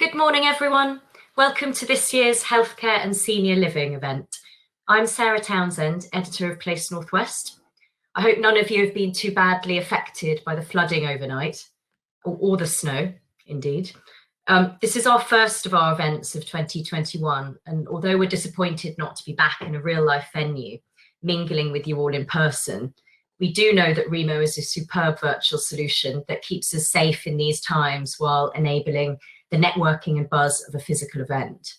Good morning, everyone. Welcome to this year's Healthcare and Senior Living event. I'm Sara Townsend, editor of Place Northwest. I hope none of you have been too badly affected by the flooding overnight, or the snow, indeed. This is our first of our events of 2021, and although we're disappointed not to be back in a real-life venue, mingling with you all in person, we do know that Remo is a superb virtual solution that keeps us safe in these times while enabling the networking and buzz of a physical event.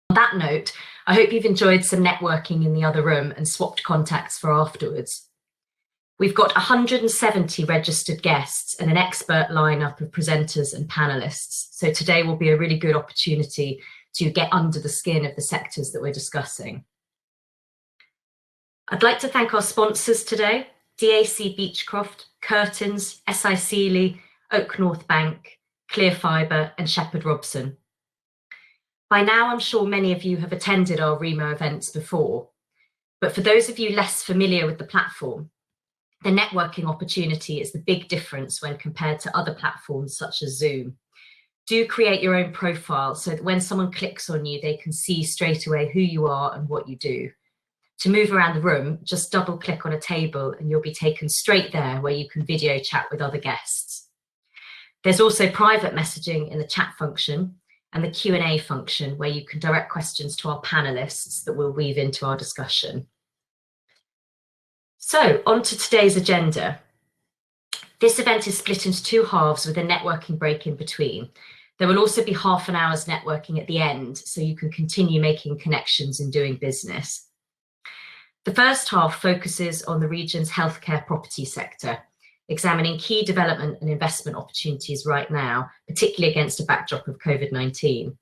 On that note, I hope you've enjoyed some networking in the other room and swapped contacts for afterwards. We've got 170 registered guests and an expert lineup of presenters and panelists, so today will be a really good opportunity to get under the skin of the sectors that we're discussing. I'd like to thank our sponsors today: DAC Beechcroft, Curtains, SI Sealy, Oak North Bank, Clear Fibre and Shepherd Robson. By now, I'm sure many of you have attended our Remo events before, but for those of you less familiar with the platform, the networking opportunity is the big difference when compared to other platforms such as Zoom. Do create your own profile so that when someone clicks on you, they can see straight away who you are and what you do. To move around the room, just double click on a table and you'll be taken straight there where you can video chat with other guests. There's also private messaging in the chat function and the Q&A function where you can direct questions to our panelists that we'll weave into our discussion. So on to today's agenda. This event is split into two halves with a networking break in between. There will also be half an hour's networking at the end so you can continue making connections and doing business. The first half focuses on the region's healthcare property sector, examining key development and investment opportunities right now, particularly against a backdrop of COVID-19.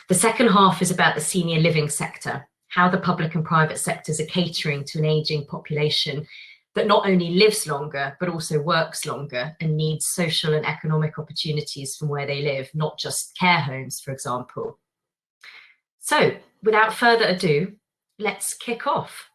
The second half is about the senior living sector, how the public and private sectors are catering to an ageing population that not only lives longer, but also works longer and needs social and economic opportunities from where they live, not just care homes, for example. So without further ado, let's kick off.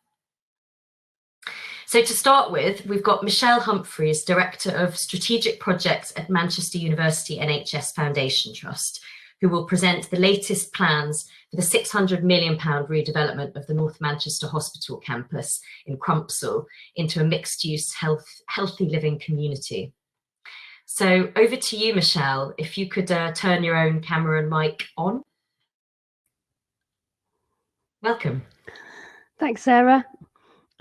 So to start with, we've got Michelle Humphreys, Director of Strategic Projects at Manchester University NHS Foundation Trust, who will present the latest plans for the £600 million redevelopment of the North Manchester Hospital campus in Crumpsall into a mixed-use healthy living community. So over to you, Michelle, if you could turn your own camera and mic on. Welcome. Thanks, Sarah.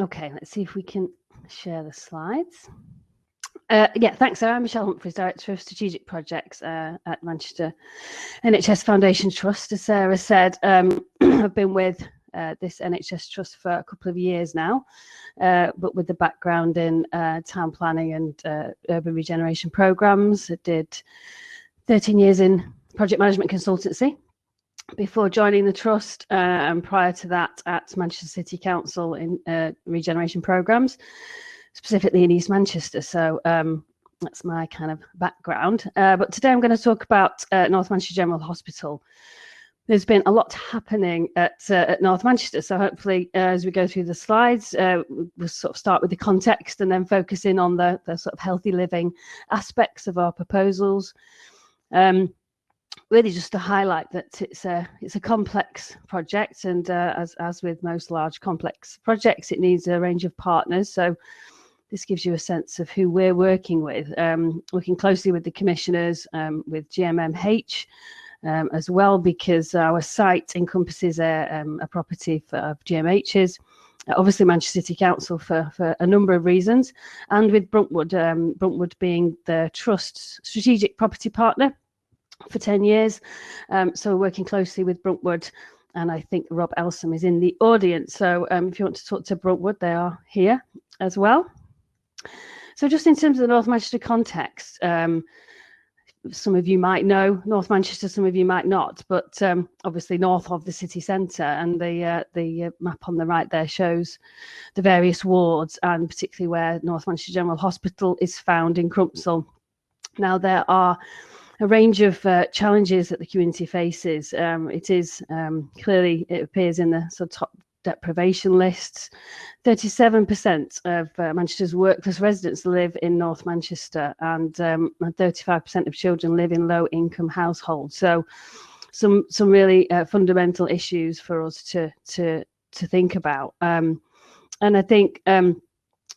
Okay, let's see if we can share the slides. Thanks, Sarah. I'm Michelle Humphreys, Director of Strategic Projects at Manchester NHS Foundation Trust. As Sarah said, I've been with this NHS Trust for a couple of years now, but with the background in town planning and urban regeneration programmes. I did 13 years in project management consultancy before joining the Trust, and prior to that at Manchester City Council in regeneration programmes, specifically in East Manchester. So that's my kind of background. But today I'm going to talk about North Manchester General Hospital. There's been a lot happening at North Manchester, so hopefully as we go through the slides, we'll sort of start with the context and then focus in on the sort of healthy living aspects of our proposals. Really just to highlight that it's a complex project, and as with most large complex projects, it needs a range of partners. So this gives you a sense of who we're working with, working closely with the commissioners, with GMMH as well, because our site encompasses a property of GMH's, obviously Manchester City Council for a number of reasons, and with Bruntwood, Bruntwood being the Trust's strategic property partner for 10 years. So we're working closely with Bruntwood, and I think Rob Elsom is in the audience. So if you want to talk to Bruntwood, they are here as well. So just in terms of the North Manchester context, some of you might know North Manchester, some of you might not, but obviously north of the city centre, and the map on the right there shows the various wards, and particularly where North Manchester General Hospital is found in Crumpsall. Now there are a range of challenges that the community faces. It is clearly, it appears in the sort of deprivation lists. 37% of Manchester's workless residents live in North Manchester, and 35% of children live in low-income households. So some really fundamental issues for us to think about. And I think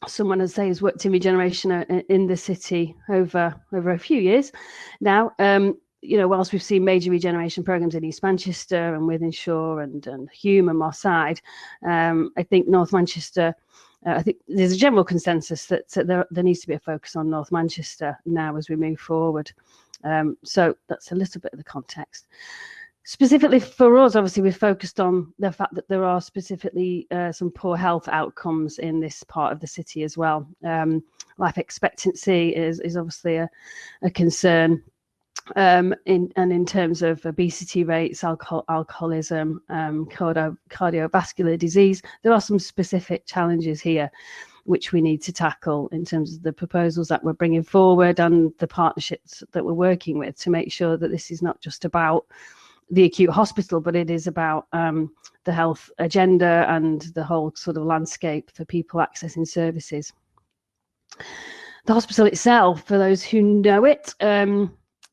someone, as I say, has worked in regeneration in the city over a few years now. Whilst we've seen major regeneration programs in East Manchester and Wythenshawe and Hume and Moss Side, I think North Manchester, I think there's a general consensus that there needs to be a focus on North Manchester now as we move forward. So that's a little bit of the context. Specifically for us, obviously, we've focused on the fact that there are specifically some poor health outcomes in this part of the city as well. Life expectancy is obviously a concern. In terms of obesity rates, alcoholism, cardiovascular disease, there are some specific challenges here which we need to tackle in terms of the proposals that we're bringing forward and the partnerships that we're working with to make sure that this is not just about the acute hospital, but it is about the health agenda and the whole sort of landscape for people accessing services. The hospital itself, for those who know it,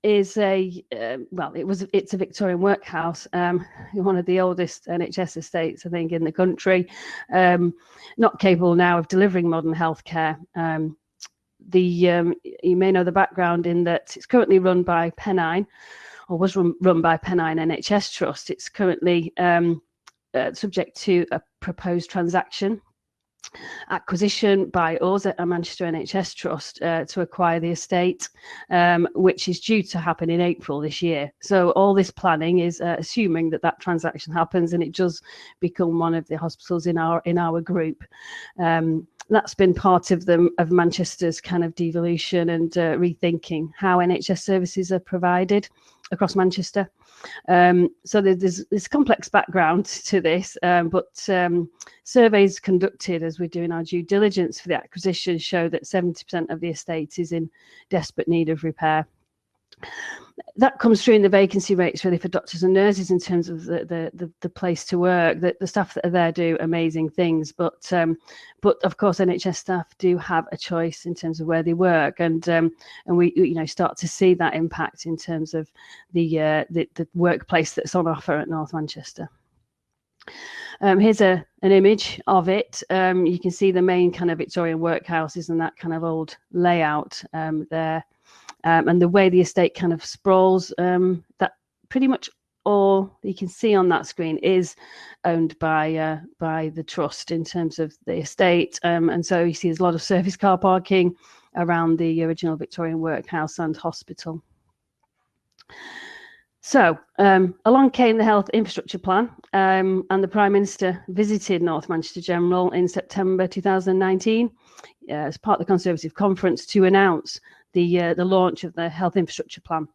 is it's a Victorian workhouse, one of the oldest NHS estates, I think, in the country, not capable now of delivering modern healthcare. You may know the background in that it's currently run by Pennine, or was run by Pennine NHS Trust. It's currently subject to a proposed acquisition by us at Manchester NHS Trust to acquire the estate, which is due to happen in April this year. So all this planning is assuming that transaction happens and it does become one of the hospitals in our group. That's been part of Manchester's kind of devolution and rethinking how NHS services are provided across Manchester. So there's this complex background to this, but surveys conducted as we're doing our due diligence for the acquisition show that 70% of the estate is in desperate need of repair. That comes through in the vacancy rates really for doctors and nurses in terms of the place to work. The staff that are there do amazing things, but of course NHS staff do have a choice in terms of where they work, and we start to see that impact in terms of the workplace that's on offer at North Manchester. Here's an image of it. You can see the main kind of Victorian workhouses and that kind of old layout there. And the way the estate kind of sprawls, that pretty much all you can see on that screen is owned by the trust in terms of the estate. And so you see there's a lot of surface car parking around the original Victorian workhouse and hospital. So along came the Health Infrastructure Plan, and the Prime Minister visited North Manchester General in September 2019 as part of the Conservative Conference to announce the launch of the Health Infrastructure Plan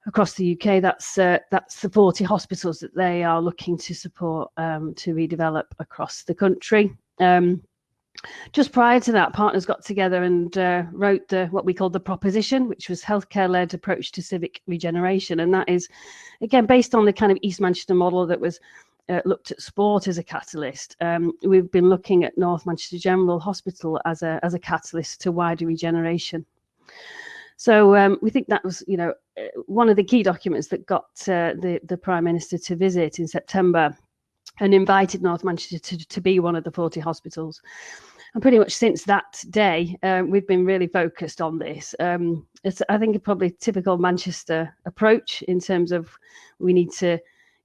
across the UK. That's the 40 hospitals that they are looking to support to redevelop across the country. Just prior to that, partners got together and wrote what we called the proposition, which was healthcare-led approach to civic regeneration. And that is, again, based on the kind of East Manchester model that was looked at sport as a catalyst. We've been looking at North Manchester General Hospital as a catalyst to wider regeneration. So we think that was, one of the key documents that got the Prime Minister to visit in September and invited North Manchester to be one of the 40 hospitals. And pretty much since that day, we've been really focused on this. It's, I think, probably a typical Manchester approach in terms of we need to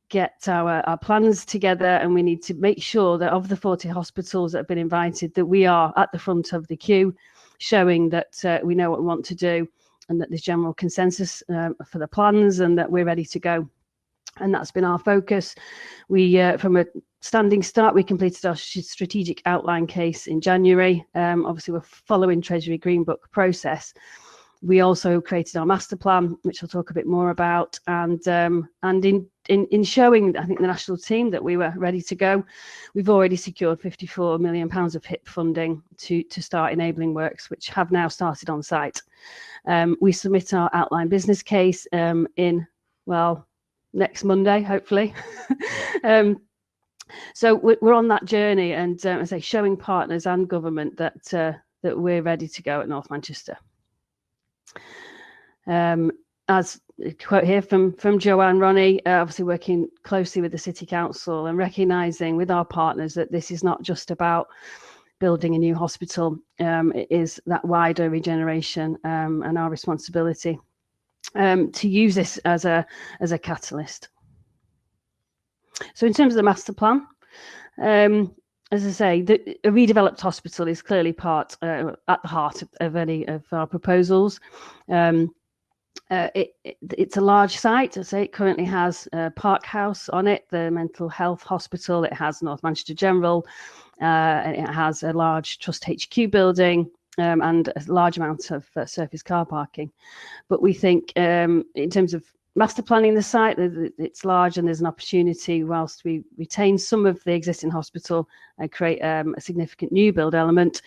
get our plans together, and we need to make sure that of the 40 hospitals that have been invited, that we are at the front of the queue, showing that we know what we want to do and that there's general consensus for the plans and that we're ready to go. And that's been our focus. We, from a standing start, we completed our strategic outline case in January. Obviously, we're following Treasury Green Book process. We also created our master plan, which I'll talk a bit more about. And in showing, I think, the national team that we were ready to go, we've already secured £54 million of HIP funding to start enabling works, which have now started on site. We submit our outline business case in, well, next Monday, hopefully. So we're on that journey, and I say showing partners and government that that we're ready to go at North Manchester. As a quote here from Joanne Ronnie, obviously working closely with the City Council and recognising with our partners that this is not just about building a new hospital, it is that wider regeneration and our responsibility to use this as a catalyst. So in terms of the master plan, as I say, a redeveloped hospital is clearly at the heart of any of our proposals. It's a large site. As I say, it currently has Park House on it, the mental health hospital. It has North Manchester General. It has a large Trust HQ building and a large amount of surface car parking. But we think in terms of master planning the site, it's large, and there's an opportunity, whilst we retain some of the existing hospital and create a significant new build element,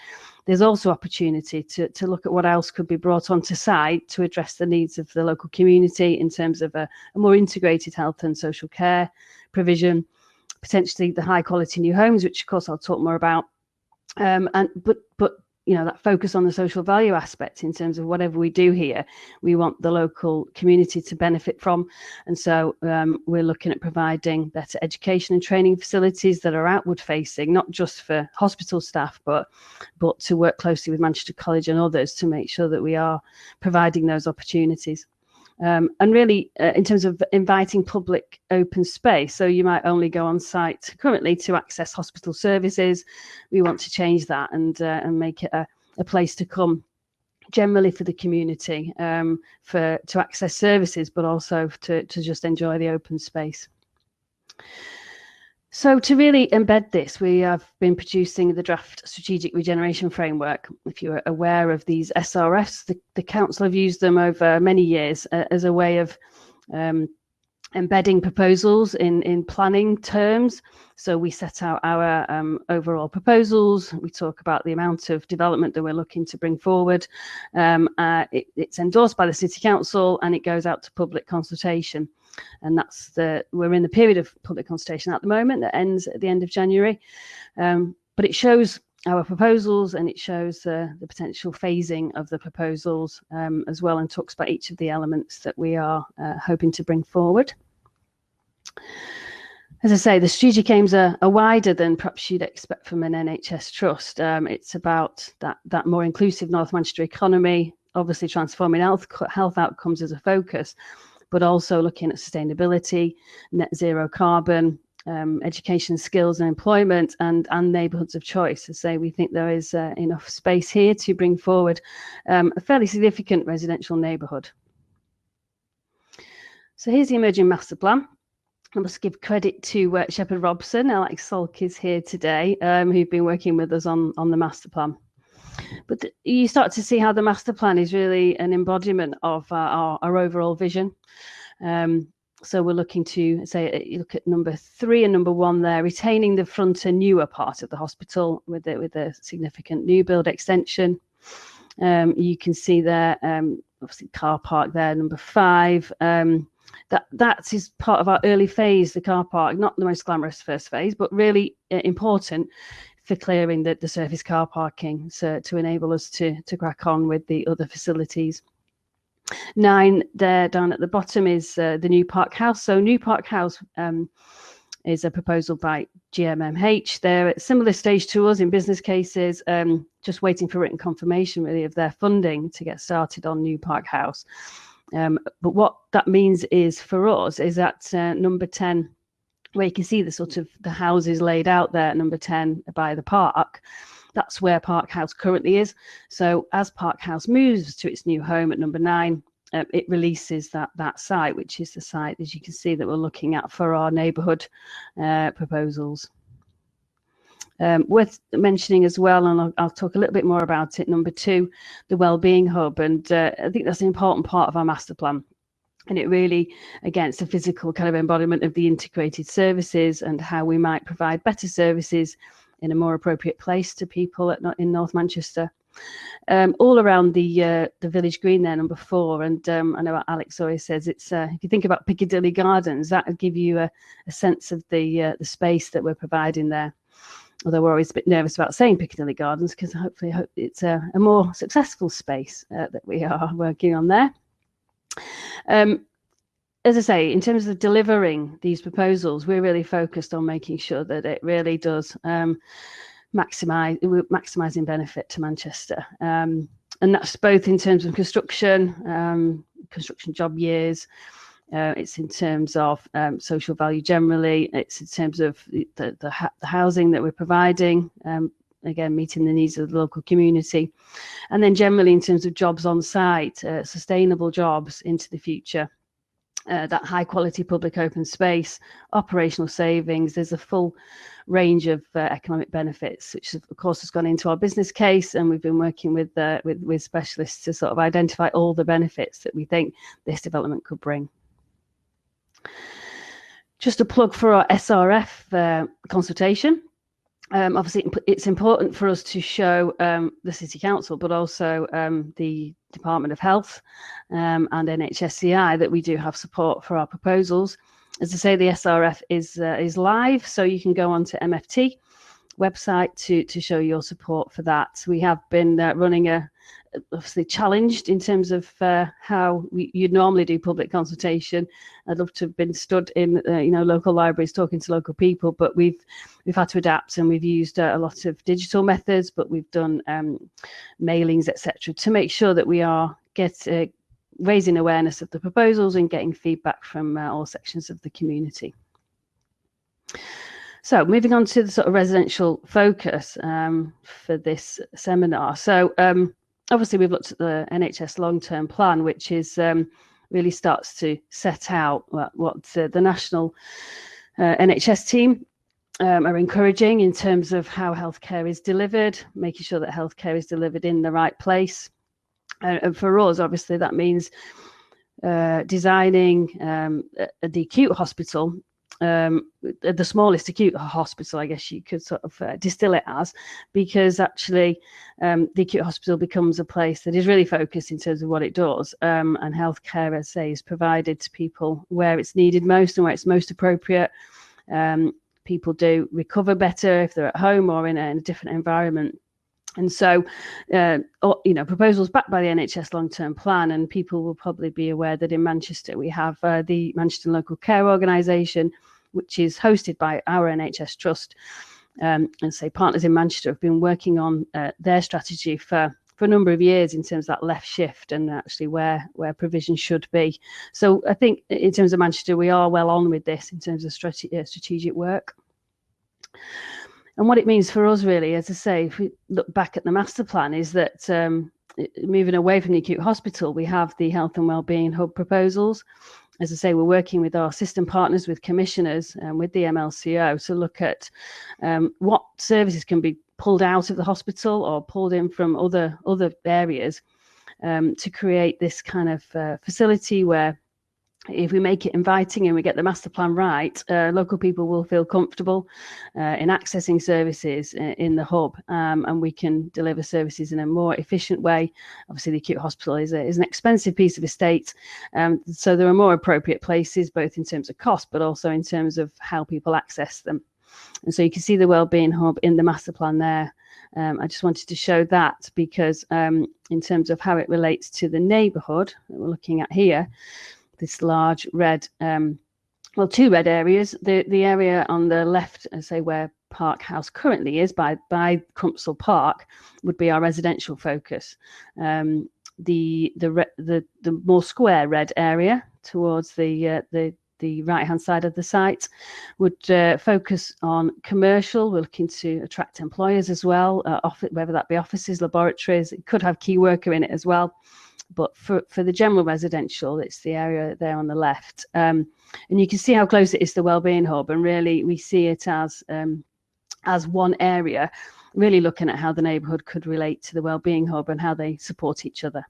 there's also opportunity to look at what else could be brought onto site to address the needs of the local community in terms of a more integrated health and social care provision, potentially the high quality new homes, which of course I'll talk more about, but you know, that focus on the social value aspect in terms of whatever we do here, we want the local community to benefit from. And so we're looking at providing better education and training facilities that are outward facing, not just for hospital staff, but to work closely with Manchester College and others to make sure that we are providing those opportunities. And really, in terms of inviting public open space, so you might only go on site currently to access hospital services. We want to change that and make it a place to come generally for the community, to access services, but also to just enjoy the open space. So to really embed this, we have been producing the draft strategic regeneration framework. If you're aware of these SRFs, the council have used them over many years as a way of embedding proposals in planning terms. So we set out our overall proposals. We talk about the amount of development that we're looking to bring forward. It's endorsed by the City Council and it goes out to public consultation. And we're in the period of public consultation at the moment that ends at the end of January. But it shows our proposals and it shows the potential phasing of the proposals as well, and talks about each of the elements that we are hoping to bring forward. As I say, the strategic aims are wider than perhaps you'd expect from an NHS trust. It's about that more inclusive North Manchester economy, obviously transforming health outcomes as a focus, but also looking at sustainability, net zero carbon, education, skills and employment, and neighbourhoods of choice. As I say, we think there is enough space here to bring forward a fairly significant residential neighbourhood. So here's the emerging master plan. I must give credit to Shepherd Robson. Alex Salk is here today, who've been working with us on the master plan. But you start to see how the master plan is really an embodiment of our overall vision. So we're looking to say, you look at number 3 and number 1 there, retaining the front and newer part of the hospital with a significant new build extension. You can see there, obviously car park there, number 5. That is part of our early phase, the car park, not the most glamorous first phase, but really important for clearing the surface car parking, so to enable us to crack on with the other facilities. 9 there down at the bottom is the new Park House. So new Park House is a proposal by GMMH. They're at a similar stage to us in business cases, just waiting for written confirmation really of their funding to get started on new Park House. But what that means is for us is that number 10, where you can see the sort of the houses laid out there, number 10 by the park, that's where Park House currently is. So as Park House moves to its new home at number 9, it releases that site, which is the site, as you can see, that we're looking at for our neighbourhood proposals. Worth mentioning as well, and I'll talk a little bit more about it, number 2, the Wellbeing Hub. And I think that's an important part of our master plan. And it really, again, it's a physical kind of embodiment of the integrated services and how we might provide better services in a more appropriate place to people in North Manchester. all around the village green there, number 4. And I know Alex always says it's if you think about Piccadilly Gardens, that would give you a sense of the space that we're providing there. Although we're always a bit nervous about saying Piccadilly Gardens, because hopefully it's a more successful space that we are working on there. As I say, in terms of delivering these proposals, we're really focused on making sure that it really does maximising benefit to Manchester. And that's both in terms of construction job years, it's in terms of social value generally, it's in terms of the housing that we're providing, again, meeting the needs of the local community, and then generally in terms of jobs on site, sustainable jobs into the future. That high quality public open space, operational savings. There's a full range of economic benefits, which of course has gone into our business case, and we've been working with specialists to sort of identify all the benefits that we think this development could bring. Just a plug for our SRF consultation. Obviously, it's important for us to show the City Council, but also the Department of Health and NHSCI that we do have support for our proposals. As I say, the SRF is live, so you can go onto MFT website to show your support for that. We have been running obviously challenged in terms of how you'd normally do public consultation. I'd love to have been stood in local libraries talking to local people, but we've had to adapt, and we've used a lot of digital methods, but we've done mailings, etc., to make sure that we are raising awareness of the proposals and getting feedback from all sections of the community. So moving on to the sort of residential focus for this seminar. So obviously we've looked at the NHS long-term plan, which is really starts to set out what the national NHS team are encouraging in terms of how healthcare is delivered, making sure that healthcare is delivered in the right place. And for us, obviously, that means designing the acute hospital, the smallest acute hospital, I guess you could sort of distill it as, because actually the acute hospital becomes a place that is really focused in terms of what it does, and healthcare, as I say, is provided to people where it's needed most and where it's most appropriate. People do recover better if they're at home or in a different environment. And so, proposals backed by the NHS long-term plan, and people will probably be aware that in Manchester we have the Manchester Local Care Organisation, which is hosted by our NHS Trust. And say Partners in Manchester have been working on their strategy for a number of years in terms of that left shift and actually where provision should be. So I think in terms of Manchester, we are well on with this in terms of strategic work. And what it means for us, really, as I say, if we look back at the master plan, is that moving away from the acute hospital, we have the health and wellbeing hub proposals. As I say, we're working with our system partners, with commissioners, and with the MLCO to look at what services can be pulled out of the hospital or pulled in from other areas to create this kind of facility where, if we make it inviting and we get the master plan right, local people will feel comfortable in accessing services in the hub, and we can deliver services in a more efficient way. Obviously, the acute hospital is an expensive piece of estate, so there are more appropriate places, both in terms of cost, but also in terms of how people access them. And so you can see the wellbeing hub in the master plan there. I just wanted to show that because in terms of how it relates to the neighbourhood that we're looking at here, this large red, two red areas. The area on the left, say where Park House currently is, by Crumpsall Park, would be our residential focus. The more square red area towards the right hand side of the site would focus on commercial. We're looking to attract employers as well, whether that be offices, laboratories. It could have key worker in it as well. But for the general residential, it's the area there on the left. And you can see how close it is to the Wellbeing Hub. And really, we see it as one area, really looking at how the neighbourhood could relate to the Wellbeing Hub and how they support each other.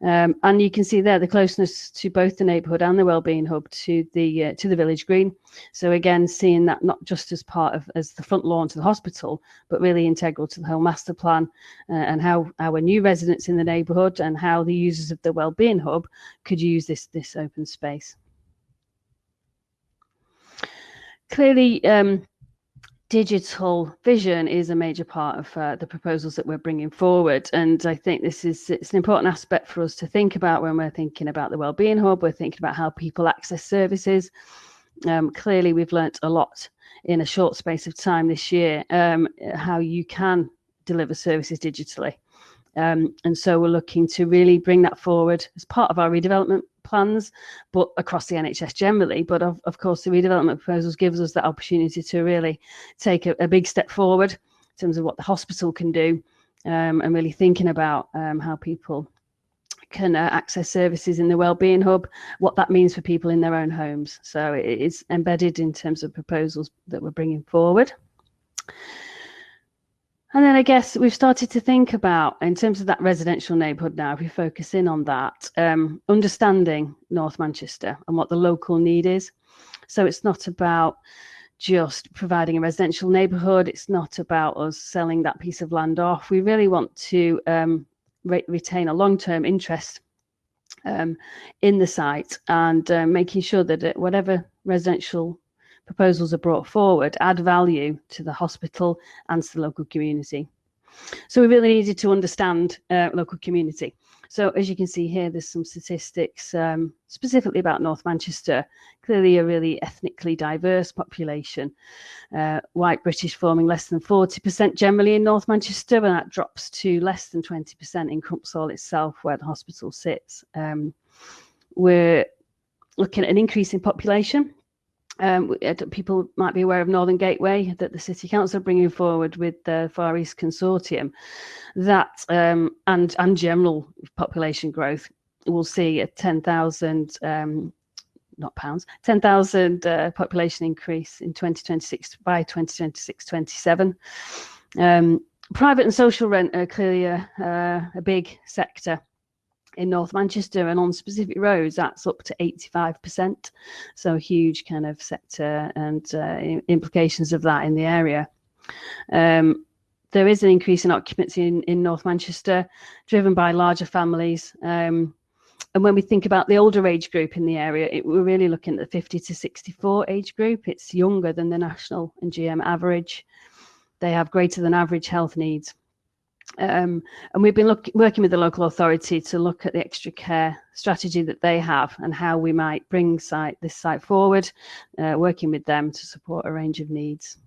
And you can see there the closeness to both the neighbourhood and the Wellbeing Hub to the village green. So again, seeing that not just as part of as the front lawn to the hospital, but really integral to the whole master plan, and how our new residents in the neighbourhood and how the users of the Wellbeing Hub could use this open space. Clearly, digital vision is a major part of the proposals that we're bringing forward, and I think it's an important aspect for us to think about when we're thinking about the Wellbeing Hub. We're thinking about how people access services. Clearly, we've learnt a lot in a short space of time this year, how you can deliver services digitally. And so we're looking to really bring that forward as part of our redevelopment plans, but across the NHS generally. But of course, the redevelopment proposals gives us that opportunity to really take a big step forward in terms of what the hospital can do, and really thinking about how people can access services in the Wellbeing Hub, what that means for people in their own homes. So it is embedded in terms of proposals that we're bringing forward. And then I guess we've started to think about, in terms of that residential neighbourhood now, if we focus in on that, understanding North Manchester and what the local need is. So it's not about just providing a residential neighbourhood. It's not about us selling that piece of land off. We really want to retain a long-term interest in the site, and making sure that whatever residential proposals are brought forward add value to the hospital and to the local community. So we really needed to understand local community. So as you can see here, there's some statistics specifically about North Manchester. Clearly a really ethnically diverse population. White British forming less than 40% generally in North Manchester, and that drops to less than 20% in Crumpsall itself, where the hospital sits. We're looking at an increase in population. People might be aware of Northern Gateway that the City Council are bringing forward with the Far East Consortium, that and general population growth will see a 10,000 not pounds, 10,000 population increase in 2026 by 2026-27. Private and social rent are clearly a big sector in North Manchester, and on specific roads that's up to 85%. So a huge kind of sector and implications of that in the area. There is an increase in occupancy in North Manchester, driven by larger families. And when we think about the older age group in the area, we're really looking at the 50 to 64 age group. It's younger than the national and GM average. They have greater than average health needs. And we've been working with the local authority to look at the extra care strategy that they have and how we might bring this site forward, working with them to support a range of needs.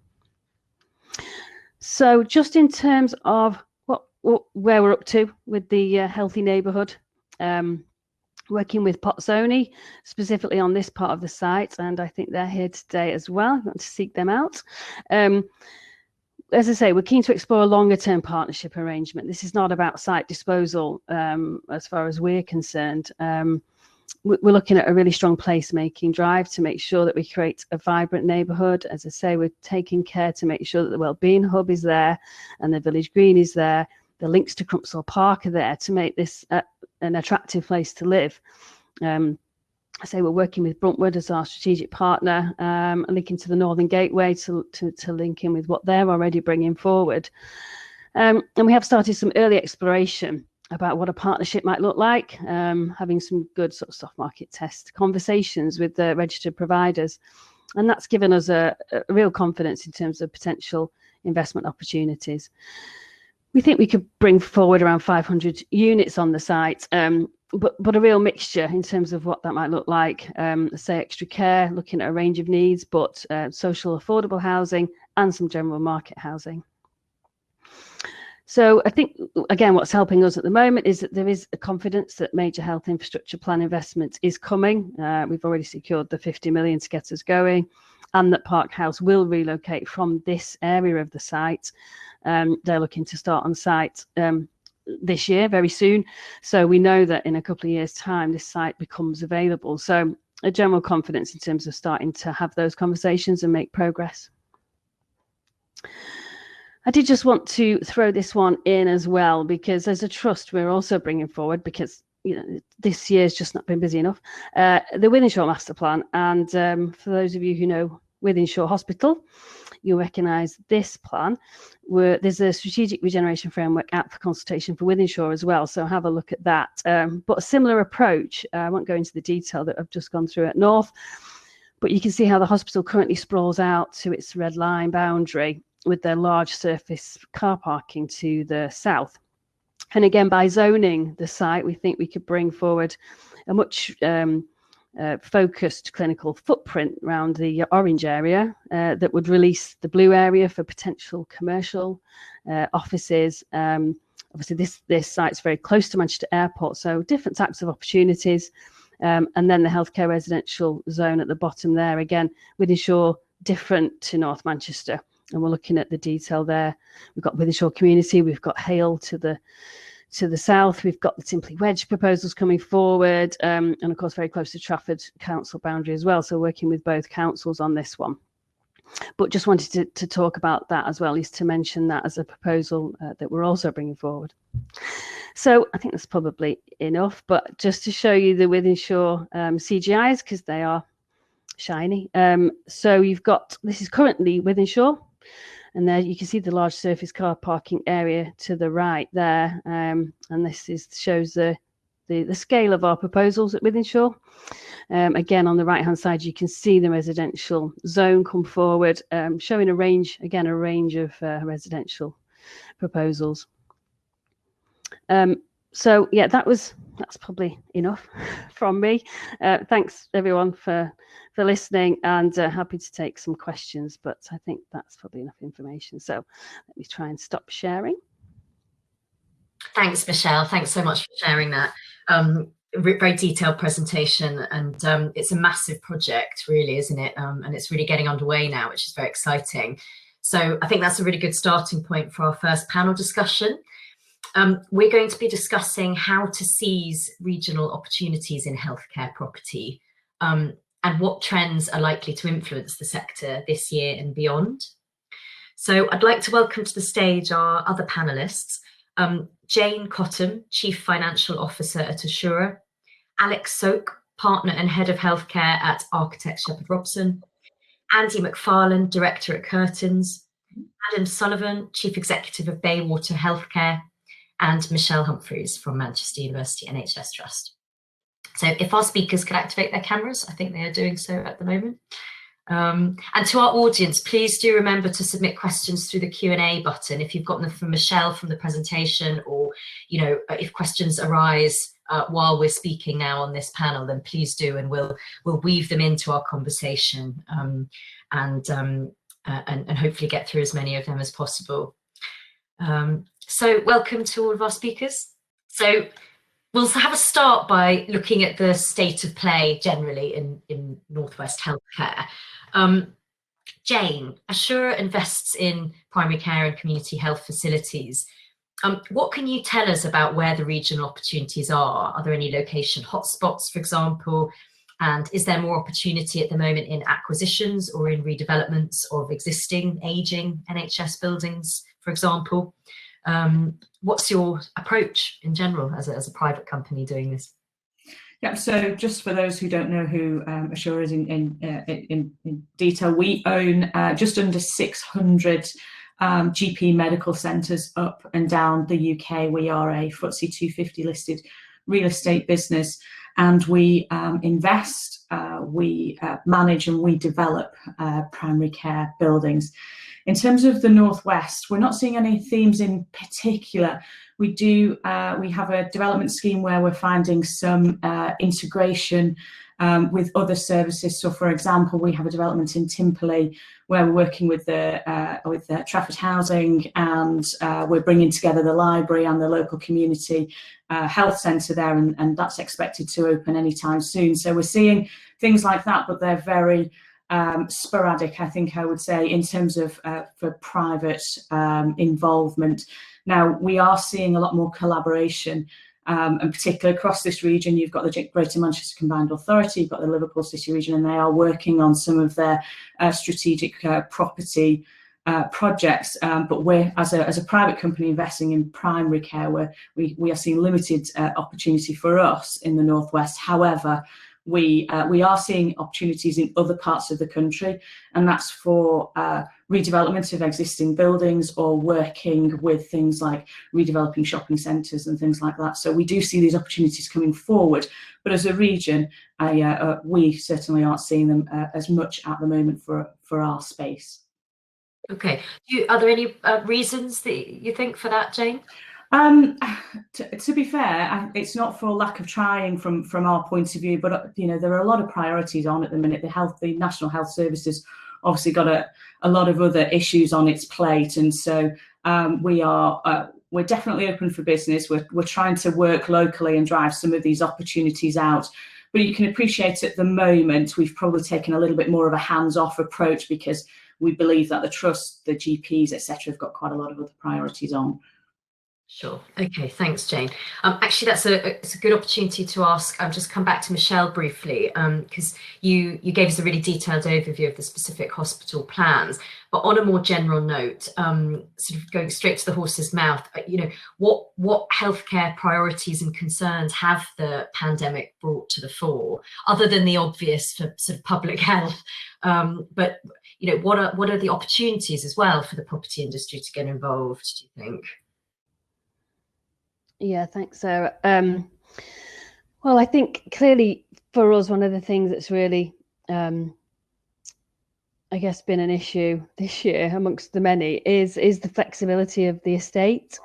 So just in terms of where we're up to with the healthy neighbourhood, working with Potsoni specifically on this part of the site, and I think they're here today as well. I want to seek them out. As I say, we're keen to explore a longer term partnership arrangement. This is not about site disposal as far as we're concerned. We're looking at a really strong placemaking drive to make sure that we create a vibrant neighbourhood. As I say, we're taking care to make sure that the Wellbeing Hub is there and the Village Green is there. The links to Crumpsall Park are there to make this an attractive place to live. I say we're working with Bruntwood as our strategic partner, and linking to the Northern Gateway to link in with what they're already bringing forward. And we have started some early exploration about what a partnership might look like, having some good sort of soft market test conversations with the registered providers. And that's given us a real confidence in terms of potential investment opportunities. We think we could bring forward around 500 units on the site, but a real mixture in terms of what that might look like. Say extra care, looking at a range of needs, but social affordable housing and some general market housing. So I think, again, what's helping us at the moment is that there is a confidence that major health infrastructure plan investment is coming. We've already secured the 50 million to get us going, and that Park House will relocate from this area of the site. They're looking to start on site this year, very soon. So we know that in a couple of years' time, this site becomes available. So a general confidence in terms of starting to have those conversations and make progress. I did just want to throw this one in as well, because as a trust, we're also bringing forward, because this year's just not been busy enough. The Wythenshawe Master Plan, and for those of you who know Wythenshawe Hospital, you'll recognise this plan. There's a strategic regeneration framework out for consultation for Wythenshawe as well, so have a look at that. But a similar approach, I won't go into the detail that I've just gone through at North, but you can see how the hospital currently sprawls out to its red line boundary with their large surface car parking to the south. And again, by zoning the site, we think we could bring forward a much focused clinical footprint around the orange area that would release the blue area for potential commercial offices. Obviously, this site's very close to Manchester Airport, so different types of opportunities. And then the healthcare residential zone at the bottom there, again, Wythenshawe different to North Manchester. And we're looking at the detail there. We've got Wythenshawe Community, we've got Hale to the south, we've got the Timpley Wedge proposals coming forward, and of course very close to Trafford Council boundary as well. So working with both councils on this one. But just wanted to talk about that as well, is to mention that as a proposal that we're also bringing forward. So I think that's probably enough, but just to show you the Wythenshawe CGIs, because they are shiny. So you've got, this is currently Wythenshawe, and there you can see the large surface car parking area to the right there. And this shows the scale of our proposals at Wythenshawe. Again, on the right hand side, you can see the residential zone come forward, showing a range of residential proposals. So yeah, that's probably enough from me. Thanks everyone for listening, and happy to take some questions, but I think that's probably enough information. So let me try and stop sharing. Thanks, Michelle. Thanks so much for sharing that. Very detailed presentation, and it's a massive project, really, isn't it? And it's really getting underway now, which is very exciting. So I think that's a really good starting point for our first panel discussion. We're going to be discussing how to seize regional opportunities in healthcare property, and what trends are likely to influence the sector this year and beyond. So I'd like to welcome to the stage our other panellists, Jane Cottam, Chief Financial Officer at Assura, Alex Soak, Partner and Head of Healthcare at Architects Shepherd Robson, Andy McFarlane, Director at Curtains, Adam Sullivan, Chief Executive of Baywater Healthcare, and Michelle Humphreys from Manchester University NHS Trust. So if our speakers could activate their cameras, I think they are doing so at the moment. And to our audience, please do remember to submit questions through the Q&A button. If you've got them from Michelle from the presentation, or if questions arise while we're speaking now on this panel, then please do, and we'll weave them into our conversation and hopefully get through as many of them as possible. So welcome to all of our speakers. So we'll have a start by looking at the state of play generally in Northwest healthcare. Jane, Assura invests in primary care and community health facilities. What can you tell us about where the regional opportunities are? Are there any location hotspots, for example? And is there more opportunity at the moment in acquisitions or in redevelopments of existing ageing NHS buildings, for example? What's your approach in general as a private company doing this? Yeah, so just for those who don't know who Assura is in detail, we own just under 600 GP medical centres up and down the UK. We are a FTSE 250 listed real estate business, and we invest, we manage and we develop primary care buildings. In terms of the Northwest, we're not seeing any themes in particular. We have a development scheme where we're finding some integration with other services. So, for example, we have a development in Timperley where we're working with Trafford Housing, and we're bringing together the library and the local community health centre there, and that's expected to open anytime soon. So we're seeing things like that, but they're very sporadic, I think I would say, in terms of for private involvement. Now, we are seeing a lot more collaboration, and particularly across this region. You've got the Greater Manchester Combined Authority, you've got the Liverpool City region, and they are working on some of their strategic property projects, but we're as a private company investing in primary care, where we are seeing limited opportunity for us in the Northwest. However, we are seeing opportunities in other parts of the country, and that's for redevelopment of existing buildings, or working with things like redeveloping shopping centres and things like that. So we do see these opportunities coming forward, but as a region, we certainly aren't seeing them as much at the moment for our space. Okay. Are there any reasons that you think for that, Jane? To be fair, it's not for lack of trying from our point of view, but there are a lot of priorities on at the minute. The National Health Service obviously got a lot of other issues on its plate, and so we're definitely open for business. We're trying to work locally and drive some of these opportunities out. But you can appreciate at the moment we've probably taken a little bit more of a hands-off approach, because we believe that the trust, the GPs, etc., have got quite a lot of other priorities on. Sure. Okay. Thanks, Jane. Actually, it's a good opportunity to ask. I'll just come back to Michelle briefly, because you gave us a really detailed overview of the specific hospital plans. But on a more general note, sort of going straight to the horse's mouth, what healthcare priorities and concerns have the pandemic brought to the fore, other than the obvious for sort of public health? But what are the opportunities as well for the property industry to get involved, do you think? Yeah, thanks, Sarah. Well, I think clearly for us, one of the things that's really, I guess, been an issue this year amongst the many is the flexibility of the estate,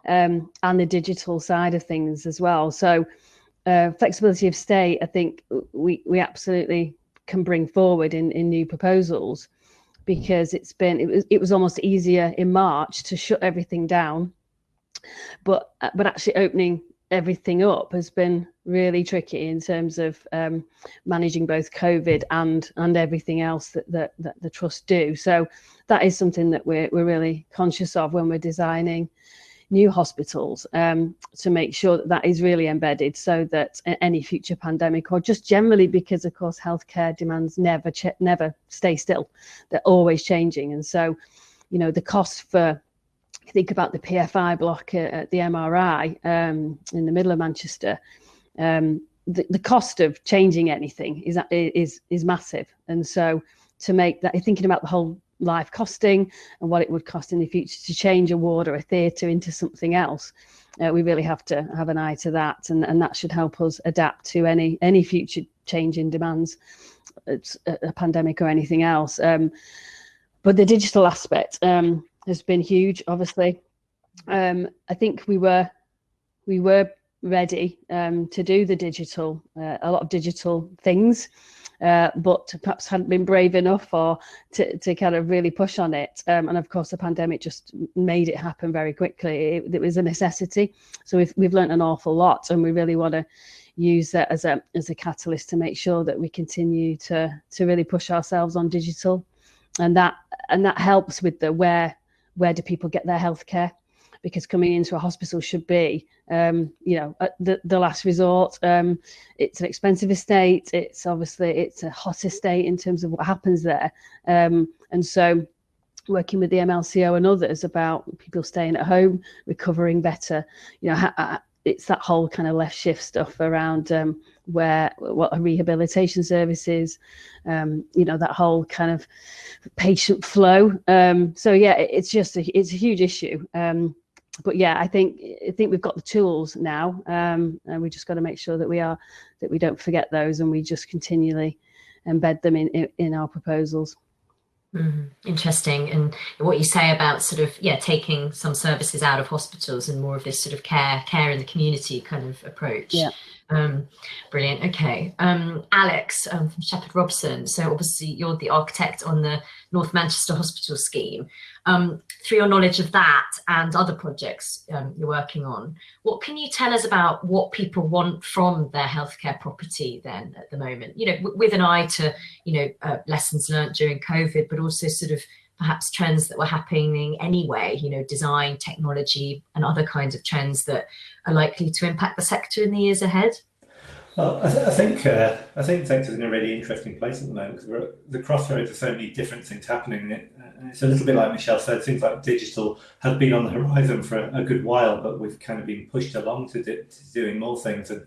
and the digital side of things as well. So flexibility of estate, I think we absolutely can bring forward in new proposals, because it was almost easier in March to shut everything down. But actually opening everything up has been really tricky in terms of managing both COVID and everything else that the trust do. So that is something that we're really conscious of when we're designing new hospitals, to make sure that is really embedded, so that any future pandemic, or just generally, because of course healthcare demands never stay still, they're always changing. And so the cost for, think about the PFI block at the MRI in the middle of Manchester, the cost of changing anything is massive. And so to make that, thinking about the whole life costing and what it would cost in the future to change a ward or a theatre into something else, we really have to have an eye to that, and that should help us adapt to any future change in demands, it's a pandemic or anything else. But the digital aspect has been huge, obviously. I think we were ready to do the digital, a lot of digital things, but perhaps hadn't been brave enough or to kind of really push on it. And of course, the pandemic just made it happen very quickly. It was a necessity. So we've learned an awful lot, and we really want to use that as a catalyst to make sure that we continue to really push ourselves on digital, and that helps with the where do people get their healthcare, because coming into a hospital should be the last resort. It's an expensive estate, it's a hot estate in terms of what happens there, and so working with the MLCO and others about people staying at home, recovering better, it's that whole kind of left shift stuff around what a rehabilitation service is, that whole kind of patient flow. So yeah, it's a huge issue. But yeah, I think we've got the tools now, and we just got to make sure that we don't forget those, and we just continually embed them in our proposals. Interesting. And what you say about sort of taking some services out of hospitals and more of this sort of care in the community kind of approach. Yeah. Brilliant. Okay. Alex from Shepherd Robson. So obviously you're the architect on the North Manchester Hospital scheme. Through your knowledge of that and other projects you're working on, what can you tell us about what people want from their healthcare property then at the moment? With an eye to lessons learned during COVID, but also sort of perhaps trends that were happening anyway, design, technology, and other kinds of trends that are likely to impact the sector in the years ahead? Well, I think the sector's in a really interesting place at the moment because we're at the crossroads of so many different things happening. And it's a little bit like Michelle said, things like digital have been on the horizon for a good while, but we've kind of been pushed along to doing more things. And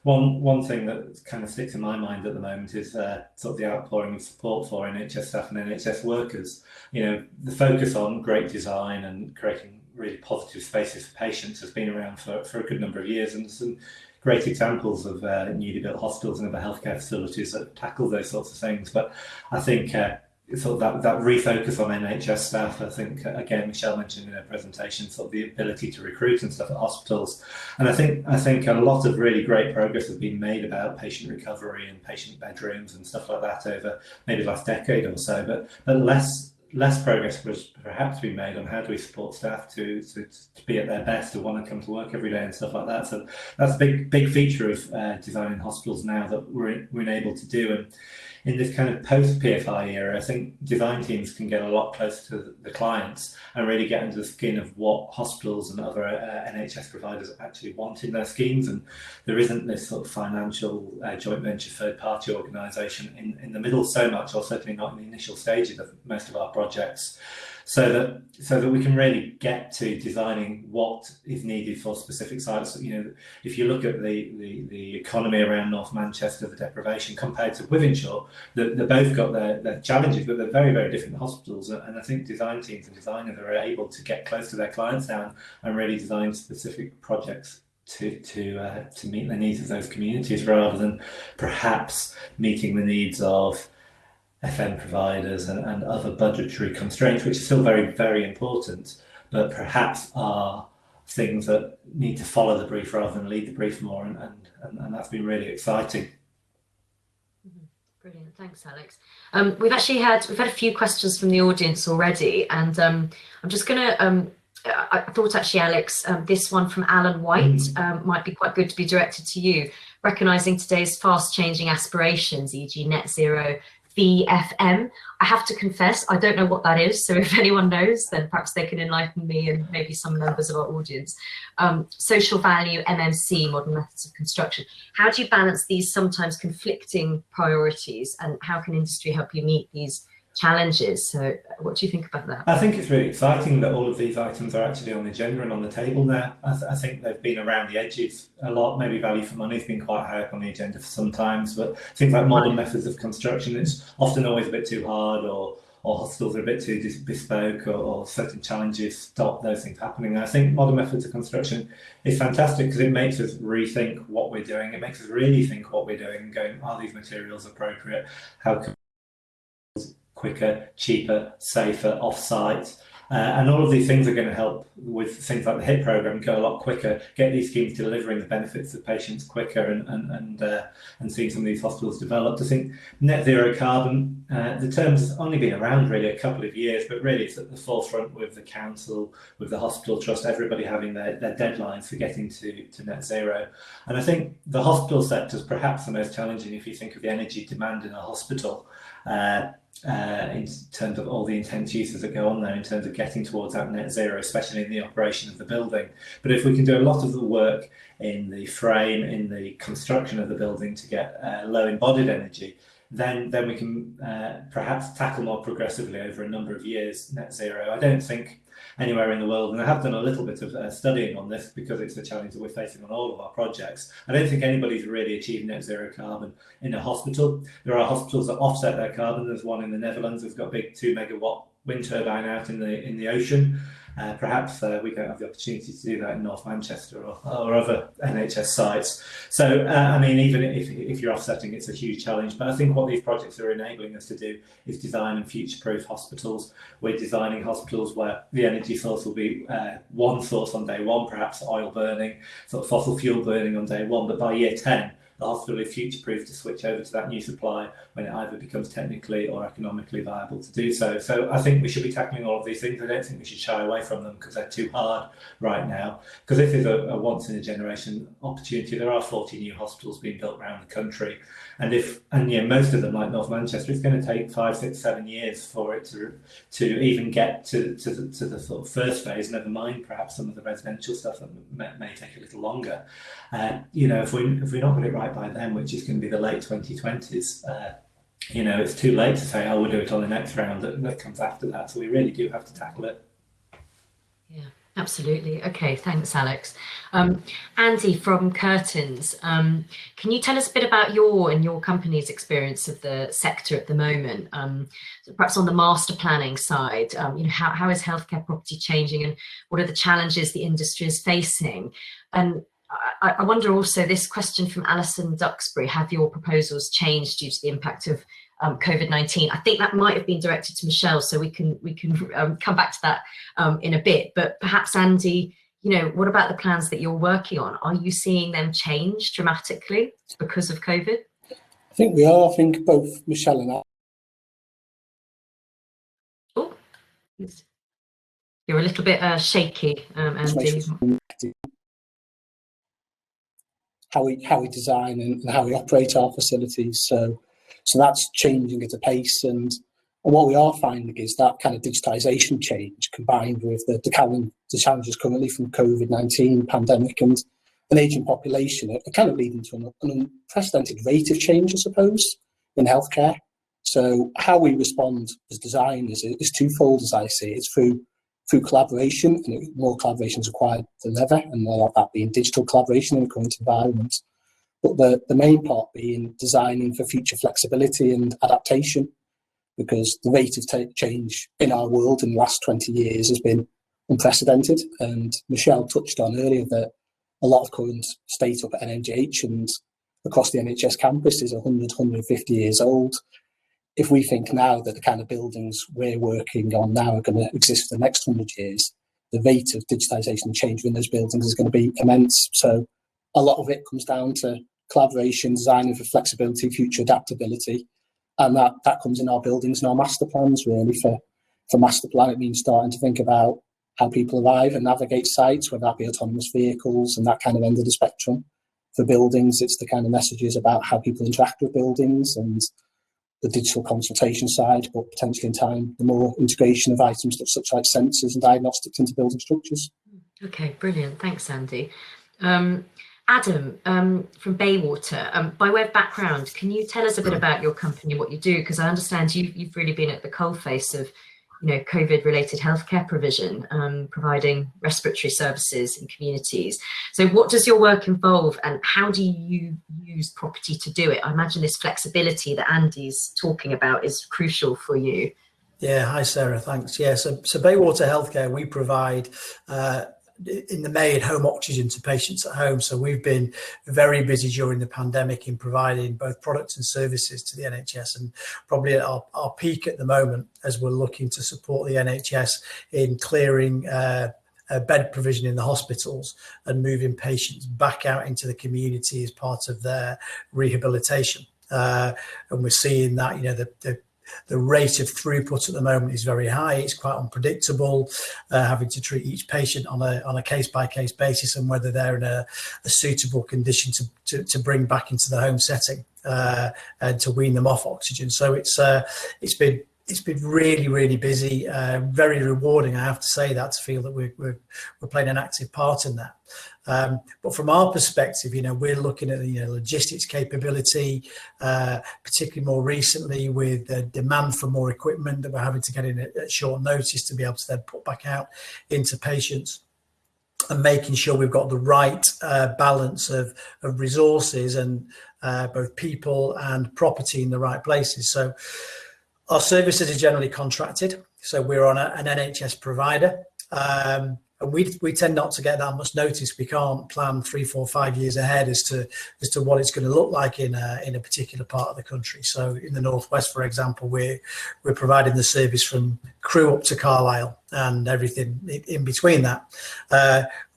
one thing that kind of sticks in my mind at the moment is sort of the outpouring of support for NHS staff and NHS workers. You know, the focus on great design and creating really positive spaces for patients has been around for a good number of years, and some great examples of newly built hospitals and other healthcare facilities that tackle those sorts of things. But I think sort of that refocus on NHS staff, I think, again, Michelle mentioned in her presentation, sort of the ability to recruit and stuff at hospitals. And I think a lot of really great progress has been made about patient recovery and patient bedrooms and stuff like that over maybe the last decade or so, but less progress was perhaps been made on how do we support staff to be at their best, to want to come to work every day and stuff like that. So that's a big feature of designing hospitals now that we're able to do. And in this kind of post PFI era, I think design teams can get a lot closer to the clients and really get into the skin of what hospitals and other NHS providers actually want in their schemes. And there isn't this sort of financial joint venture third party organisation in the middle so much, or certainly not in the initial stages of most of our projects. So that we can really get to designing what is needed for specific sites. You know, if you look at the economy around North Manchester, the deprivation compared to Wythenshawe, they both got their challenges, but they're very different hospitals. And I think design teams and designers are able to get close to their clients now and really design specific projects to meet the needs of those communities, rather than perhaps meeting the needs of FM providers and other budgetary constraints, which are still very important, but perhaps are things that need to follow the brief rather than lead the brief more, and that's been really exciting. Brilliant, thanks, Alex. We've had a few questions from the audience already, and I'm just going to. I thought actually, Alex, this one from Alan White might be quite good to be directed to you. Recognising today's fast-changing aspirations, e.g., net zero, VFM. I have to confess, I don't know what that is. So if anyone knows, then perhaps they can enlighten me and maybe some members of our audience. Social value, MMC, modern methods of construction. How do you balance these sometimes conflicting priorities, and how can industry help you meet these challenges? So what do you think about that? I think it's really exciting that all of these items are actually on the agenda and on the table now. I think they've been around the edges a lot. Maybe value for money has been quite high up on the agenda for some times, but things like modern methods of construction, it's often always a bit too hard, or hospitals are a bit too bespoke, or certain challenges stop those things happening. And I think modern methods of construction is fantastic because it makes us rethink what we're doing. It makes us really think what we're doing and going, are these materials appropriate? How can quicker, cheaper, safer, off-site, and all of these things are going to help with things like the HIT program go a lot quicker, get these schemes delivering the benefits to patients quicker, and seeing some of these hospitals developed. I think net zero carbon, the term's only been around really a couple of years, but really it's at the forefront with the council, with the hospital trust, everybody having their deadlines for getting to net zero. And I think the hospital sector is perhaps the most challenging if you think of the energy demand in a hospital. In terms of all the intense uses that go on there in terms of getting towards that net zero, especially in the operation of the building. But if we can do a lot of the work in the frame, in the construction of the building to get low embodied energy, then we can perhaps tackle more progressively over a number of years net zero. I don't think anywhere in the world, and I have done a little bit of studying on this because it's a challenge that we're facing on all of our projects. I don't think anybody's really achieved net zero carbon in a hospital. There are hospitals that offset their carbon. There's one in the Netherlands that's got a big 2 megawatt wind turbine out in the ocean. Perhaps we don't have the opportunity to do that in North Manchester or other NHS sites. So, I mean, even if you're offsetting, it's a huge challenge. But I think what these projects are enabling us to do is design and future-proof hospitals. We're designing hospitals where the energy source will be one source on day one, perhaps oil burning, sort of fossil fuel burning on day one. But by year 10, the hospital is future-proof to switch over to that new supply when it either becomes technically or economically viable to do so. So I think we should be tackling all of these things. I don't think we should shy away from them because they're too hard right now. Because this is a once-in-a-generation opportunity. There are 40 new hospitals being built around the country. And most of them, like North Manchester, it's going to take 5, 6, 7 years for it to even get to the sort of first phase. Never mind, perhaps some of the residential stuff that may take a little longer. If we're not got it right right by then, which is going to be the late 2020s, you know, it's too late to say, oh, we'll do it on the next round that comes after that. So we really do have to tackle it. Yeah, absolutely. Okay, thanks, Alex. Andy from Curtains, can you tell us a bit about your and your company's experience of the sector at the moment? So perhaps on the master planning side, you know, how is healthcare property changing, and what are the challenges the industry is facing? And I wonder also, this question from Alison Duxbury: have your proposals changed due to the impact of COVID-19? I think that might have been directed to Michelle, so we can come back to that in a bit. But perhaps, Andy, you know, what about the plans that you're working on? Are you seeing them change dramatically because of COVID? I think we are. I think both Michelle and I. Oh, you're a little bit shaky, Andy. How we design and how we operate our facilities. So that's changing at a pace, and what we are finding is that kind of digitisation change combined with the challenges currently from COVID-19 pandemic and an ageing population are kind of leading to an unprecedented rate of change, I suppose, in healthcare. So how we respond as designers is twofold, as I see it. It's through collaboration, and more collaboration is required than ever, and a lot of that being digital collaboration in the current environment. But the main part being designing for future flexibility and adaptation, because the rate of change in our world in the last 20 years has been unprecedented. And Michelle touched on earlier that a lot of current state up at NMGH and across the NHS campus is 100, 150 years old. If we think now that the kind of buildings we're working on now are going to exist for the next 100 years, the rate of digitisation and change in those buildings is going to be immense. So a lot of it comes down to collaboration, designing for flexibility, future adaptability, and that comes in our buildings and our master plans. Really, for master plan, it means starting to think about how people arrive and navigate sites, whether that be autonomous vehicles and that kind of end of the spectrum. For buildings, it's the kind of messages about how people interact with buildings and the digital consultation side, but potentially in time, the more integration of items such like sensors and diagnostics into building structures. Okay, brilliant. Thanks, Andy. Adam from Baywater, by way of background, can you tell us a bit about your company and what you do? Because I understand you've really been at the coalface of, you know, COVID-related healthcare provision, providing respiratory services in communities. So what does your work involve, and how do you use property to do it? I imagine this flexibility that Andy's talking about is crucial for you. Yeah, hi Sarah, thanks. Yeah, so Baywater Healthcare, we provide in the main home oxygen to patients at home. So we've been very busy during the pandemic in providing both products and services to the NHS, and probably at our peak at the moment as we're looking to support the NHS in clearing bed provision in the hospitals and moving patients back out into the community as part of their rehabilitation. And we're seeing that, you know, the rate of throughput at the moment is very high. It's quite unpredictable, having to treat each patient on a case-by-case basis and whether they're in a suitable condition to bring back into the home setting and to wean them off oxygen. So it's been really, really busy, very rewarding. I have to say that, to feel that we're playing an active part in that. But from our perspective, you know, we're looking at the logistics capability, particularly more recently with the demand for more equipment that we're having to get in at short notice to be able to then put back out into patients, and making sure we've got the right balance of resources and both people and property in the right places. So our services are generally contracted, so we're on an NHS provider. And we tend not to get that much notice. We can't plan 3, 4, 5 years ahead as to what it's going to look like in a particular part of the country. So in the Northwest, for example, we're providing the service from Crewe up to Carlisle and everything in between that.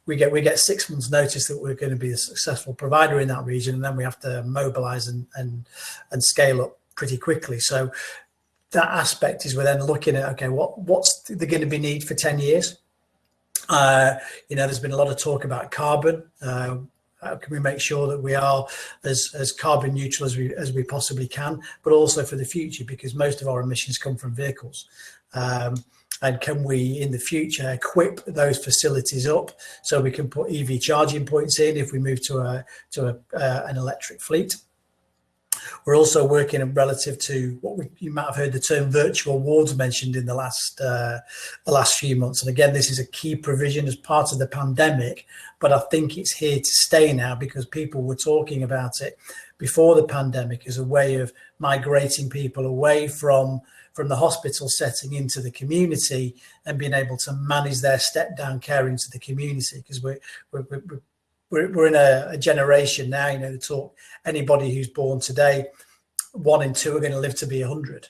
We get 6 months notice that we're going to be a successful provider in that region, and then we have to mobilize and scale up pretty quickly. So that aspect is we're then looking at, okay, what's the going to be need for 10 years? There's been a lot of talk about carbon. How can we make sure that we are as carbon neutral as we possibly can, but also for the future, because most of our emissions come from vehicles. and can we in the future equip those facilities up so we can put EV charging points in if we move to an electric fleet. We're also working relative to what you might have heard the term virtual wards mentioned in the last few months. And again, this is a key provision as part of the pandemic, but I think it's here to stay now because people were talking about it before the pandemic as a way of migrating people away from the hospital setting into the community and being able to manage their step down care into the community, because we're in a generation now, you know, anybody who's born today, 1 in 2 are going to live to be 100.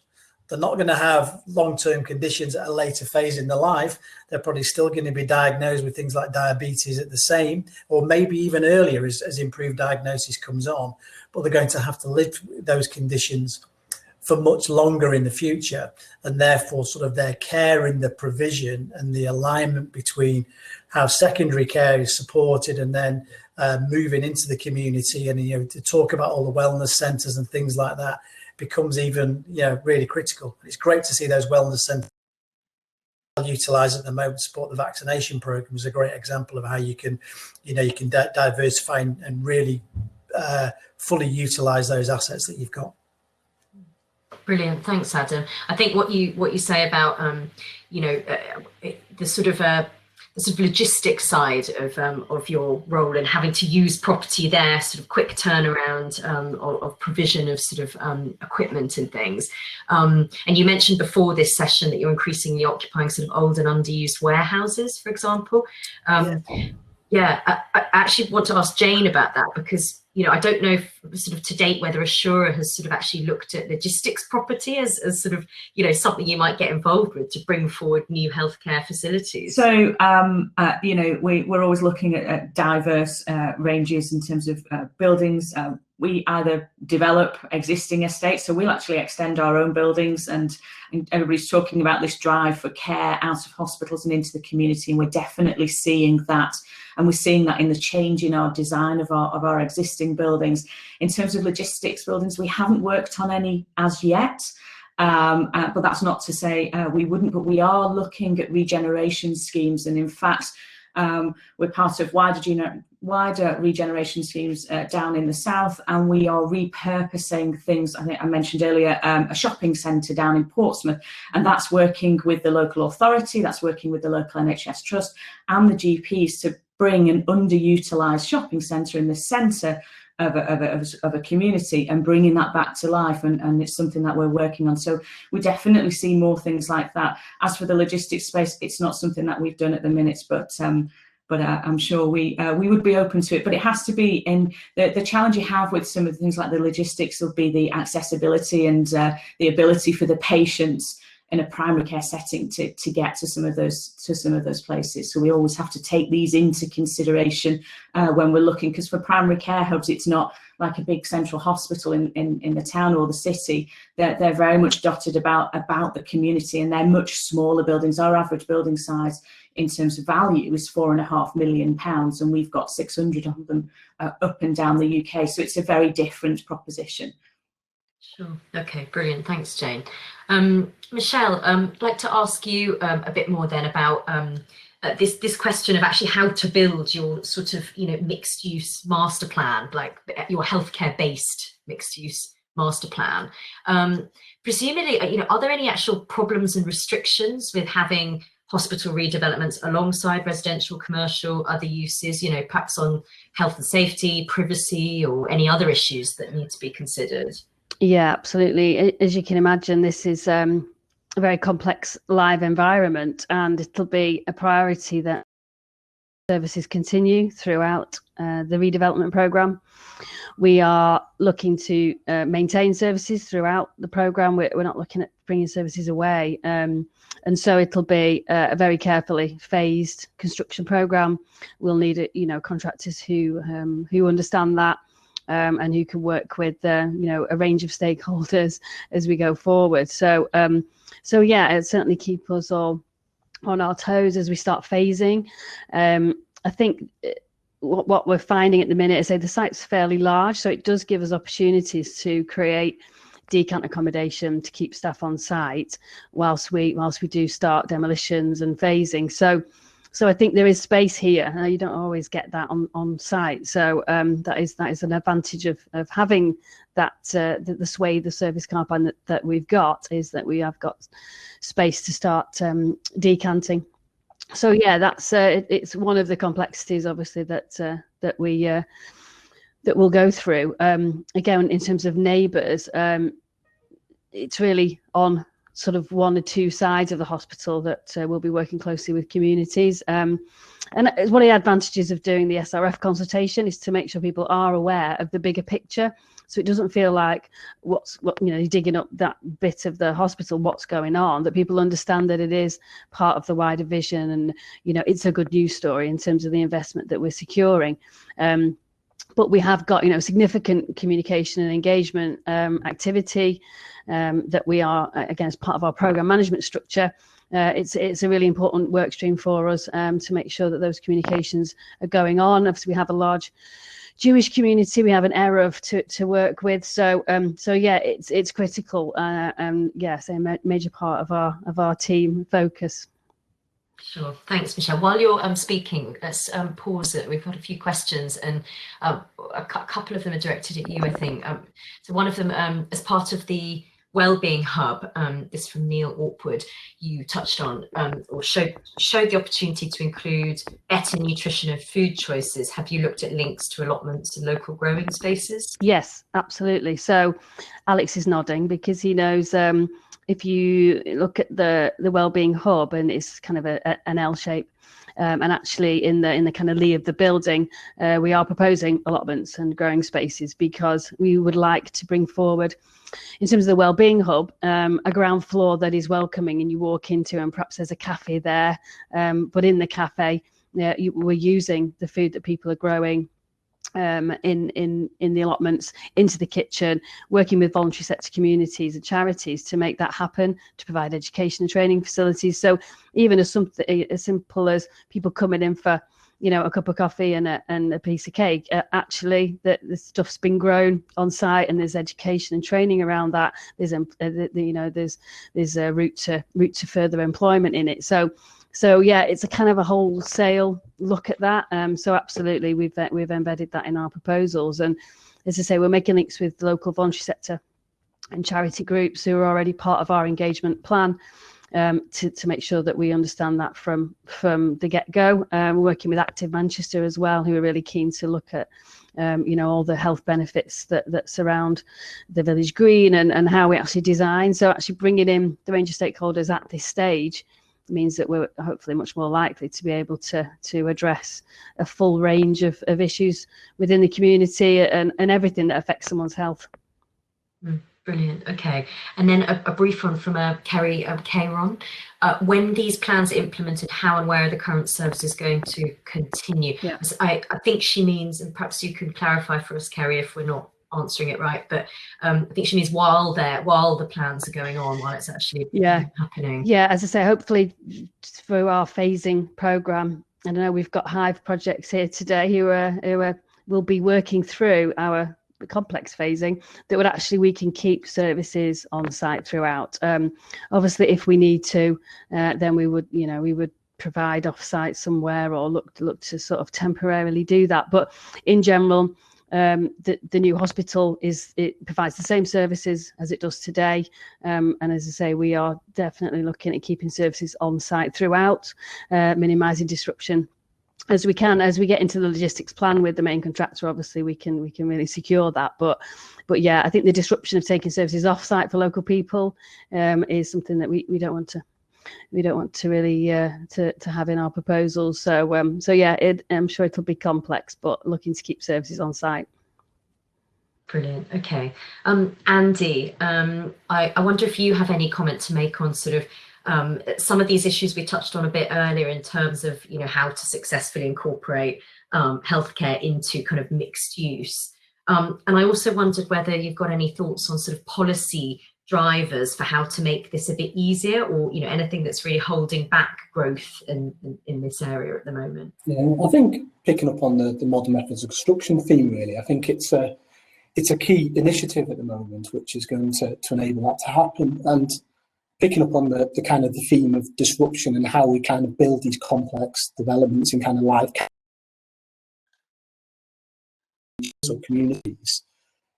They're not going to have long-term conditions at a later phase in their life. They're probably still going to be diagnosed with things like diabetes at the same, or maybe even earlier as improved diagnosis comes on. But they're going to have to live with those conditions for much longer in the future, and therefore sort of their care in the provision and the alignment between how secondary care is supported and then moving into the community, and you know, to talk about all the wellness centres and things like that becomes even, you know, really critical. It's great to see those wellness centres utilised at the moment. Support the vaccination programme is a great example of how you can, you know, you can diversify and really fully utilise those assets that you've got. Brilliant, thanks, Adam. I think what you say about you know, the sort of logistics side of your role and having to use property there, sort of quick turnaround of provision of sort of equipment and things. And you mentioned before this session that you're increasingly occupying sort of old and underused warehouses, for example. Yeah, I actually want to ask Jane about that, because you know, I don't know if, sort of to date whether Assura has sort of actually looked at logistics property as sort of, you know, something you might get involved with to bring forward new healthcare facilities. So, you know, we're always looking at diverse ranges in terms of buildings. We either develop existing estates, so we'll actually extend our own buildings, and everybody's talking about this drive for care out of hospitals and into the community, and we're definitely seeing that. And we're seeing that in the change in our design of our existing buildings. In terms of logistics buildings, we haven't worked on any as yet, but that's not to say we wouldn't, but we are looking at regeneration schemes. And in fact, we're part of wider regeneration schemes down in the south, and we are repurposing things. I think I mentioned earlier a shopping centre down in Portsmouth, and that's working with the local authority, that's working with the local NHS trust and the GPs to bring an underutilised shopping centre in the centre of a community and bringing that back to life, and it's something that we're working on. So we definitely see more things like that. As for the logistics space, it's not something that we've done at the minute, but I'm sure we would be open to it. But it has to be in the challenge you have with some of the things like the logistics will be the accessibility and the ability for the patients in a primary care setting to get to some of those places. So we always have to take these into consideration when we're looking, because for primary care hubs, it's not like a big central hospital in the town or the city. They're very much dotted about the community, and they're much smaller buildings. Our average building size in terms of value is £4.5 million, and we've got 600 of them up and down the UK. So it's a very different proposition. Sure. Okay, brilliant. Thanks, Jane. Michelle, I'd like to ask you a bit more then about this question of actually how to build your sort of, you know, mixed use master plan, like your healthcare based mixed use master plan. Presumably, you know, are there any actual problems and restrictions with having hospital redevelopments alongside residential, commercial, other uses, you know, perhaps on health and safety, privacy, or any other issues that need to be considered? Yeah, absolutely. As you can imagine, this is a very complex live environment, and it'll be a priority that services continue throughout the redevelopment programme. We are looking to maintain services throughout the programme. We're not looking at bringing services away. And so it'll be a very carefully phased construction programme. We'll need, you know, contractors who understand that. And who can work with you know, a range of stakeholders as we go forward. So yeah, it certainly keep us all on our toes as we start phasing. I think what we're finding at the minute is that the site's fairly large, so it does give us opportunities to create decant accommodation to keep staff on site whilst we do start demolitions and phasing. So I think there is space here. You don't always get that on site. So that is an advantage of having that the sway, the service car park that we've got, is that we have got space to start decanting. So yeah, that's it's one of the complexities, obviously, that we'll go through. Again, in terms of neighbours, it's really on sort of one or two sides of the hospital that we'll be working closely with communities. And one of the advantages of doing the SRF consultation is to make sure people are aware of the bigger picture. So it doesn't feel like you're digging up that bit of the hospital, what's going on, that people understand that it is part of the wider vision, and, it's a good news story in terms of the investment that we're securing. But we have got, significant communication and engagement activity that we are, again, as part of our programme management structure. It's a really important work stream for us to make sure that those communications are going on. Obviously, we have a large Jewish community. We have an Arab to work with. So yeah, it's critical. Yes, a major part of our team focus. Sure. Thanks, Michelle. While you're speaking, let's pause it. We've got a few questions, and a couple of them are directed at you, I think. So one of them, as part of the Wellbeing Hub, this from Neil Orpwood, you touched on or showed the opportunity to include better nutrition and food choices. Have you looked at links to allotments and local growing spaces? Yes, absolutely. So Alex is nodding because he knows if you look at the Wellbeing Hub, and it's kind of an L shape, and actually in the kind of lee of the building, we are proposing allotments and growing spaces, because we would like to bring forward, in terms of the Wellbeing Hub, a ground floor that is welcoming and you walk into, and perhaps there's a cafe there, but in the cafe we're using the food that people are growing in the allotments into the kitchen, working with voluntary sector communities and charities to make that happen, to provide education and training facilities. So even as something as simple as people coming in for a cup of coffee and a piece of cake, actually the stuff's been grown on site, and there's education and training around that. There's there's a route to further employment in it. So yeah, it's a kind of a wholesale look at that. So absolutely, we've embedded that in our proposals. And as I say, we're making links with the local voluntary sector and charity groups who are already part of our engagement plan, to make sure that we understand that from the get-go. We're working with Active Manchester as well, who are really keen to look at all the health benefits that surround the village green, and how we actually design. So actually bringing in the range of stakeholders at this stage means that we're hopefully much more likely to be able to address a full range of issues within the community and everything that affects someone's health. Brilliant. Okay. And then a brief one from Kerry Kayron. When these plans are implemented, how and where are the current services going to continue? Yeah. I think she means, and perhaps you can clarify for us, Kerry, if we're not answering it right, but I think she means while the plans are going on, while it's actually happening. Yeah, as I say, hopefully through our phasing programme, I know we've got Hive projects here today who will be working through our complex phasing, that would actually, we can keep services on site throughout. Obviously, if we need to, then we would provide off-site somewhere, or look to sort of temporarily do that. But in general, the new hospital provides the same services as it does today, and as I say, we are definitely looking at keeping services on site throughout, minimising disruption as we can. As we get into the logistics plan with the main contractor, obviously we can really secure that. But yeah, I think the disruption of taking services off site for local people is something that we don't want to really to have in our proposals. So yeah, I'm sure it'll be complex, but looking to keep services on site. Brilliant. Okay. Andy, I wonder if you have any comment to make on sort of some of these issues we touched on a bit earlier, in terms of how to successfully incorporate healthcare into kind of mixed use. And I also wondered whether you've got any thoughts on sort of policy drivers for how to make this a bit easier, or anything that's really holding back growth in this area at the moment. Yeah, I think picking up on the modern methods of construction theme, really, I think it's it's a key initiative at the moment, which is going to enable that to happen. And picking up on the kind of the theme of disruption and how we kind of build these complex developments in kind of live or communities.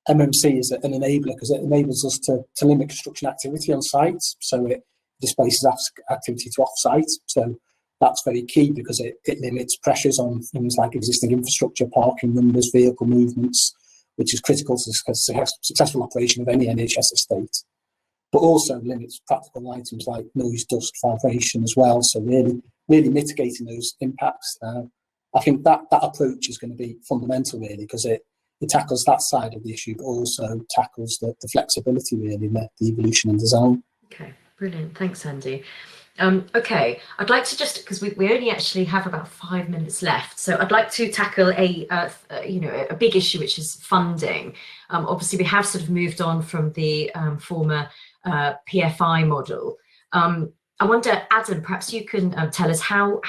MMC is an enabler because it enables us to limit construction activity on sites, so it displaces activity to off-site. So that's very key because it limits pressures on things like existing infrastructure, parking numbers, vehicle movements, which is critical to the successful operation of any NHS estate. But also limits practical items like noise, dust, vibration as well. So really mitigating those impacts. I think that approach is going to be fundamental, really, because it tackles that side of the issue, but also tackles the flexibility, really, the evolution and design. Okay, brilliant. Thanks, Andy. Okay, I'd like to just, because we only actually have about 5 minutes left, so I'd like to tackle a big issue, which is funding. Obviously, we have sort of moved on from the former PFI model. I wonder, Adam, perhaps you can tell us how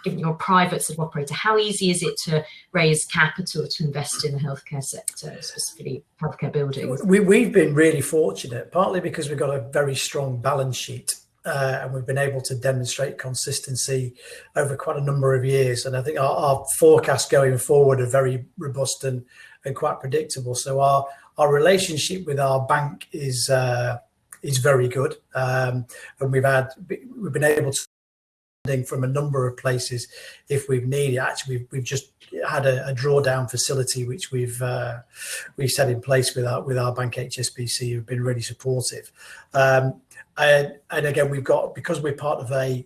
given you're a private sort of operator, how easy is it to raise capital to invest in the healthcare sector, specifically healthcare buildings? We've been really fortunate, partly because we've got a very strong balance sheet. And we've been able to demonstrate consistency over quite a number of years. And I think our forecasts going forward are very robust and quite predictable. So our relationship with our bank is very good. And we've been able to funding from a number of places if we've needed. Actually, we've just had a drawdown facility which we've set in place with our bank HSBC, who've been really supportive. And again, we've got, because we're part of a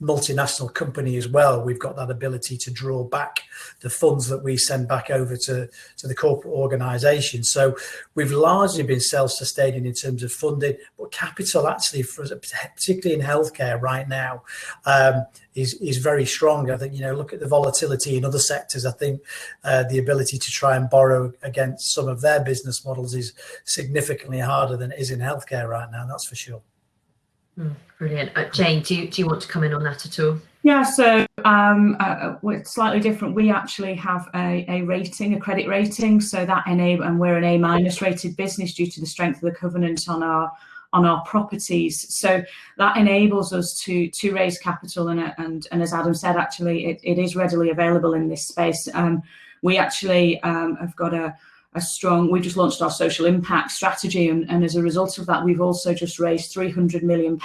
multinational company as well, we've got that ability to draw back the funds that we send back over to the corporate organisation. So we've largely been self-sustaining in terms of funding, but capital actually, particularly in healthcare right now, is very strong. I think, look at the volatility in other sectors. I think the ability to try and borrow against some of their business models is significantly harder than it is in healthcare right now, that's for sure. Brilliant. Jane, do you want to come in on that at all? Yeah, so we're slightly different. We actually have a rating, a credit rating, so that and we're an A- rated business due to the strength of the covenant on our properties. So that enables us to raise capital, and as Adam said, actually it is readily available in this space. We actually have got we just launched our social impact strategy, and as a result of that, we've also just raised £300 million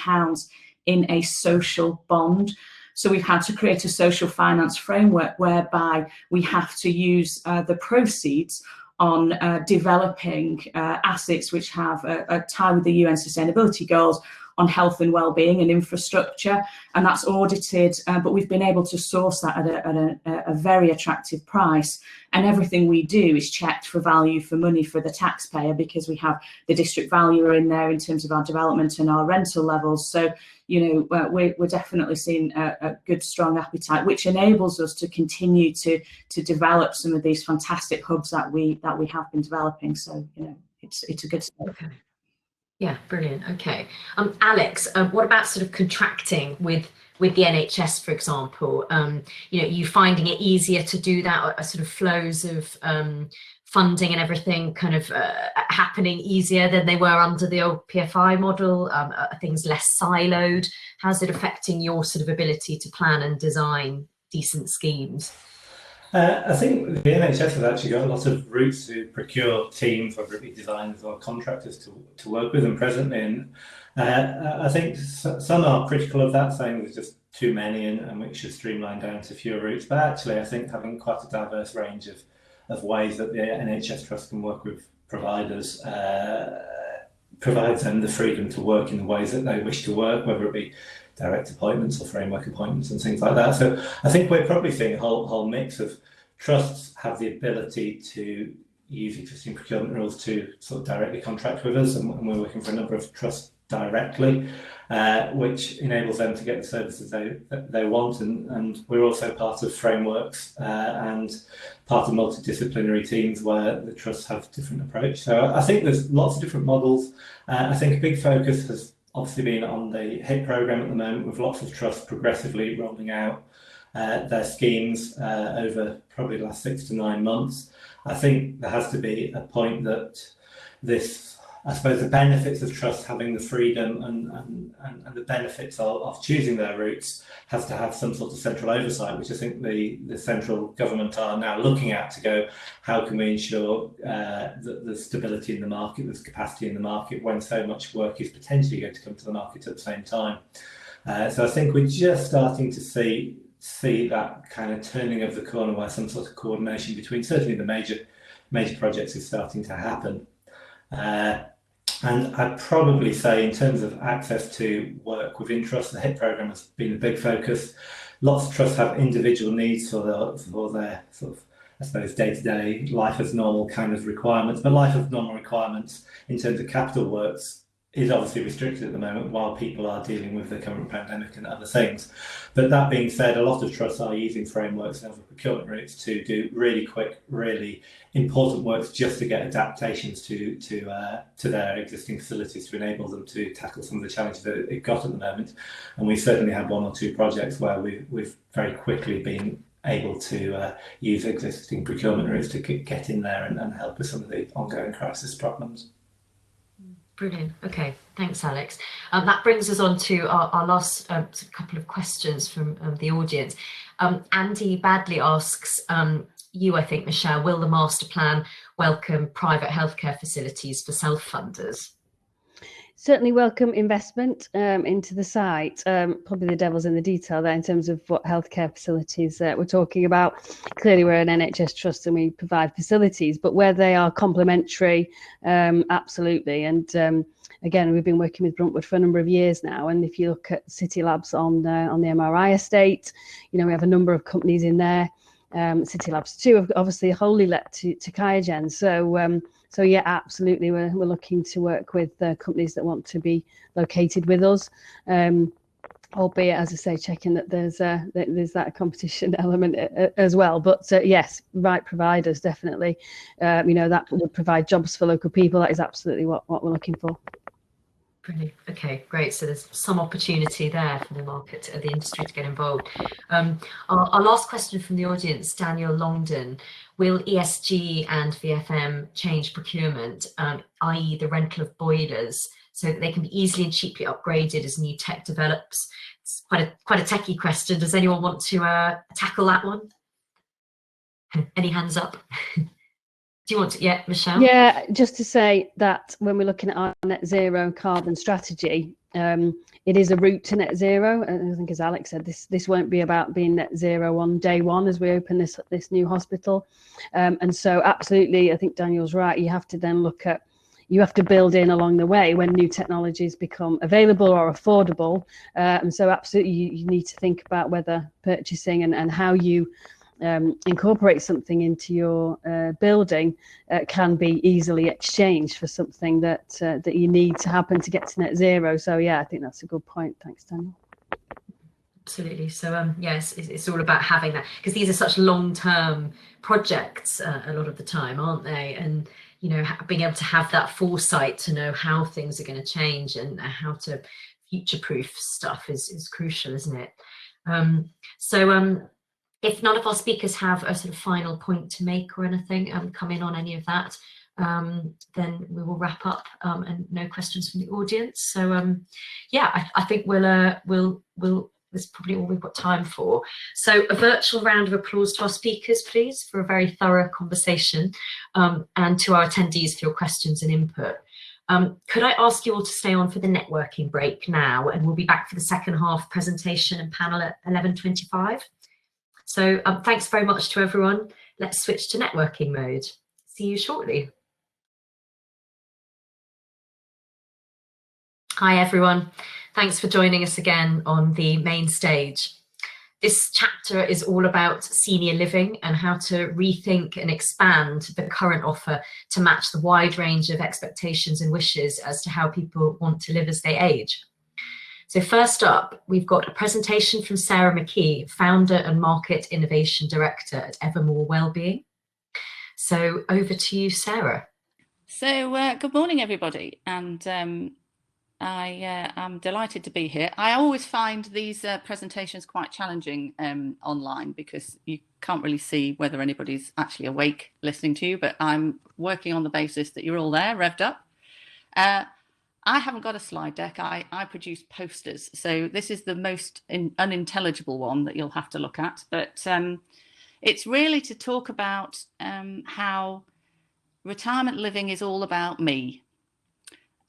in a social bond. So we've had to create a social finance framework whereby we have to use the proceeds on developing assets which have a tie with the UN sustainability goals on health and well-being and infrastructure, and that's audited, but we've been able to source that at a very attractive price, and everything we do is checked for value for money for the taxpayer, because we have the district valuer in there in terms of our development and our rental levels. So we're definitely seeing a good, strong appetite, which enables us to continue to develop some of these fantastic hubs that we have been developing. So it's a good start. Okay. Yeah, brilliant. Okay, Alex, what about sort of contracting with the NHS, for example? You finding it easier to do that, or sort of flows of funding and everything kind of happening easier than they were under the old PFI model? Are things less siloed? How's it affecting your sort of ability to plan and design decent schemes? I think the NHS has actually got a lot of routes to procure teams, whether it be designers or contractors, to work with them presently. And I think some are critical of that, saying there's just too many and we should streamline down to fewer routes. But actually, I think having quite a diverse range of ways that the NHS Trust can work with providers provides them the freedom to work in the ways that they wish to work, whether it be direct appointments or framework appointments and things like that. So I think we're probably seeing a whole mix of trusts have the ability to use existing procurement rules to sort of directly contract with us, and we're working for a number of trusts directly, which enables them to get the services they want, and we're also part of frameworks and part of multidisciplinary teams where the trusts have a different approach. So I think there's lots of different models. I think a big focus has obviously been on the HIT programme at the moment, with lots of trusts progressively rolling out their schemes over probably the last 6 to 9 months. I think there has to be a point that this, I suppose, the benefits of trust, having the freedom and the benefits of choosing their routes, has to have some sort of central oversight, which I think the central government are now looking at, to go, how can we ensure that there's stability in the market, there's capacity in the market when so much work is potentially going to come to the market at the same time. So I think we're just starting to see that kind of turning of the corner, where some sort of coordination between certainly the major projects is starting to happen. And I'd probably say, in terms of access to work within trust, the HIT programme has been a big focus. Lots of trusts have individual needs for their sort of, I suppose, day-to-day life as normal kind of requirements, but life as normal requirements in terms of capital works is obviously restricted at the moment while people are dealing with the current pandemic and other things. But that being said, a lot of trusts are using frameworks and other procurement routes to do really quick, really important works, just to get adaptations to their existing facilities, to enable them to tackle some of the challenges that they've got at the moment. And we certainly have one or two projects where we've very quickly been able to use existing procurement routes to get in there and help with some of the ongoing crisis problems. Brilliant. Okay, thanks, Alex. That brings us on to our last couple of questions from the audience. Andy Badley asks you, I think, Michelle, will the master plan welcome private healthcare facilities for self-funders? Certainly welcome investment into the site. Probably the devil's in the detail there in terms of what healthcare facilities we're talking about. Clearly we're an NHS trust and we provide facilities, but where they are complementary, absolutely. And again, we've been working with Bruntwood for a number of years now. And if you look at City Labs on the MRI estate, we have a number of companies in there. City Labs 2, obviously wholly let to QIAGEN. So yeah, absolutely. We're looking to work with companies that want to be located with us, albeit, as I say, checking that there's that competition element as well. But yes, right providers, definitely. That would provide jobs for local people. That is absolutely what we're looking for. Brilliant. Okay, great. So there's some opportunity there for the market, the industry to get involved. Our last question from the audience, Daniel Longdon. Will ESG and VFM change procurement, i.e. the rental of boilers, so that they can be easily and cheaply upgraded as new tech develops? It's quite a techie question. Does anyone want to tackle that one? Any hands up? Do you want to? Yeah, Michelle? Yeah, just to say that when we're looking at our net zero carbon strategy, it is a route to net zero. And I think, as Alex said, this won't be about being net zero on day one as we open this new hospital. And so absolutely, I think Daniel's right. You have to then you have to build in along the way when new technologies become available or affordable. And so absolutely, you need to think about whether purchasing and how you incorporate something into your building can be easily exchanged for something that you need to happen to get to net zero. So yeah, I think that's a good point. Thanks, Daniel. Absolutely. So yes, it's all about having that, because these are such long-term projects a lot of the time, aren't they? And being able to have that foresight to know how things are going to change and how to future-proof stuff is crucial, isn't it? If none of our speakers have a sort of final point to make or anything, come in on any of that, then we will wrap up, and no questions from the audience. So yeah, I think we'll that's probably all we've got time for. So a virtual round of applause to our speakers, please, for a very thorough conversation, and to our attendees for your questions and input. Could I ask you all to stay on for the networking break now, and we'll be back for the second half presentation and panel at 11:25. So thanks very much to everyone. Let's switch to networking mode. See you shortly. Hi, everyone. Thanks for joining us again on the main stage. This chapter is all about senior living and how to rethink and expand the current offer to match the wide range of expectations and wishes as to how people want to live as they age. So first up, we've got a presentation from Sara McKee, Founder and Market Innovation Director at Evermore Wellbeing. So over to you, Sara. So good morning, everybody. And I'm delighted to be here. I always find these presentations quite challenging online because you can't really see whether anybody's actually awake listening to you, but I'm working on the basis that you're all there, revved up. I haven't got a slide deck. I produce posters. So this is the most unintelligible one that you'll have to look at. But it's really to talk about how retirement living is all about me.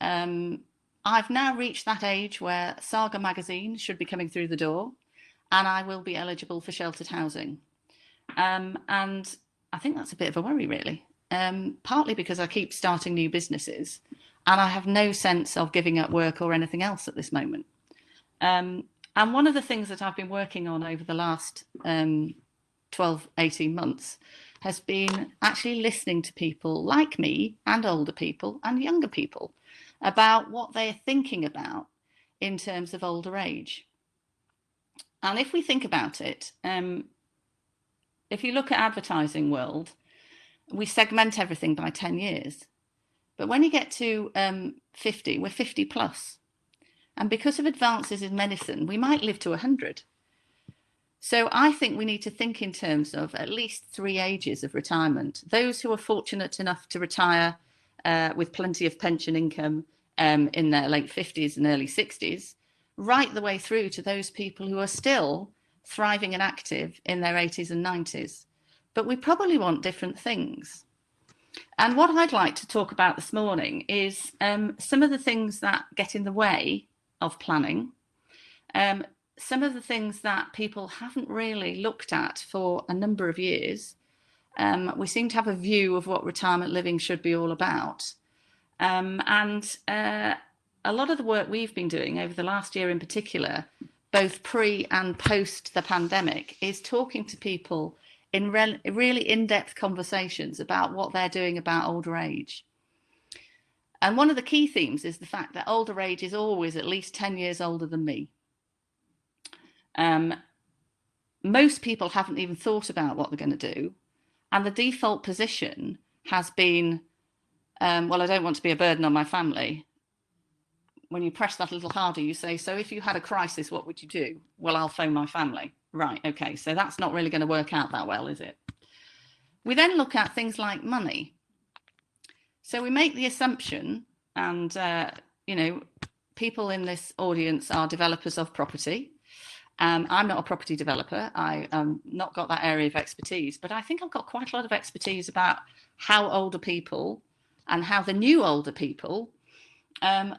I've now reached that age where Saga magazine should be coming through the door and I will be eligible for sheltered housing. And I think that's a bit of a worry, really, partly because I keep starting new businesses and I have no sense of giving up work or anything else at this moment. And one of the things that I've been working on over the last 12, 18 months has been actually listening to people like me and older people and younger people about what they're thinking about in terms of older age. And if we think about it, if you look at advertising world, we segment everything by 10 years. But when you get to 50, we're 50 plus. And because of advances in medicine, we might live to 100. So I think we need to think in terms of at least 3 ages of retirement. Those who are fortunate enough to retire with plenty of pension income in their late 50s and early 60s, right the way through to those people who are still thriving and active in their 80s and 90s. But we probably want different things. And what I'd like to talk about this morning is some of the things that get in the way of planning, some of the things that people haven't really looked at for a number of years. We seem to have a view of what retirement living should be all about. And a lot of the work we've been doing over the last year in particular, both pre and post the pandemic, is talking to people in really in-depth conversations about what they're doing about older age. And one of the key themes is the fact that older age is always at least 10 years older than me. Most people haven't even thought about what they're going to do. And the default position has been, well, I don't want to be a burden on my family. When you press that a little harder, you say, so if you had a crisis, what would you do? Well, I'll phone my family. Right, okay, so that's not really going to work out that well, is it? We then look at things like money. So we make the assumption, and, you know, people in this audience are developers of property. I'm not a property developer. I not got that area of expertise, but I think I've got quite a lot of expertise about how older people and how the new older people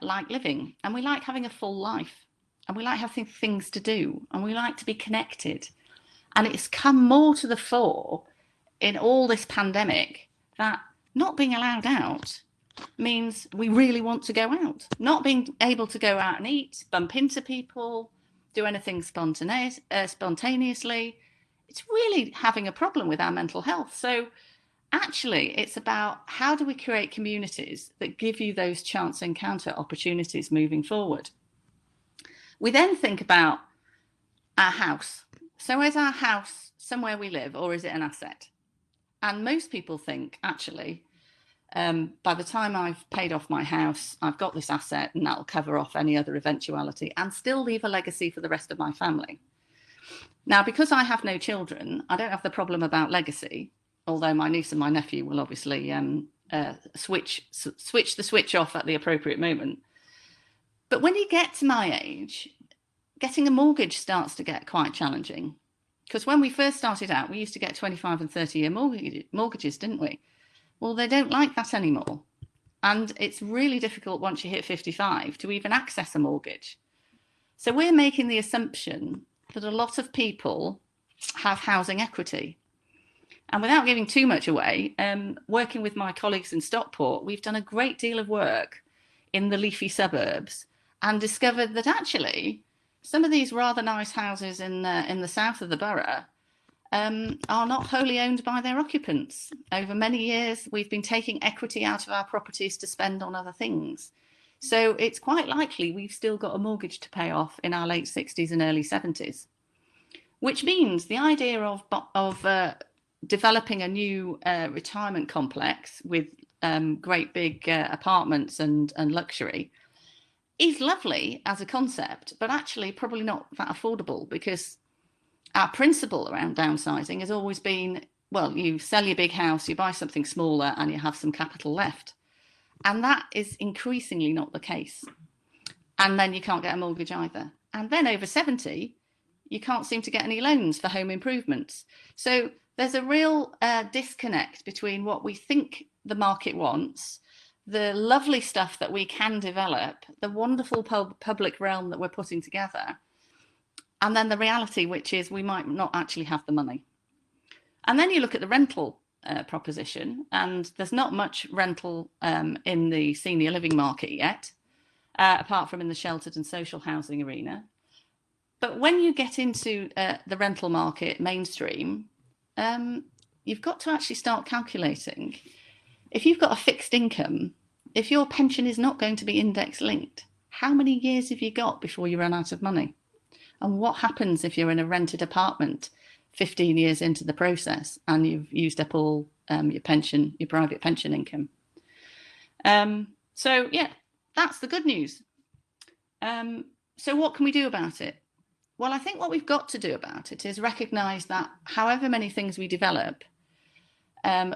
like living. And we like having a full life. And we like having things to do, and we like to be connected. And it's come more to the fore in all this pandemic that not being allowed out means we really want to go out. Not being able to go out and eat, bump into people, do anything spontaneously. It's really having a problem with our mental health. So actually, it's about how do we create communities that give you those chance encounter opportunities moving forward. We then think about our house. So is our house somewhere we live, or is it an asset? And most people think, actually, by the time I've paid off my house, I've got this asset and that'll cover off any other eventuality and still leave a legacy for the rest of my family. Now, because I have no children, I don't have the problem about legacy, although my niece and my nephew will obviously switch the switch off at the appropriate moment. But when you get to my age, getting a mortgage starts to get quite challenging. Because when we first started out, we used to get 25 and 30-year mortgages, didn't we? Well, they don't like that anymore. And it's really difficult once you hit 55 to even access a mortgage. So we're making the assumption that a lot of people have housing equity. And without giving too much away, working with my colleagues in Stockport, we've done a great deal of work in the leafy suburbs and discovered that actually some of these rather nice houses in the south of the borough are not wholly owned by their occupants. Over many years, we've been taking equity out of our properties to spend on other things. So it's quite likely we've still got a mortgage to pay off in our late 60s and early 70s, which means the idea of developing a new retirement complex with great big apartments and luxury is lovely as a concept, but actually probably not that affordable, because our principle around downsizing has always been, well, you sell your big house, you buy something smaller, and you have some capital left. And that is increasingly not the case. And then you can't get a mortgage either. And then over 70, you can't seem to get any loans for home improvements. So there's a real disconnect between what we think the market wants, the lovely stuff that we can develop, the wonderful public realm that we're putting together, and then the reality, which is we might not actually have the money. And then you look at the rental proposition, and there's not much rental in the senior living market yet, apart from in the sheltered and social housing arena. But when you get into the rental market mainstream, you've got to actually start calculating, if you've got a fixed income, if your pension is not going to be index linked, how many years have you got before you run out of money? And what happens if you're in a rented apartment 15 years into the process and you've used up all your pension, your private pension income? So yeah, that's the good news. So what can we do about it? Well, I think what we've got to do about it is recognise that however many things we develop,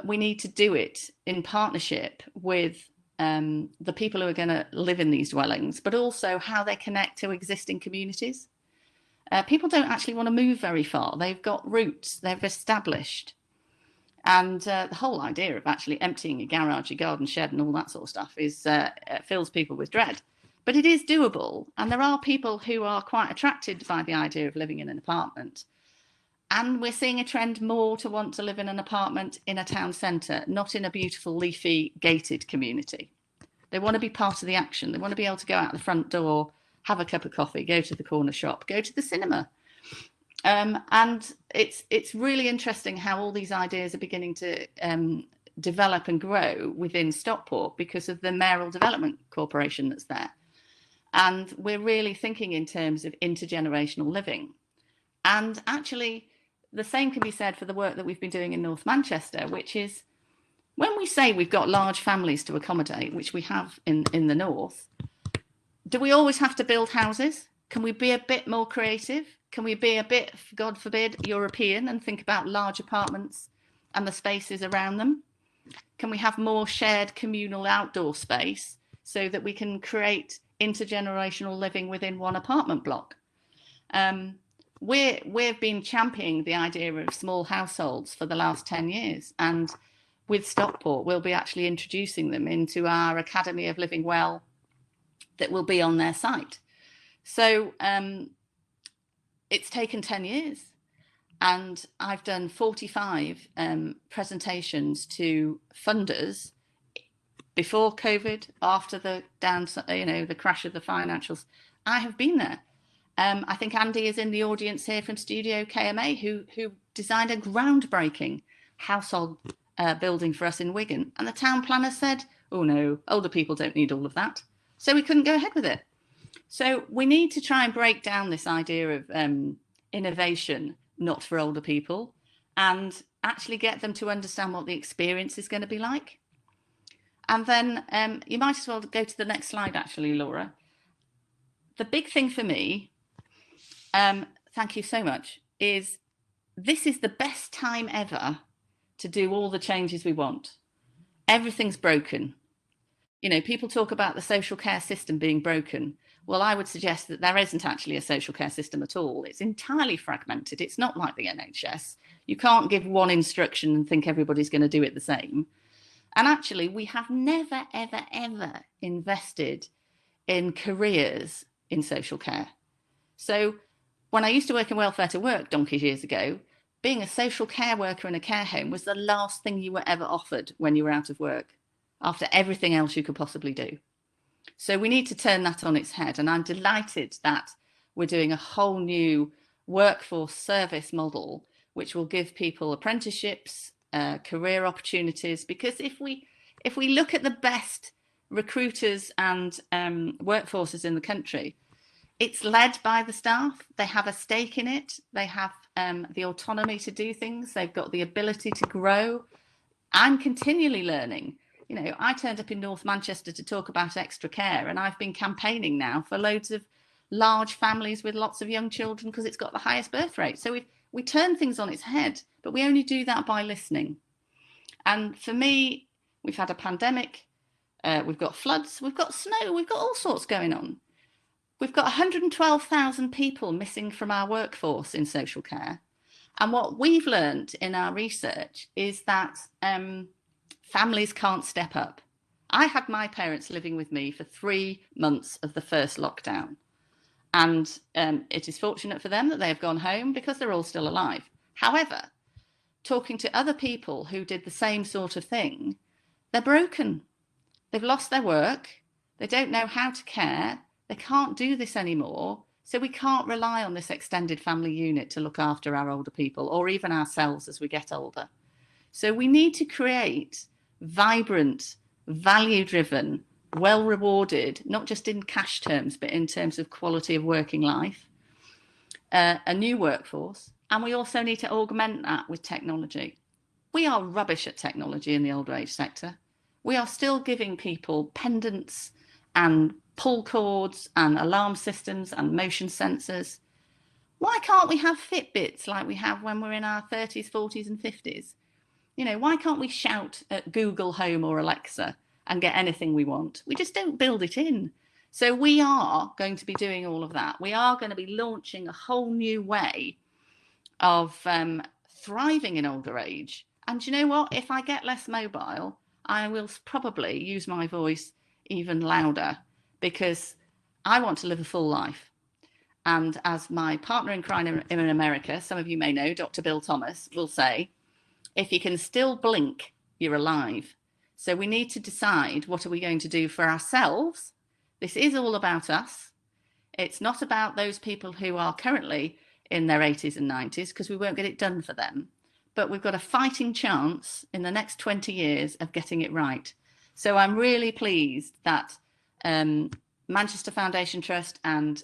we need to do it in partnership with the people who are going to live in these dwellings, but also how they connect to existing communities. People don't actually want to move very far. They've got roots, they've established. And the whole idea of actually emptying your garage, your garden shed and all that sort of stuff is fills people with dread. But it is doable. And there are people who are quite attracted by the idea of living in an apartment. And we're seeing a trend more to want to live in an apartment in a town centre, not in a beautiful, leafy, gated community. They want to be part of the action. They want to be able to go out the front door, have a cup of coffee, go to the corner shop, go to the cinema. And it's really interesting how all these ideas are beginning to develop and grow within Stockport because of the Mayoral Development Corporation that's there. And we're really thinking in terms of intergenerational living. And actually, the same can be said for the work that we've been doing in North Manchester, which is when we say we've got large families to accommodate, which we have in the north, do we always have to build houses? Can we be a bit more creative? Can we be a bit, God forbid, European and think about large apartments and the spaces around them? Can we have more shared communal outdoor space so that we can create intergenerational living within one apartment block? We've been championing the idea of small households for the last 10 years. And with Stockport, we'll be actually introducing them into our Academy of Living Well that will be on their site. So it's taken 10 years. And I've done 45 presentations to funders before COVID, after the the crash of the financials. I have been there. I think Andy is in the audience here from Studio KMA, who designed a groundbreaking household building for us in Wigan. And the town planner said, oh no, older people don't need all of that. So we couldn't go ahead with it. So we need to try and break down this idea of innovation, not for older people, and actually get them to understand what the experience is going to be like. And then you might as well go to the next slide, actually, Laura. The big thing for me, thank you so much, is this is the best time ever to do all the changes we want. Everything's broken. You know, people talk about the social care system being broken. Well, I would suggest that there isn't actually a social care system at all. It's entirely fragmented. It's not like the NHS. You can't give one instruction and think everybody's going to do it the same. And actually, we have never, ever, ever invested in careers in social care. So when I used to work in Welfare to Work donkeys years ago, being a social care worker in a care home was the last thing you were ever offered when you were out of work, after everything else you could possibly do. So we need to turn that on its head. And I'm delighted that we're doing a whole new workforce service model, which will give people apprenticeships, career opportunities. Because if we look at the best recruiters and workforces in the country, it's led by the staff. They have a stake in it. They have the autonomy to do things. They've got the ability to grow. I'm continually learning You know, I turned up in North Manchester to talk about extra care, and I've been campaigning now for loads of large families with lots of young children because it's got the highest birth rate. So we turn things on its head, but we only do that by listening. And for me, we've had a pandemic, we've got floods, we've got snow, we've got all sorts going on. We've got 112,000 people missing from our workforce in social care. And what we've learned in our research is that families can't step up. I had my parents living with me for 3 months of the first lockdown. And it is fortunate for them that they have gone home because they're all still alive. However, talking to other people who did the same sort of thing, they're broken. They've lost their work. They don't know how to care. They can't do this anymore. So we can't rely on this extended family unit to look after our older people or even ourselves as we get older. So we need to create vibrant, value-driven, well-rewarded, not just in cash terms, but in terms of quality of working life, a new workforce. And we also need to augment that with technology. We are rubbish at technology in the older age sector. We are still giving people pendants and pull cords and alarm systems and motion sensors. Why can't we have Fitbits like we have when we're in our 30s, 40s and 50s? You know, why can't we shout at Google Home or Alexa and get anything we want? We just don't build it in. So we are going to be doing all of that. We are going to be launching a whole new way of thriving in older age. And you know what? If I get less mobile, I will probably use my voice even louder because I want to live a full life. And as my partner in crime in America, some of you may know, Dr. Bill Thomas, will say, if you can still blink, you're alive. So we need to decide, what are we going to do for ourselves? This is all about us. It's not about those people who are currently in their 80s and 90s, because we won't get it done for them. But we've got a fighting chance in the next 20 years of getting it right. So I'm really pleased that Manchester Foundation Trust and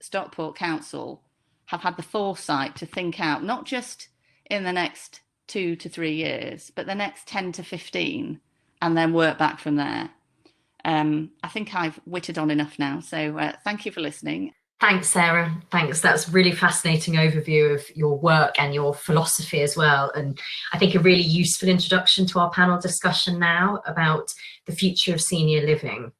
Stockport Council have had the foresight to think out, not just in the next 2 to 3 years, but the next 10 to 15, and then work back from there. I think I've whittled on enough now. So thank you for listening. Thanks, Sarah. Thanks. That's a really fascinating overview of your work and your philosophy as well. And I think a really useful introduction to our panel discussion now about the future of senior living.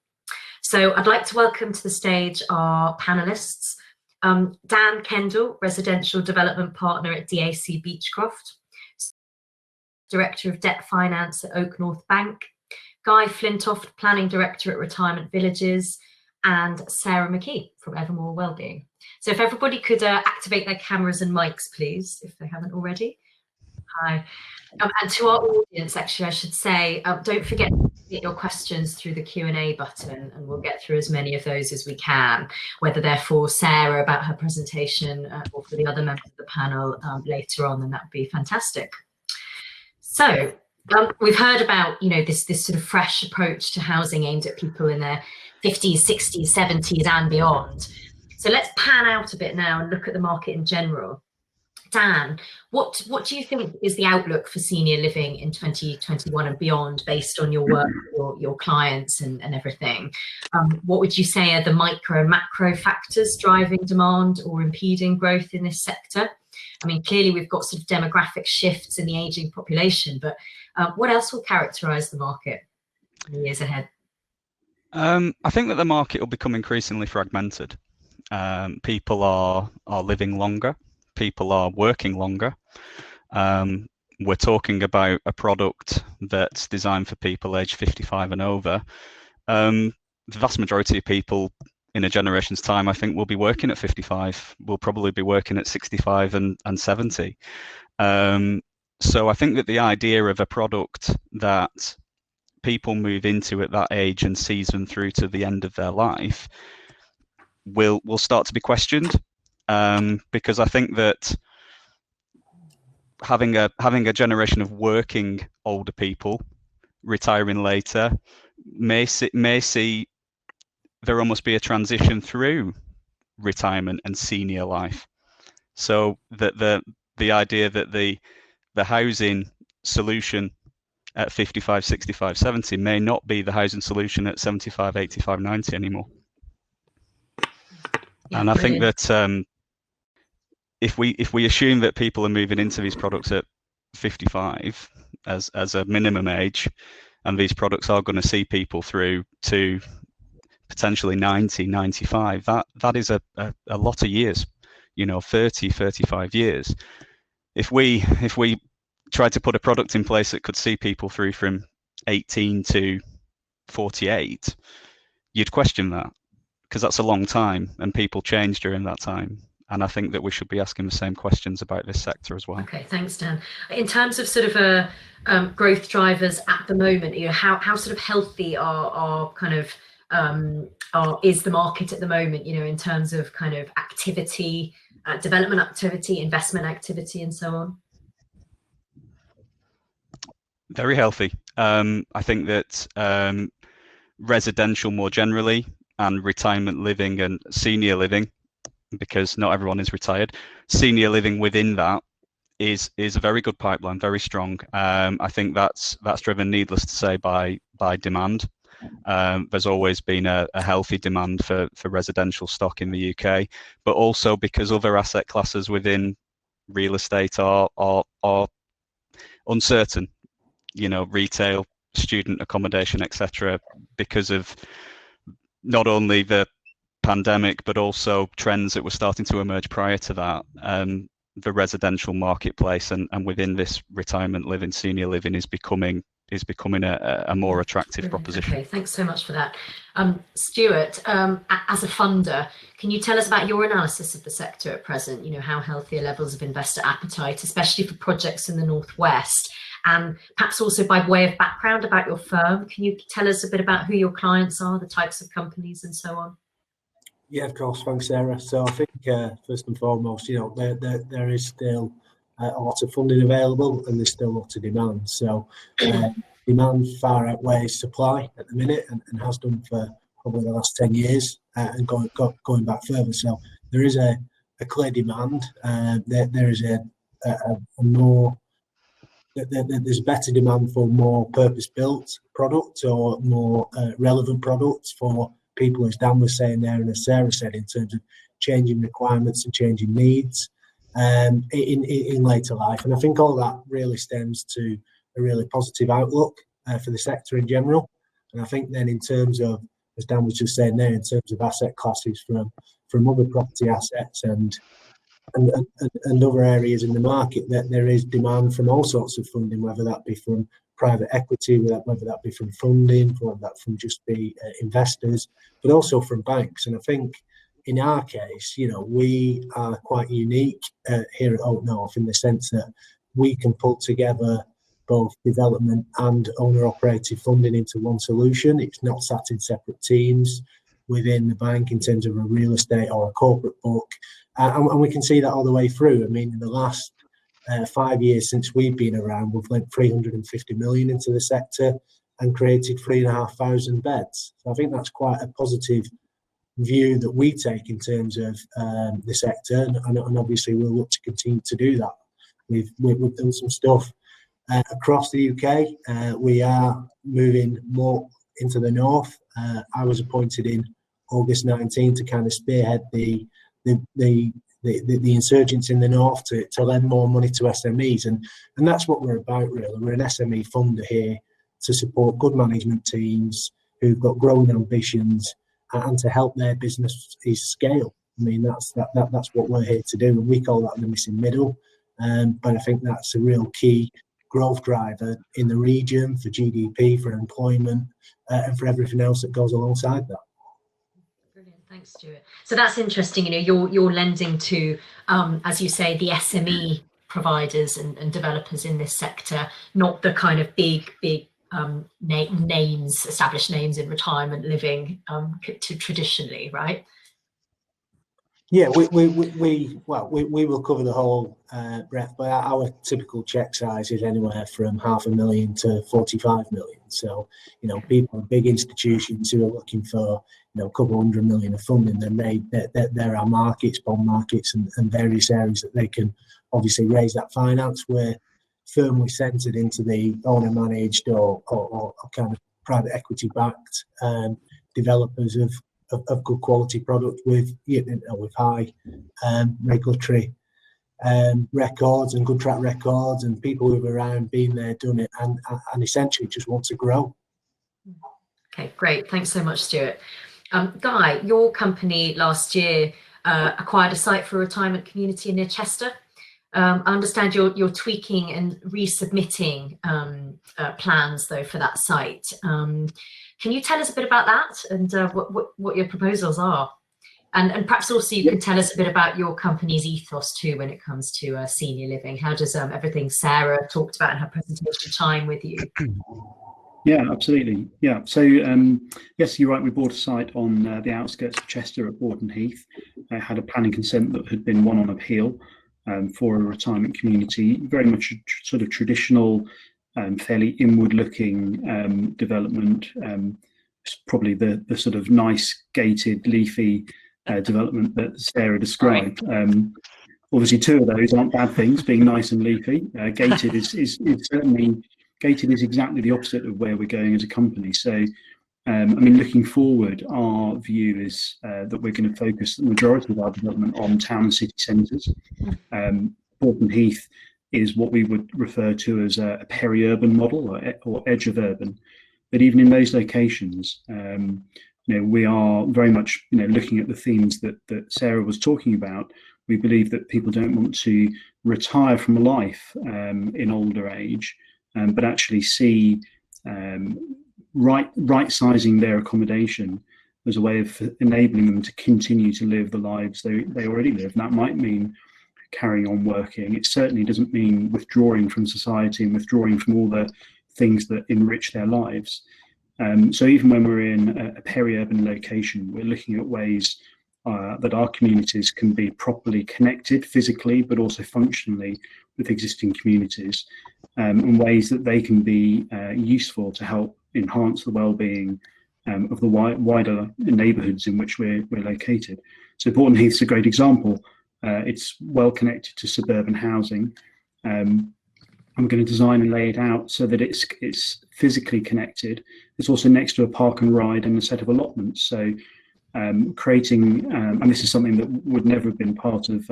So I'd like to welcome to the stage our panelists. Dan Kendall, Residential Development Partner at DAC Beechcroft, Director of Debt Finance at Oak North Bank, Guy Flintoft, Planning Director at Retirement Villages, and Sara McKee from Evermore Wellbeing. So if everybody could activate their cameras and mics, please, if they haven't already. Hi. And to our audience, actually, I should say, don't forget to get your questions through the Q&A button, and we'll get through as many of those as we can, whether they're for Sarah about her presentation or for the other members of the panel later on, then that would be fantastic. So we've heard about, you know, this sort of fresh approach to housing aimed at people in their 50s, 60s, 70s and beyond. So let's pan out a bit now and look at the market in general. Dan, what do you think is the outlook for senior living in 2021 and beyond, based on your work, your clients and everything? What would you say are the micro and macro factors driving demand or impeding growth in this sector? I mean, clearly we've got sort of demographic shifts in the ageing population, but what else will characterise the market in the years ahead? I think that the market will become increasingly fragmented. People are living longer. People are working longer. We're talking about a product that's designed for people aged 55 and over. The vast majority of people in a generation's time, I think, will be working at 55. We'll probably be working at 65 and 70. So I think that the idea of a product that people move into at that age and sees them through to the end of their life will start to be questioned, because I think that having a generation of working older people retiring later may see there almost be a transition through retirement and senior life. So that the idea that the housing solution at 55, 65, 70 may not be the housing solution at 75, 85, 90 anymore. Yeah, and I think brilliant. that if we assume that people are moving into these products at 55 as a minimum age, and these products are going to see people through to potentially 90, 95, that is a lot of years, 30, 35 years. If we tried to put a product in place that could see people through from 18 to 48, you'd question that, because that's a long time and people change during that time. And I think that we should be asking the same questions about this sector as well. Okay, thanks, Dan. In terms of sort of growth drivers at the moment, how sort of healthy are kind of is the market at the moment, in terms of kind of activity, development activity, investment activity, and so on? Very healthy. I think that residential more generally, and retirement living and senior living, because not everyone is retired, senior living within that is a very good pipeline, very strong. I think that's driven, needless to say, by demand. There's always been a healthy demand for residential stock in the UK, but also because other asset classes within real estate are uncertain, retail, student accommodation, etc., because of not only the pandemic, but also trends that were starting to emerge prior to that. The residential marketplace and within this retirement living, senior living is becoming a more attractive proposition. Okay, thanks so much for that. Stuart, as a funder, can you tell us about your analysis of the sector at present? How healthy are levels of investor appetite, especially for projects in the Northwest? And perhaps also by way of background about your firm, can you tell us a bit about who your clients are, the types of companies and so on? Yeah, of course. Thanks, Sarah. So I think first and foremost, there is still a lot of funding available, and there's still a lot of demand. So demand far outweighs supply at the minute, and has done for probably the last 10 years, and going back further. So there is a clear demand. There is a more there's better demand for more purpose-built products or more relevant products for people, as Dan was saying there and as Sarah said, in terms of changing requirements and changing needs in later life. And I think all that really stems to a really positive outlook for the sector in general. And I think then in terms of, as Dan was just saying there, in terms of asset classes from other property assets and other areas in the market, that there is demand from all sorts of funding, whether that be from private equity, whether that be from funding, whether that from just be investors, but also from banks. And I think in our case, we are quite unique here at Oak North in the sense that we can pull together both development and owner-operated funding into one solution. It's not sat in separate teams within the bank in terms of a real estate or a corporate book. And we can see that all the way through. I mean, in the last 5 years since we've been around, we've lent 350 million into the sector and created 3,500 beds. So I think that's quite a positive view that we take in terms of the sector, and obviously we'll look to continue to do that. We've done some stuff across the UK. We are moving more into the north. I was appointed in August 19 to kind of spearhead the insurgents in the north to lend more money to SMEs, and that's what we're about really. We're an SME funder here to support good management teams who've got growing ambitions and to help their businesses scale. I mean, that's what we're here to do, and we call that the missing middle. But I think that's a real key growth driver in the region for GDP, for employment, and for everything else that goes alongside that. Brilliant, thanks, Stuart. So that's interesting. You're lending to, as you say, the SME providers and developers in this sector, not the kind of big names, established names in retirement living traditionally, right? Yeah, we will cover the whole breadth, but our typical check size is anywhere from 500,000 to 45 million. So, people, big institutions who are looking for, a couple 100 million of funding, then there are markets, bond markets, and various areas that they can obviously raise that finance. We're firmly centred into the owner managed or kind of private equity backed developers of good quality product with with high regulatory records and good track records, and people who've around been there, done it, and essentially just want to grow. Okay, great. Thanks so much, Stuart. Guy, your company last year acquired a site for a retirement community near Chester. I understand you're tweaking and resubmitting plans though for that site. Can you tell us a bit about that and what your proposals are? And perhaps also you can tell us a bit about your company's ethos too when it comes to senior living. How does everything Sara talked about in her presentation chime with you? Yeah, absolutely. Yeah, so yes, you're right. We bought a site on the outskirts of Chester at Borden Heath. It had a planning consent that had been won on appeal for a retirement community, very much a sort of traditional, fairly inward-looking development. It's probably the sort of nice gated, leafy development that Sara described. Obviously, two of those aren't bad things, being nice and leafy. Gated is certainly. Gated is exactly the opposite of where we're going as a company. So, I mean, looking forward, our view is that we're going to focus the majority of our development on town and city centres. Borden Heath is what we would refer to as a peri-urban model or edge of urban. But even in those locations, we are very much looking at the themes that Sara was talking about. We believe that people don't want to retire from life in older age, but actually see right-sizing their accommodation as a way of enabling them to continue to live the lives they already live. And that might mean carrying on working. It certainly doesn't mean withdrawing from society and withdrawing from all the things that enrich their lives. So even when we're in a peri-urban location, we're looking at ways that our communities can be properly connected physically, but also functionally with existing communities, and ways that they can be useful to help enhance the well-being of the wider neighbourhoods in which we're located. So Borden Heath's a great example. It's well connected to suburban housing. I'm going to design and lay it out so that it's physically connected. It's also next to a park and ride and a set of allotments. So creating, and this is something that would never have been part of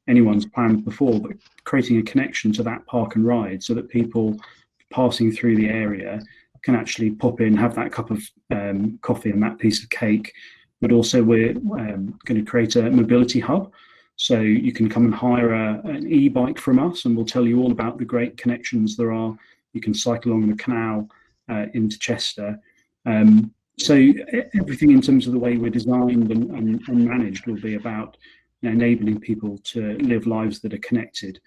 anyone's plans before, but creating a connection to that park and ride so that people passing through the area can actually pop in, have that cup of coffee and that piece of cake. But also we're going to create a mobility hub. So you can come and hire an e-bike from us, and we'll tell you all about the great connections there are. You can cycle along the canal into Chester. So everything in terms of the way we're designed and managed will be about enabling people to live lives that are connected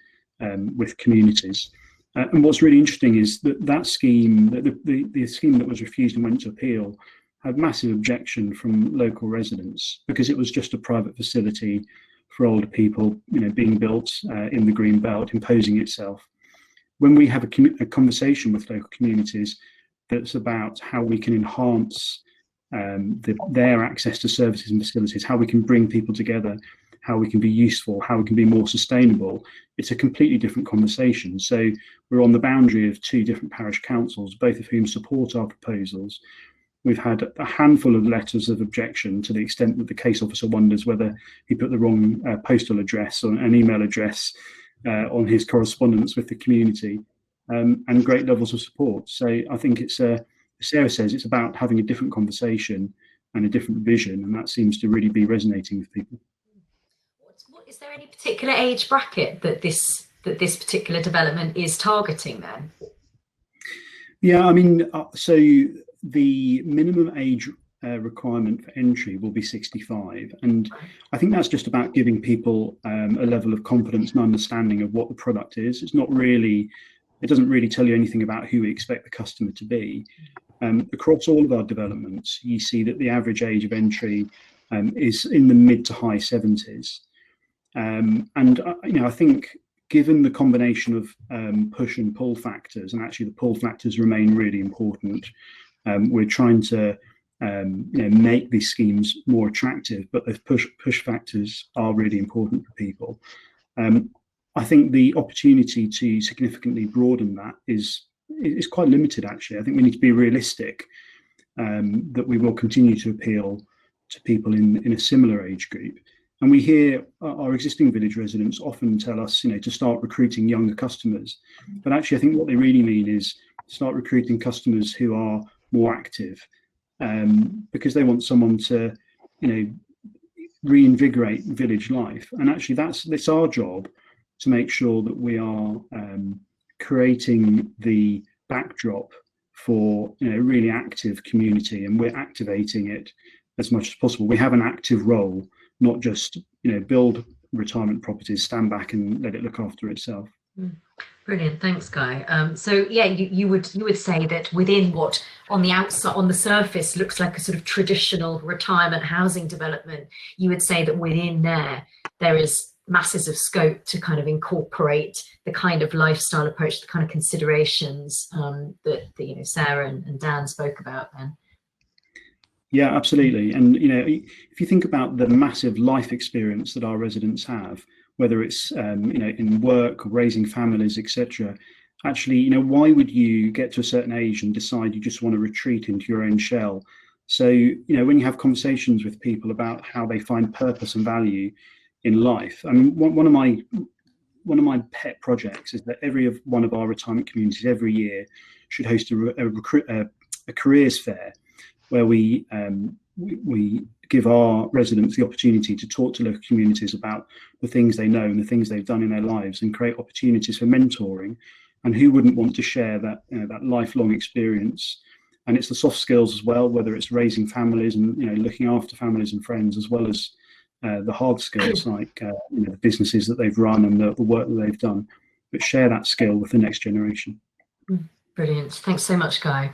with communities. And what's really interesting is that scheme, the scheme that was refused and went to appeal, had massive objection from local residents because it was just a private facility for older people, being built in the green belt, imposing itself. When we have a conversation with local communities that's about how we can enhance their access to services and facilities, how we can bring people together, how we can be useful, how we can be more sustainable, it's a completely different conversation. So we're on the boundary of two different parish councils, both of whom support our proposals. We've had a handful of letters of objection to the extent that the case officer wonders whether he put the wrong postal address or an email address on his correspondence with the community, and great levels of support. So I think it's, as Sara says, it's about having a different conversation and a different vision, and that seems to really be resonating with people. Is there any particular age bracket that this particular development is targeting then? Yeah, I mean, so the minimum age requirement for entry will be 65, and I think that's just about giving people a level of confidence and understanding of what the product is. It doesn't really tell you anything about who we expect the customer to be. Across all of our developments, you see that the average age of entry is in the mid to high 70s, and I think given the combination of push and pull factors, and actually the pull factors remain really important. We're trying to make these schemes more attractive, but those push factors are really important for people. I think the opportunity to significantly broaden that is quite limited, actually. I think we need to be realistic that we will continue to appeal to people in a similar age group. And we hear our existing village residents often tell us, to start recruiting younger customers. But actually, I think what they really mean is start recruiting customers who are more active, because they want someone to, reinvigorate village life. And actually, it's our job to make sure that we are creating the backdrop for a really active community, and we're activating it as much as possible. We have an active role, not just build retirement properties, stand back and let it look after itself. Brilliant, thanks, Guy. So yeah, you would say that within what on the outside, on the surface, looks like a sort of traditional retirement housing development, you would say that within there is masses of scope to kind of incorporate the kind of lifestyle approach, the kind of considerations that Sara and Dan spoke about then. Yeah, absolutely. And if you think about the massive life experience that our residents have, whether it's in work, raising families, etc., actually, why would you get to a certain age and decide you just want to retreat into your own shell? So when you have conversations with people about how they find purpose and value in life, I mean, one of my pet projects is that every one of our retirement communities every year should host a careers fair, where we give our residents the opportunity to talk to local communities about the things they know and the things they've done in their lives, and create opportunities for mentoring. And who wouldn't want to share that that lifelong experience? And it's the soft skills as well, whether it's raising families and looking after families and friends, as well as the hard skills like the businesses that they've run and the work that they've done. But share that skill with the next generation. Brilliant. Thanks so much, Guy.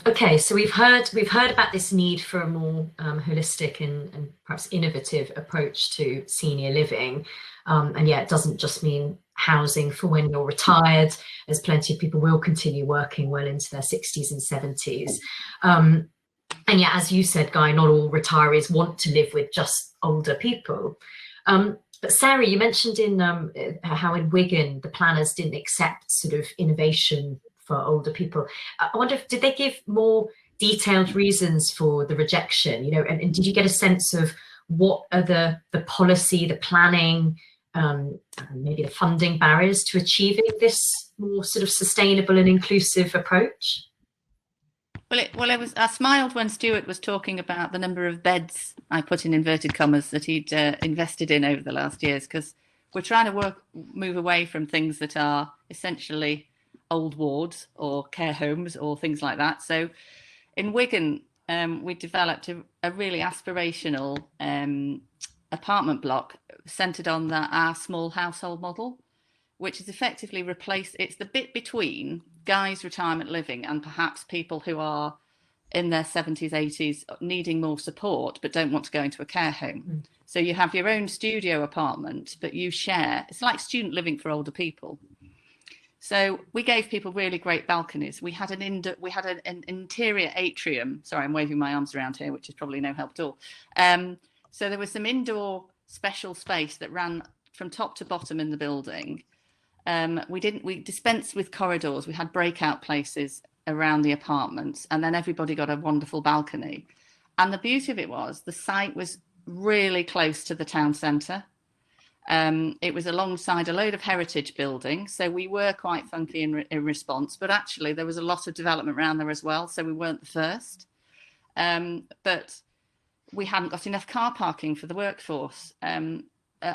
Okay, so we've heard about this need for a more holistic and perhaps innovative approach to senior living. And yeah, it doesn't just mean housing for when you're retired, as plenty of people will continue working well into their 60s and 70s. And yeah, as you said, Guy, not all retirees want to live with just older people. But Sara, you mentioned in how in Wigan the planners didn't accept sort of innovation for older people. I wonder did they give more detailed reasons for the rejection? And did you get a sense of what are the policy, the planning, maybe the funding barriers to achieving this more sort of sustainable and inclusive approach? I smiled when Stuart was talking about the number of beds, I put in inverted commas, that he'd invested in over the last years, because we're trying to move away from things that are essentially old wards or care homes or things like that. So in Wigan, we developed a really aspirational apartment block centred on our small household model, which is effectively it's the bit between Guy's retirement living and perhaps people who are in their 70s, 80s needing more support but don't want to go into a care home. So you have your own studio apartment, but you share. It's like student living for older people. So we gave people really great balconies. We had an interior atrium. Sorry, I'm waving my arms around here, which is probably no help at all. So there was some indoor special space that ran from top to bottom in the building. We dispensed with corridors. We had breakout places around the apartments, and then everybody got a wonderful balcony. And the beauty of it was the site was really close to the town centre. It was alongside a load of heritage buildings, so we were quite funky in response, but actually there was a lot of development around there as well, so we weren't the first. But we hadn't got enough car parking for the workforce.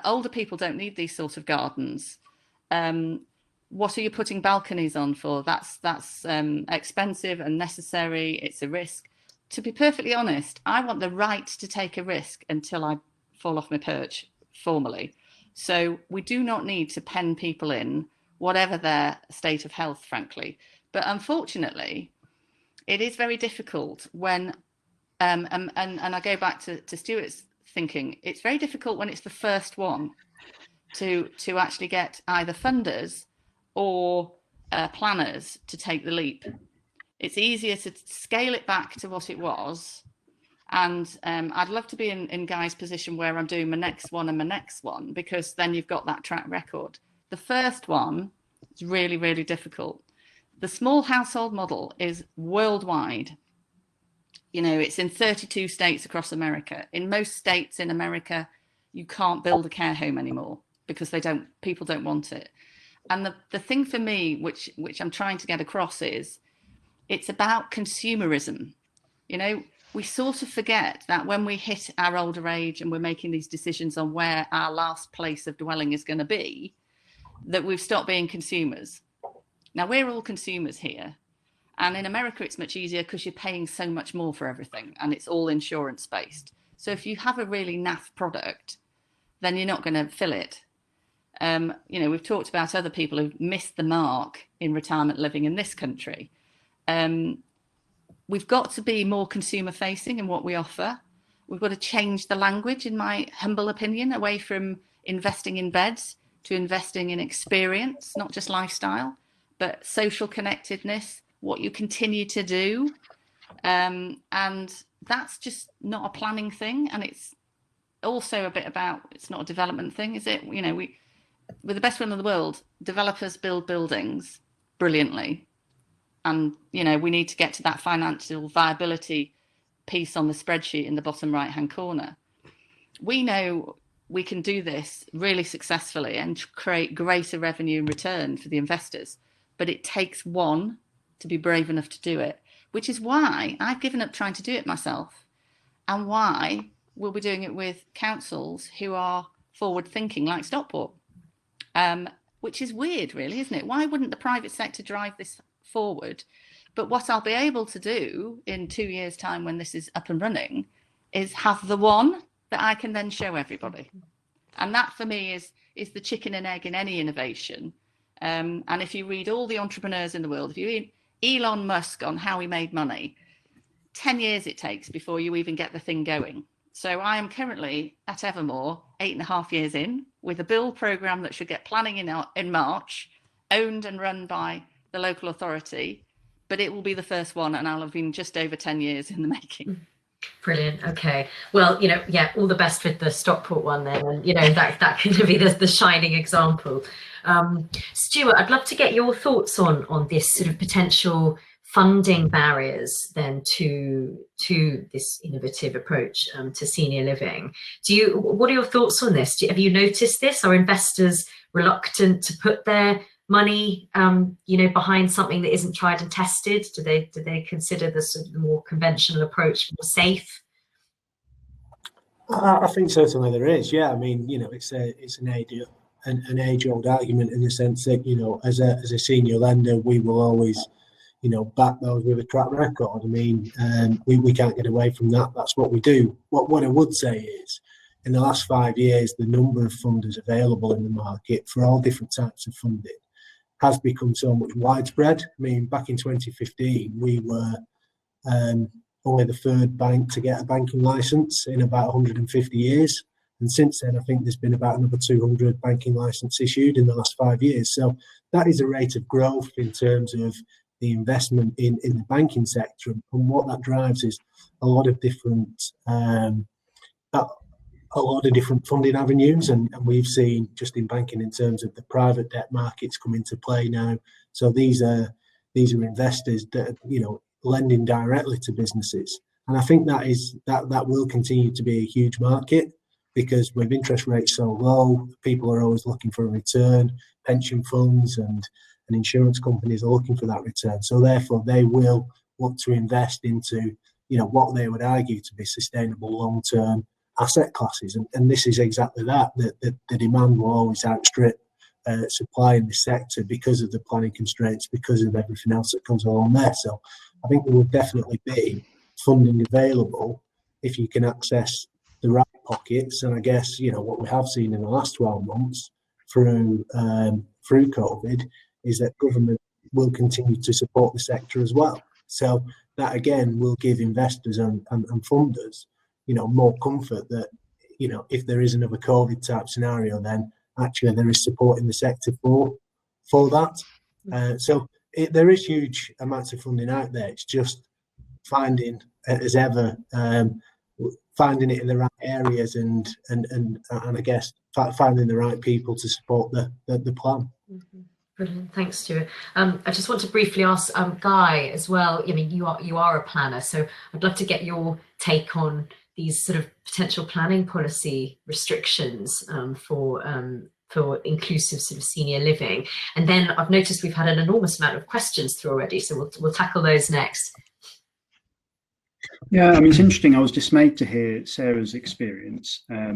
Older people don't need these sort of gardens. What are you putting balconies on for? That's expensive and necessary. It's a risk. To be perfectly honest, I want the right to take a risk until I fall off my perch formally. So we do not need to pen people in, whatever their state of health, frankly. But unfortunately, it is very difficult when, and I go back to Stuart's thinking, it's very difficult when it's the first one to actually get either funders or planners to take the leap. It's easier to scale it back to what it was. And I'd love to be in Guy's position where I'm doing my next one and my next one, because then you've got that track record. The first one is really, really difficult. The small household model is worldwide. You know, it's in 32 states across America. In most states in America, you can't build a care home anymore because people don't want it. And the thing for me, which I'm trying to get across, is it's about consumerism. You know, we sort of forget that when we hit our older age and we're making these decisions on where our last place of dwelling is going to be, that we've stopped being consumers. Now, we're all consumers here. And in America, it's much easier because you're paying so much more for everything and it's all insurance based. So if you have a really naff product, then you're not going to fill it. You know, we've talked about other people who've missed the mark in retirement living in this country. We've got to be more consumer facing in what we offer. We've got to change the language, in my humble opinion, away from investing in beds to investing in experience, not just lifestyle, but social connectedness, what you continue to do. And that's just not a planning thing. And it's also a bit about, it's not a development thing, is it? You know, we're the best one in the world. Developers build buildings brilliantly. And, you know, we need to get to that financial viability piece on the spreadsheet in the bottom right-hand corner. We know we can do this really successfully and create greater revenue and return for the investors. But it takes one to be brave enough to do it, which is why I've given up trying to do it myself, and why we'll be doing it with councils who are forward thinking, like Stockport, which is weird, really, isn't it? Why wouldn't the private sector drive this forward? But what I'll be able to do in 2 years' time when this is up and running is have the one that I can then show everybody. And that for me is the chicken and egg in any innovation. And if you read all the entrepreneurs in the world, if you read Elon Musk on how he made money, 10 years it takes before you even get the thing going. So I am currently at Evermore 8.5 years in, with a build program that should get planning in March, owned and run by the local authority, but it will be the first one, and I'll have been just over 10 years in the making. Brilliant. Okay. Well, you know, yeah, all the best with the Stockport one then, and you know that can be the shining example. Stuart, I'd love to get your thoughts on this sort of potential funding barriers then to this innovative approach to senior living. What are your thoughts on this? Have you noticed this? Are investors reluctant to put their money, you know, behind something that isn't tried and tested? Do they consider the sort of more conventional approach more safe? I think certainly there is. Yeah, I mean, you know, it's an age-old argument in the sense that, you know, as a senior lender, we will always, you know, back those with a track record. I mean, we can't get away from that. That's what we do. What I would say is, in the last 5 years, the number of funders available in the market for all different types of funding has become so much widespread. I mean, back in 2015, we were only the third bank to get a banking license in about 150 years. And since then, I think there's been about another 200 banking licenses issued in the last 5 years. So that is a rate of growth in terms of the investment in the banking sector. And what that drives is a lot of different funding avenues, and we've seen just in banking in terms of the private debt markets come into play now. So these are investors that are, you know, lending directly to businesses, and I think that will continue to be a huge market, because with interest rates so low, people are always looking for a return. Pension funds and insurance companies are looking for that return, so therefore they will want to invest into, you know, what they would argue to be sustainable long-term asset classes, and this is exactly that. The demand will always outstrip supply in this sector because of the planning constraints, because of everything else that comes along there. So I think there will definitely be funding available if you can access the right pockets. And I guess, you know, what we have seen in the last 12 months through COVID is that government will continue to support the sector as well. So that again will give investors and funders, you know, more comfort that, you know, if there is another COVID type scenario, then actually there is support in the sector for that. So there is huge amounts of funding out there. It's just finding, as ever, finding it in the right areas and I guess finding the right people to support the plan. Brilliant, thanks, Stuart. I just want to briefly ask Guy as well. I mean, you are a planner, so I'd love to get your take on these sort of potential planning policy restrictions for inclusive sort of senior living. And then I've noticed we've had an enormous amount of questions through already, so we'll tackle those next. Yeah, I mean, it's interesting. I was dismayed to hear Sarah's experience. I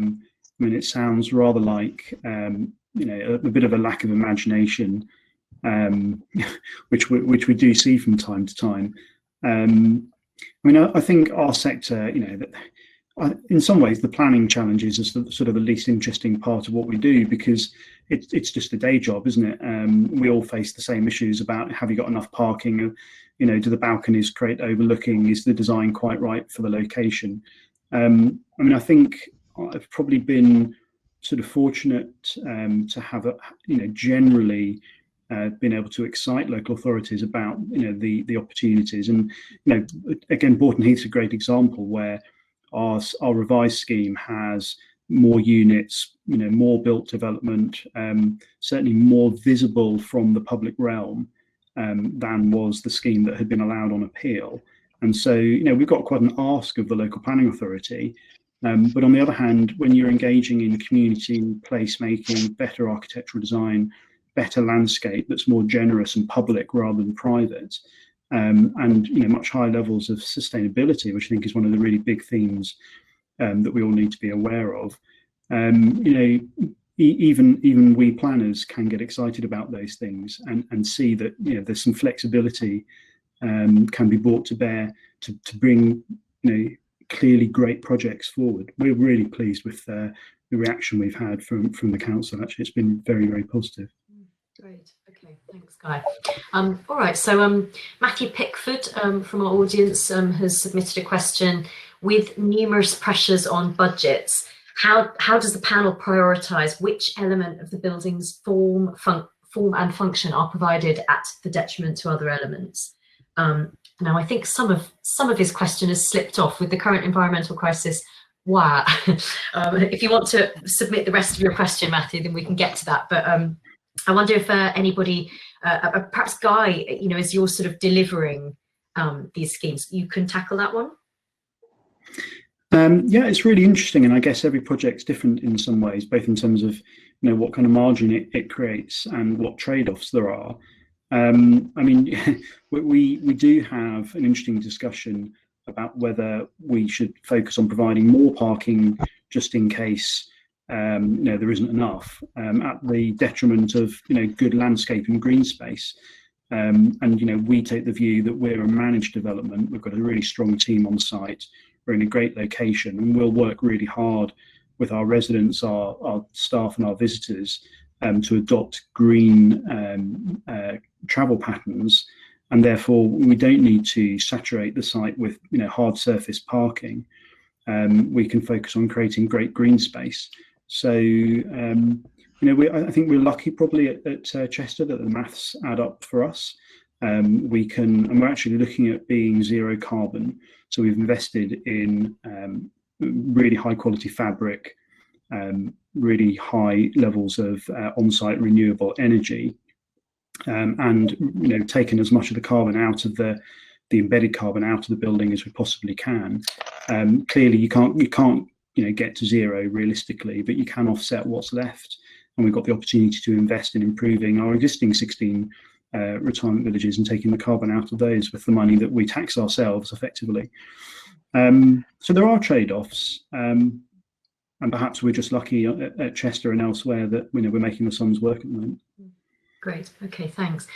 mean, it sounds rather like you know, a bit of a lack of imagination, which we do see from time to time. I mean, I think our sector, you know, that in some ways the planning challenges is sort of the least interesting part of what we do, because it's just a day job, isn't it? We all face the same issues about, have you got enough parking? You know, do the balconies create overlooking? Is the design quite right for the location? I mean, I think I've probably been sort of fortunate to have, you know, generally been able to excite local authorities about, you know, the opportunities. And, you know, again, Bourton Heath's a great example where our revised scheme has more units, you know, more built development, certainly more visible from the public realm than was the scheme that had been allowed on appeal. And so, you know, we've got quite an ask of the local planning authority. But on the other hand, when you're engaging in community placemaking, better architectural design, better landscape that's more generous and public rather than private, and, you know, much higher levels of sustainability, which I think is one of the really big themes that we all need to be aware of. You know, even we planners can get excited about those things and see that, you know, there's some flexibility can be brought to bear to bring, you know, clearly great projects forward. We're really pleased with the reaction we've had from the council. Actually, it's been very, very positive. Great. Okay. Thanks, Guy. All right. So Matthew Pickford from our audience has submitted a question. With numerous pressures on budgets, how does the panel prioritise which element of the building's form and function are provided at the detriment to other elements? Now, I think some of his question has slipped off with the current environmental crisis. Wow. If you want to submit the rest of your question, Matthew, then we can get to that. But I wonder if anybody, perhaps Guy, you know, as you're sort of delivering these schemes, you can tackle that one. Yeah, it's really interesting, and I guess every project's different in some ways, both in terms of, you know, what kind of margin it creates and what trade-offs there are. I mean, we do have an interesting discussion about whether we should focus on providing more parking just in case, you know, there isn't enough, at the detriment of, you know, good landscape and green space. And, you know, we take the view that we're a managed development. We've got a really strong team on site. We're in a great location, and we'll work really hard with our residents, our staff and our visitors to adopt green travel patterns, and therefore we don't need to saturate the site with, you know, hard surface parking. We can focus on creating great green space. So you know, I think we're lucky probably at Chester that the maths add up for us. We can, and we're actually looking at being zero carbon. So we've invested in really high quality fabric, really high levels of on-site renewable energy, and, you know, taken as much of the carbon out of the embedded carbon out of the building as we possibly can. Clearly, you can't you know, get to zero realistically, but you can offset what's left. And we've got the opportunity to invest in improving our existing 16 retirement villages and taking the carbon out of those with the money that we tax ourselves effectively. So there are trade-offs, and perhaps we're just lucky at Chester and elsewhere that, you know, we're making the sums work at the moment. Great. Okay, thanks.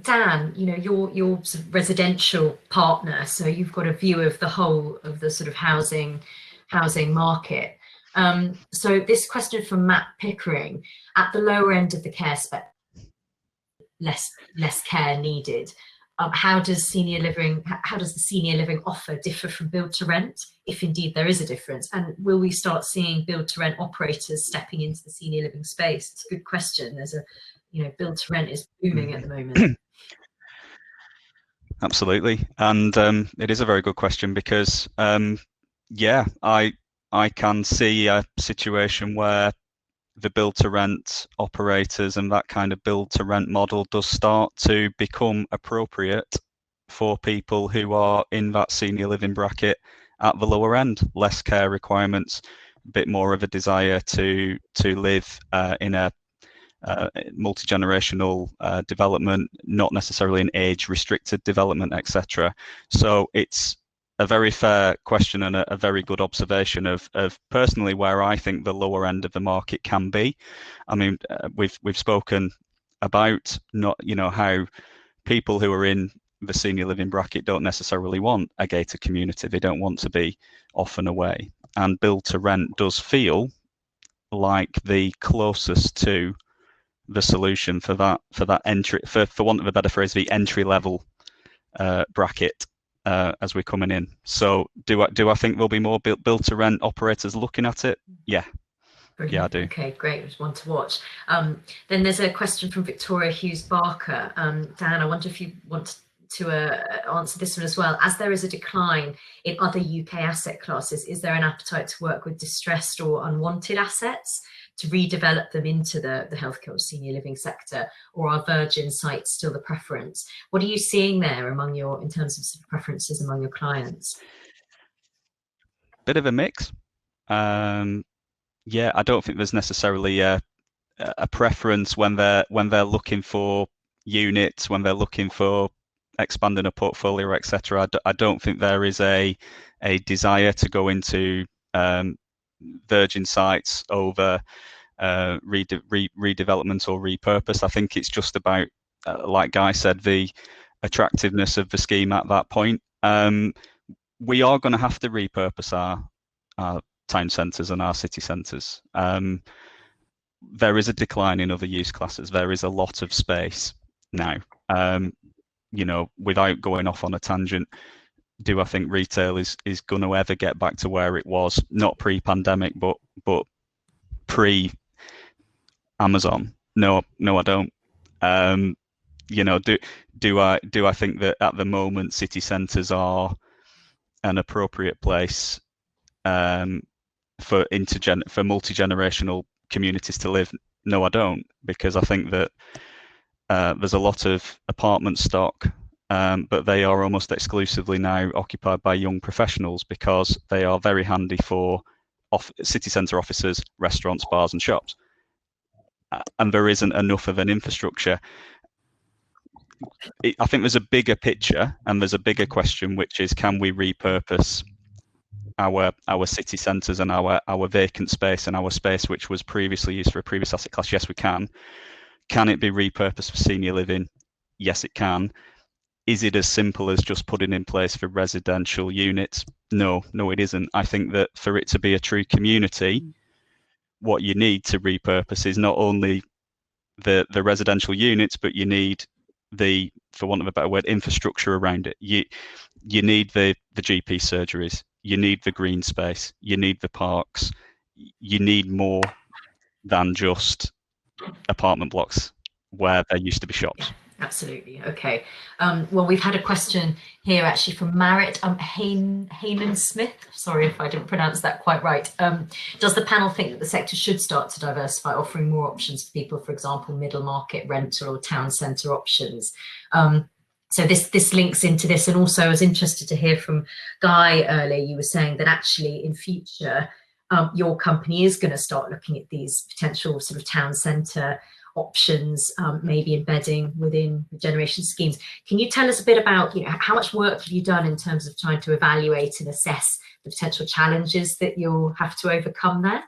Dan, you know, you're sort of residential partner, so you've got a view of the whole of the sort of housing market. So this question from Matt Pickering: at the lower end of the care spectrum, less care needed, how does the senior living offer differ from build to rent, if indeed there is a difference? And will we start seeing build to rent operators stepping into the senior living space? It's a good question. There's a, you know, build to rent is booming at the moment. Absolutely, and it is a very good question, because Yeah, I can see a situation where the build to rent operators and that kind of build to rent model does start to become appropriate for people who are in that senior living bracket at the lower end. Less care requirements, a bit more of a desire to live in a multi-generational development, not necessarily an age restricted development, etc. So it's a very fair question and a very good observation of personally where I think the lower end of the market can be. I mean, we've spoken about how people who are in the senior living bracket don't necessarily want a gated community. They don't want to be off and away. And build to rent does feel like the closest to the solution for that entry, for want of a better phrase, the entry level bracket as we're coming in. So do I think there'll be more build to rent operators looking at it? Yeah. Brilliant. Yeah, I do. Okay, great. It was one to watch. Then there's a question from Victoria Hughes Barker. Dan, I wonder if you want to answer this one as well. As there is a decline in other UK asset classes, is there an appetite to work with distressed or unwanted assets to redevelop them into the healthcare or senior living sector, or are virgin sites still the preference? What are you seeing there in terms of sort of preferences among your clients? Bit of a mix. Yeah, I don't think there's necessarily a preference when they're looking for units, when they're looking for expanding a portfolio, etc. I don't think there is a desire to go into virgin sites over redevelopment or repurpose. I think it's just about, like Guy said, the attractiveness of the scheme at that point. We are going to have to repurpose our town centres and our city centres. There is a decline in other use classes. There is a lot of space now. Without going off on a tangent, do I think retail is going to ever get back to where it was, not pre-pandemic, but pre-Amazon? No, I don't. Do I think that at the moment city centres are an appropriate place for multi-generational communities to live? No, I don't, because I think that there's a lot of apartment stock, but they are almost exclusively now occupied by young professionals because they are very handy for city centre offices, restaurants, bars and shops. And there isn't enough of an infrastructure. I think there's a bigger picture and there's a bigger question, which is, can we repurpose our city centres and our vacant space and our space which was previously used for a previous asset class? Yes, we can. Can it be repurposed for senior living? Yes, it can. Is it as simple as just putting in place for residential units? No, it isn't. I think that for it to be a true community, what you need to repurpose is not only the residential units, but you need the, for want of a better word, infrastructure around it. You need the GP surgeries, you need the green space, you need the parks, you need more than just apartment blocks where there used to be shops. Yeah, absolutely. Okay. Well, we've had a question here actually from Marit Heyman Smith. Sorry if I didn't pronounce that quite right. Does the panel think that the sector should start to diversify, offering more options for people, for example, middle market rental or town centre options? So this links into this, and also I was interested to hear from Guy earlier. You were saying that actually in future, your company is going to start looking at these potential sort of town centre options, maybe embedding within the generation schemes. Can you tell us a bit about, how much work have you done in terms of trying to evaluate and assess the potential challenges that you'll have to overcome there?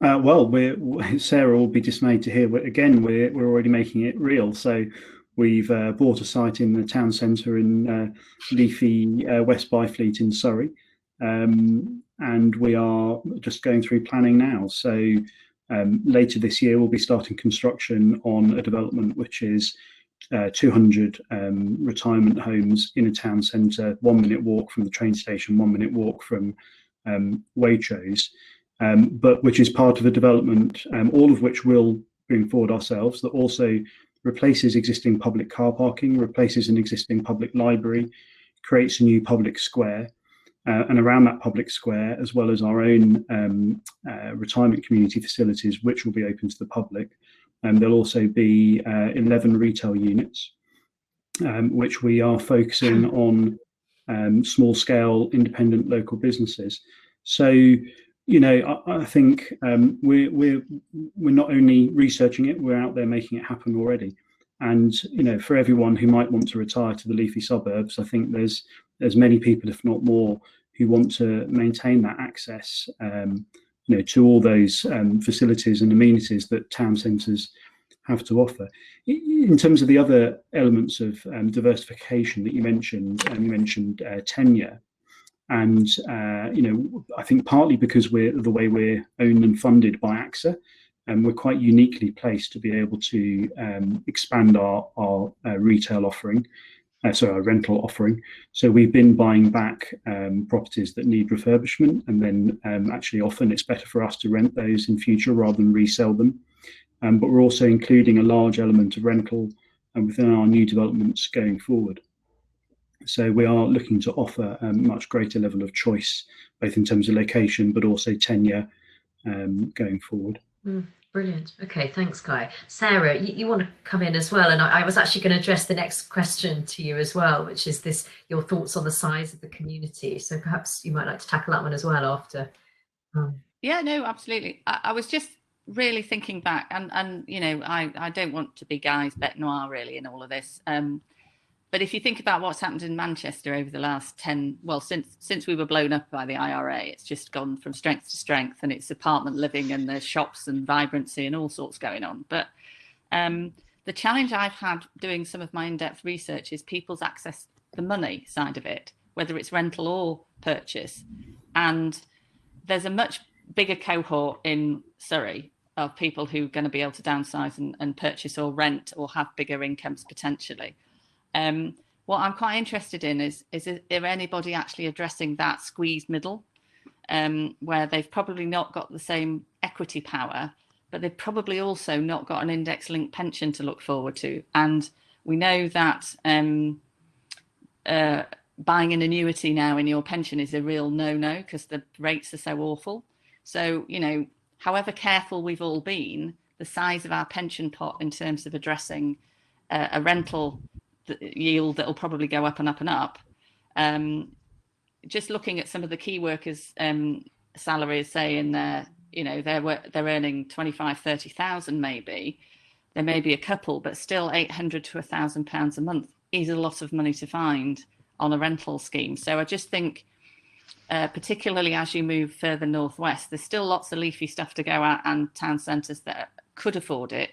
Well, Sarah will be dismayed to hear, we're already making it real. So we've bought a site in the town centre in leafy West Byfleet in Surrey, and we are just going through planning now. So later this year, we'll be starting construction on a development which is 200 retirement homes in a town centre, 1 minute walk from the train station, 1 minute walk from Waitrose, but which is part of a development, all of which we'll bring forward ourselves, that also replaces existing public car parking, replaces an existing public library, creates a new public square, and around that public square, as well as our own retirement community facilities, which will be open to the public. There'll also be 11 retail units, which we are focusing on small scale independent local businesses. So, you know, I think we're not only researching it, we're out there making it happen already. And, you know, for everyone who might want to retire to the leafy suburbs, I think there's many people, if not more, who want to maintain that access, you know, to all those facilities and amenities that town centres have to offer. In terms of the other elements of diversification that you mentioned tenure, and you know, I think partly because the way we're owned and funded by AXA, and we're quite uniquely placed to be able to expand our retail offering, our rental offering. So we've been buying back properties that need refurbishment, and then actually often it's better for us to rent those in future rather than resell them. But we're also including a large element of rental within our new developments going forward. So we are looking to offer a much greater level of choice, both in terms of location, but also tenure going forward. Brilliant. Okay, thanks, Guy. Sarah, you want to come in as well, and I was actually going to address the next question to you as well, which is your thoughts on the size of the community. So perhaps you might like to tackle that one as well after. Yeah, no, absolutely. I was just really thinking back, and you know, I don't want to be Guy's bête noire really in all of this. But if you think about what's happened in Manchester over the last since we were blown up by the IRA, it's just gone from strength to strength, and it's apartment living and there's shops and vibrancy and all sorts going on. But the challenge I've had doing some of my in-depth research is people's access to the money side of it, whether it's rental or purchase. And there's a much bigger cohort in Surrey of people who are going to be able to downsize and purchase or rent or have bigger incomes potentially. What I'm quite interested in is there anybody actually addressing that squeezed middle, where they've probably not got the same equity power, but they've probably also not got an index-linked pension to look forward to. And we know that buying an annuity now in your pension is a real no-no because the rates are so awful. So, you know, however careful we've all been, the size of our pension pot in terms of addressing a rental yield that will probably go up and up and up. Just looking at some of the key workers' salaries, say in their, you know, they're earning 25, 30,000 maybe. There may be a couple, but still £800 to £1,000 a month is a lot of money to find on a rental scheme. So I just think, particularly as you move further northwest, there's still lots of leafy stuff to go at and town centres that could afford it,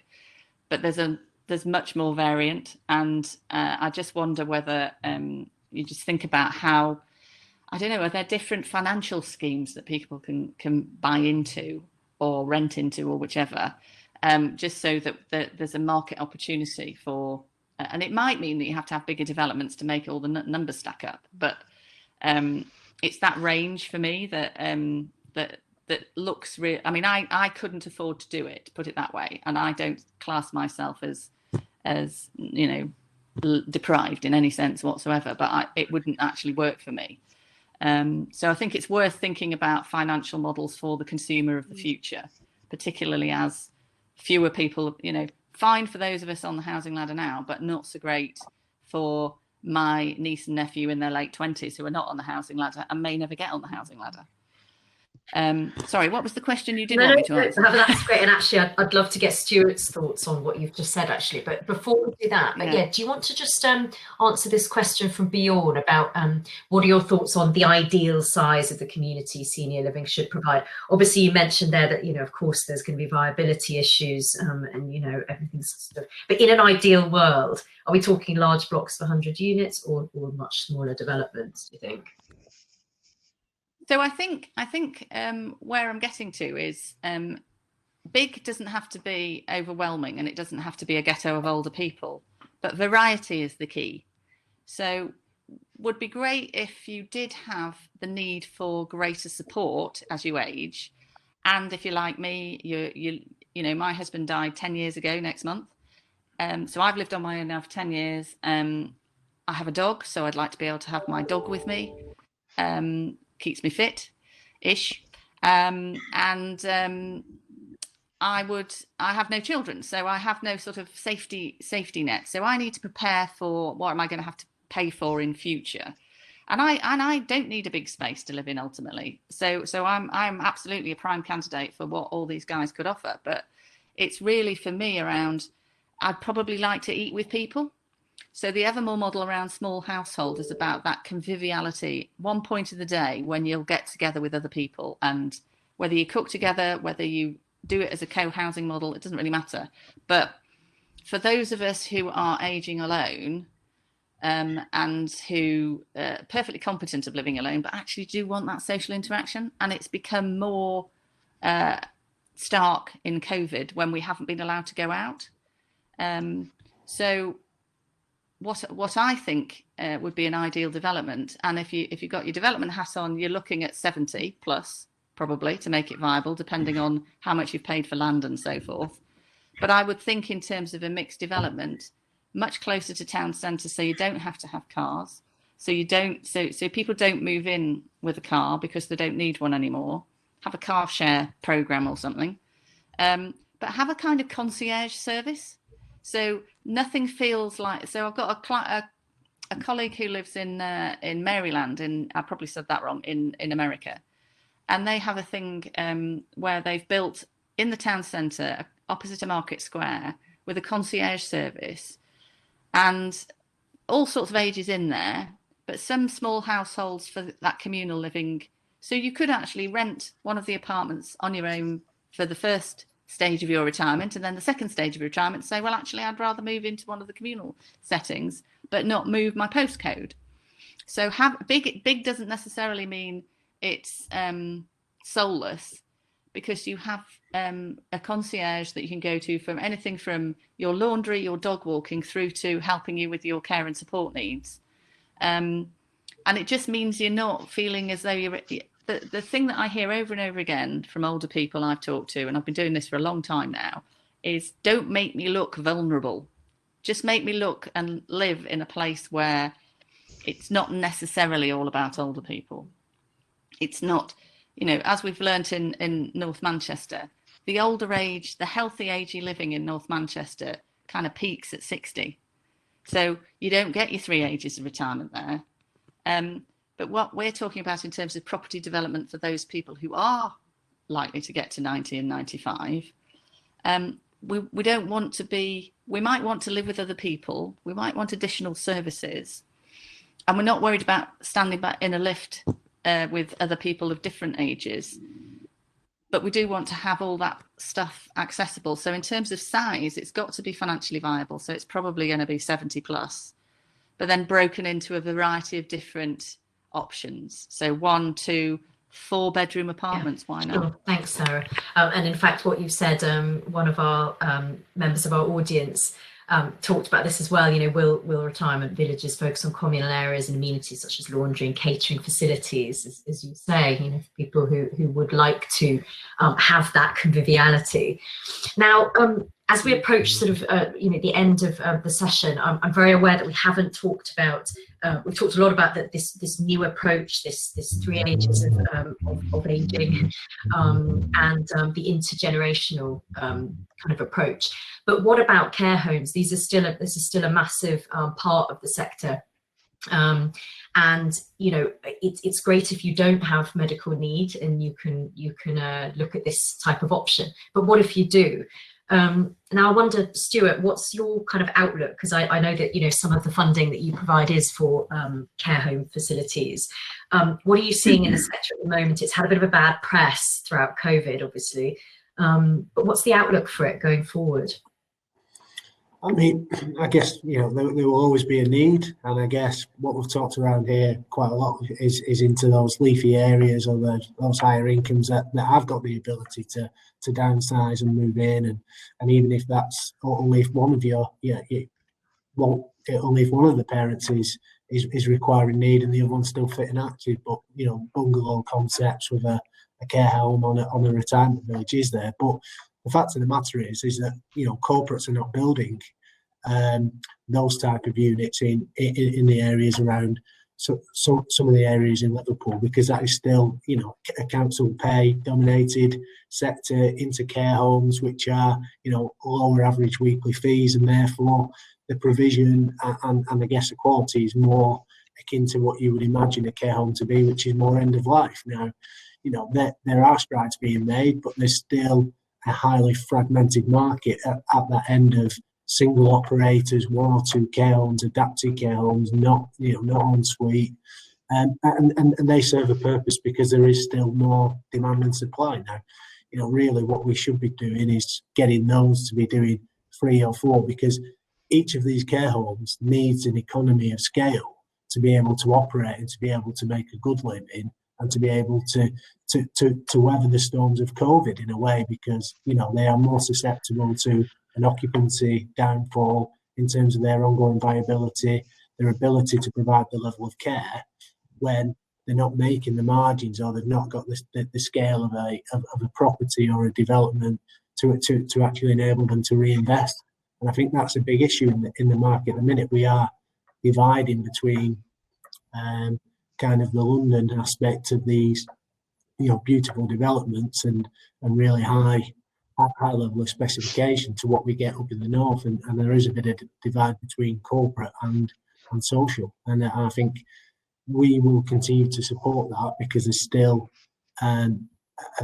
but there's much more variant. And I just wonder whether you just think about how, I don't know, are there different financial schemes that people can buy into or rent into or whichever, just so that there's a market opportunity for, and it might mean that you have to have bigger developments to make all the numbers stack up. But it's that range for me that looks real. I mean, I couldn't afford to do it, put it that way. And I don't class myself as you know, deprived in any sense whatsoever, but it wouldn't actually work for me. So I think it's worth thinking about financial models for the consumer of the future, particularly as fewer people, you know, fine for those of us on the housing ladder now, but not so great for my niece and nephew in their late 20s who are not on the housing ladder and may never get on the housing ladder. Sorry, what was the question you did want me to answer? That's great, and actually I'd love to get Stuart's thoughts on what you've just said actually, but before we do that, do you want to just answer this question from Bjorn about what are your thoughts on the ideal size of the community senior living should provide? Obviously you mentioned there that, you know, of course there's going to be viability issues and you know, everything's sort of, but in an ideal world, are we talking large blocks of 100 units or much smaller developments, do you think? So I think where I'm getting to is big doesn't have to be overwhelming and it doesn't have to be a ghetto of older people, but variety is the key. So would be great if you did have the need for greater support as you age. And if you're like me, you know, my husband died 10 years ago next month. So I've lived on my own now for 10 years. I have a dog, so I'd like to be able to have my dog with me. keeps me fit-ish. I have no children, so I have no sort of safety net. So I need to prepare for what am I going to have to pay for in future. And I don't need a big space to live in ultimately. So I'm absolutely a prime candidate for what all these guys could offer. But it's really for me around, I'd probably like to eat with people. So the Evermore model around small household is about that conviviality, one point of the day when you'll get together with other people, and whether you cook together, whether you do it as a co-housing model, it doesn't really matter. But for those of us who are aging alone, and who are perfectly competent of living alone, but actually do want that social interaction, and it's become more stark in COVID when we haven't been allowed to go out. So what I think would be an ideal development, and if you've got your development hat on, you're looking at 70 plus probably to make it viable, depending on how much you've paid for land and so forth. But I would think in terms of a mixed development, much closer to town centre, so you don't have to have cars. So people don't move in with a car because they don't need one anymore. Have a car share program or something, but have a kind of concierge service. So nothing feels like. So I've got a colleague who lives in Maryland, I probably said that wrong, in America, and they have a thing where they've built in the town centre opposite a market square with a concierge service, and all sorts of ages in there, but some small households for that communal living. So you could actually rent one of the apartments on your own for the first stage of your retirement, and then the second stage of your retirement say, well, actually, I'd rather move into one of the communal settings, but not move my postcode. So big doesn't necessarily mean it's soulless, because you have a concierge that you can go to from anything from your laundry, your dog walking, through to helping you with your care and support needs. And it just means you're not feeling as though you're... The thing that I hear over and over again from older people I've talked to, and I've been doing this for a long time now, is don't make me look vulnerable. Just make me look and live in a place where it's not necessarily all about older people. It's not, as we've learnt in North Manchester, the older age, the healthy age you're living in North Manchester kind of peaks at 60. So you don't get your 3 ages of retirement there. But what we're talking about in terms of property development for those people who are likely to get to 90 and 95, we don't want to be, we might want to live with other people, we might want additional services, and we're not worried about standing back in a lift with other people of different ages, but we do want to have all that stuff accessible. So in terms of size, it's got to be financially viable, so it's probably going to be 70 plus, but then broken into a variety of different options. So 1, 2, 4 bedroom apartments. Why not? Sure. Thanks, Sarah. And in fact, what you've said, one of our members of our audience talked about this as well. Will retirement villages focus on communal areas and amenities such as laundry and catering facilities, as you say, for people who would like to have that conviviality. Now, as we approach sort of the end of the session, I'm very aware that we haven't talked about. We've talked a lot about this new approach, this 3 ages of aging, and the intergenerational kind of approach. But what about care homes? This is still a massive part of the sector. And it's great if you don't have medical need and you can look at this type of option. But what if you do? Now I wonder, Stuart, what's your kind of outlook? Because I know that some of the funding that you provide is for care home facilities. What are you seeing in the sector at the moment? It's had a bit of a bad press throughout COVID, obviously, but what's the outlook for it going forward? I mean, I guess there will always be a need, and I guess what we've talked around here quite a lot is into those leafy areas or those higher incomes that have got the ability to downsize and move in, and even if that's only if one of only if one of the parents is requiring need and the other one's still fit and active, but bungalow concepts with a care home on a retirement village is there. But the fact of the matter is that corporates are not building those type of units in the areas around some of the areas in Liverpool, because that is still, you know, a council pay dominated sector, into care homes, which are, you know, lower average weekly fees, and therefore the provision and I guess the quality is more akin to what you would imagine a care home to be, which is more end of life. Now, you know, there are strides being made, but there's still a highly fragmented market at that end of single operators, one or two care homes, adapted care homes, not en suite, and they serve a purpose because there is still more demand than supply. Now, you know, really what we should be doing is getting those to be doing 3 or 4, because each of these care homes needs an economy of scale to be able to operate and to be able to make a good living and to be able to weather the storms of COVID in a way, because, you know, they are more susceptible to an occupancy downfall in terms of their ongoing viability, their ability to provide the level of care when they're not making the margins, or they've not got the scale of a property or a development to actually enable them to reinvest. And I think that's a big issue in the market at the minute. We are dividing between kind of the London aspect of these, you know, beautiful developments and really high level of specification to what we get up in the north, and there is a bit of divide between corporate and social, and I think we will continue to support that because there's still a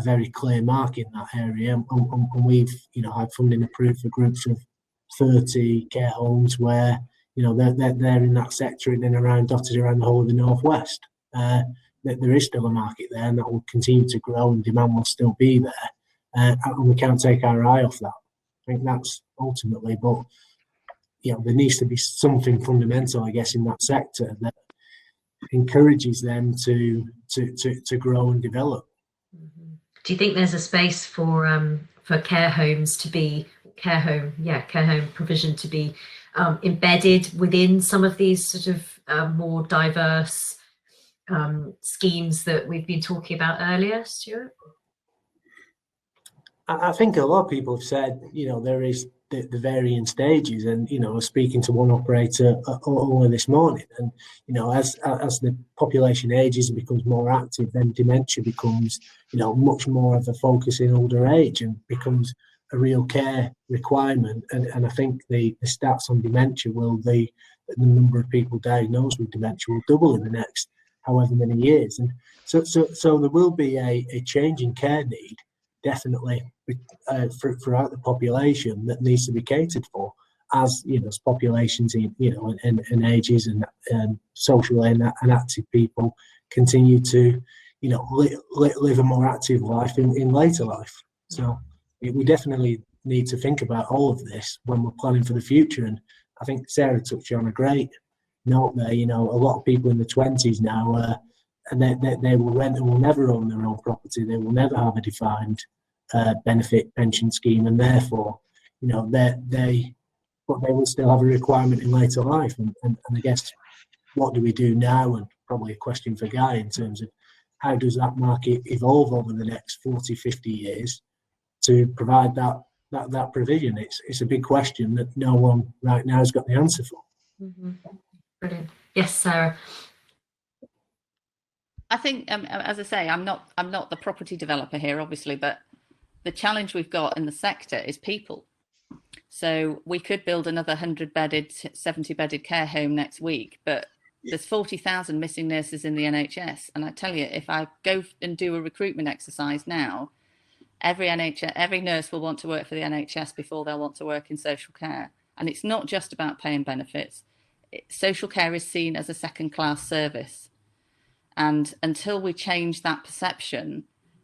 very clear market in that area, and we've, you know, had funding approved for groups of 30 care homes where, you know, they're in that sector and then around, dotted around the whole of the northwest. There is still a market there, and that will continue to grow, and demand will still be there, and we can't take our eye off that. I think that's ultimately, but, you know, there needs to be something fundamental, I guess, in that sector that encourages them to grow and develop. Do you think there's a space for care homes to be care home provision to be embedded within some of these sort of more diverse schemes that we've been talking about earlier, Stuart? I think a lot of people have said, you know, there is the varying stages, and, you know, I was speaking to one operator only this morning, and, you know, as the population ages and becomes more active, then dementia becomes, you know, much more of a focus in older age and becomes a real care requirement, and I think the stats on dementia will be that the number of people diagnosed with dementia will double in the next however many years, and so there will be a change in care need, definitely, throughout the population, that needs to be catered for, as, you know, as populations in, you know, and ages and socially and active people continue to, you know, live a more active life in later life. So we definitely need to think about all of this when we're planning for the future. And I think Sara touched on a great note there. You know, a lot of people in the 20s now, and they will rent and will never own their own property. They will never have a defined benefit pension scheme, and therefore, you know, they will still have a requirement in later life. And I guess, what do we do now? And probably a question for Guy in terms of how does that market evolve over the next 40, 50 years to provide that provision? It's a big question that no one right now has got the answer for. Mm-hmm. Brilliant. Yes, Sara. I think, as I say, I'm not the property developer here, obviously, but the challenge we've got in the sector is people. So we could build another 100-bedded, 70-bedded care home next week, but there's 40,000 missing nurses in the NHS. And I tell you, if I go and do a recruitment exercise now, every nurse will want to work for the NHS before they'll want to work in social care. And it's not just about paying benefits. Social care is seen as a second-class service. And until we change that perception,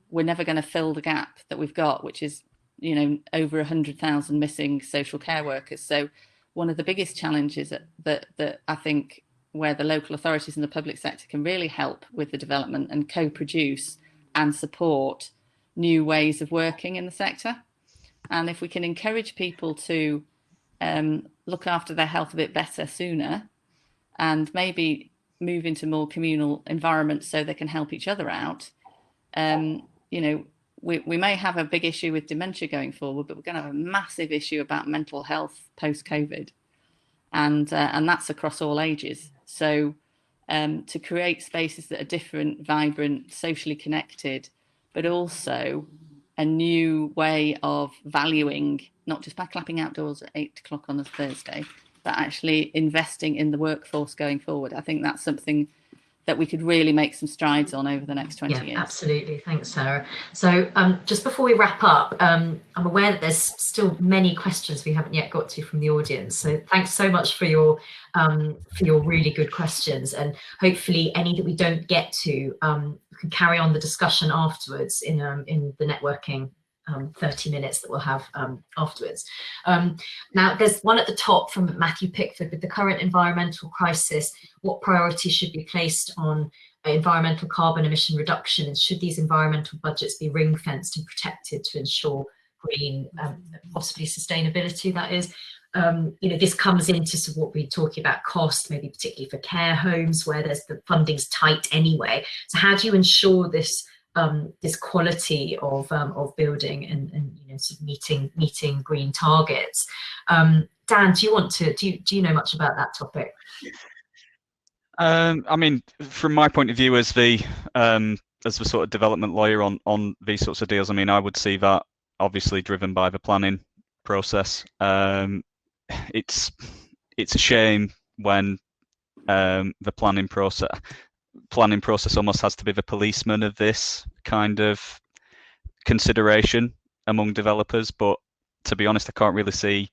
we're never going to fill the gap that we've got, which is, you know, over 100,000 missing social care workers. So one of the biggest challenges that I think where the local authorities and the public sector can really help with the development and co-produce and support new ways of working in the sector. And if we can encourage people to look after their health a bit better sooner, and maybe move into more communal environments so they can help each other out, you know, we may have a big issue with dementia going forward, but we're going to have a massive issue about mental health post-COVID, and that's across all ages. So to create spaces that are different, vibrant, socially connected, but also a new way of valuing, not just by clapping outdoors at 8 o'clock on a Thursday, but actually investing in the workforce going forward. I think that's something that we could really make some strides on over the next 20 years. Absolutely. Thanks, Sarah. So just before we wrap up, I'm aware that there's still many questions we haven't yet got to from the audience. So thanks so much for your really good questions, and hopefully any that we don't get to, we can carry on the discussion afterwards in the networking 30 minutes that we'll have afterwards. Now, there's one at the top from Matthew Pickford: with the current environmental crisis, what priorities should be placed on environmental carbon emission reduction, and should these environmental budgets be ring-fenced and protected to ensure green, possibly sustainability, that is? This comes into sort of what we're talking about, cost, maybe particularly for care homes where the funding's tight anyway. So how do you ensure this quality of building and sort of meeting green targets? Dan, do you know much about that topic? I mean, from my point of view as the sort of development lawyer on these sorts of deals, I mean, I would see that obviously driven by the planning process. It's a shame when the planning process almost has to be the policeman of this kind of consideration among developers. But to be honest, I can't really see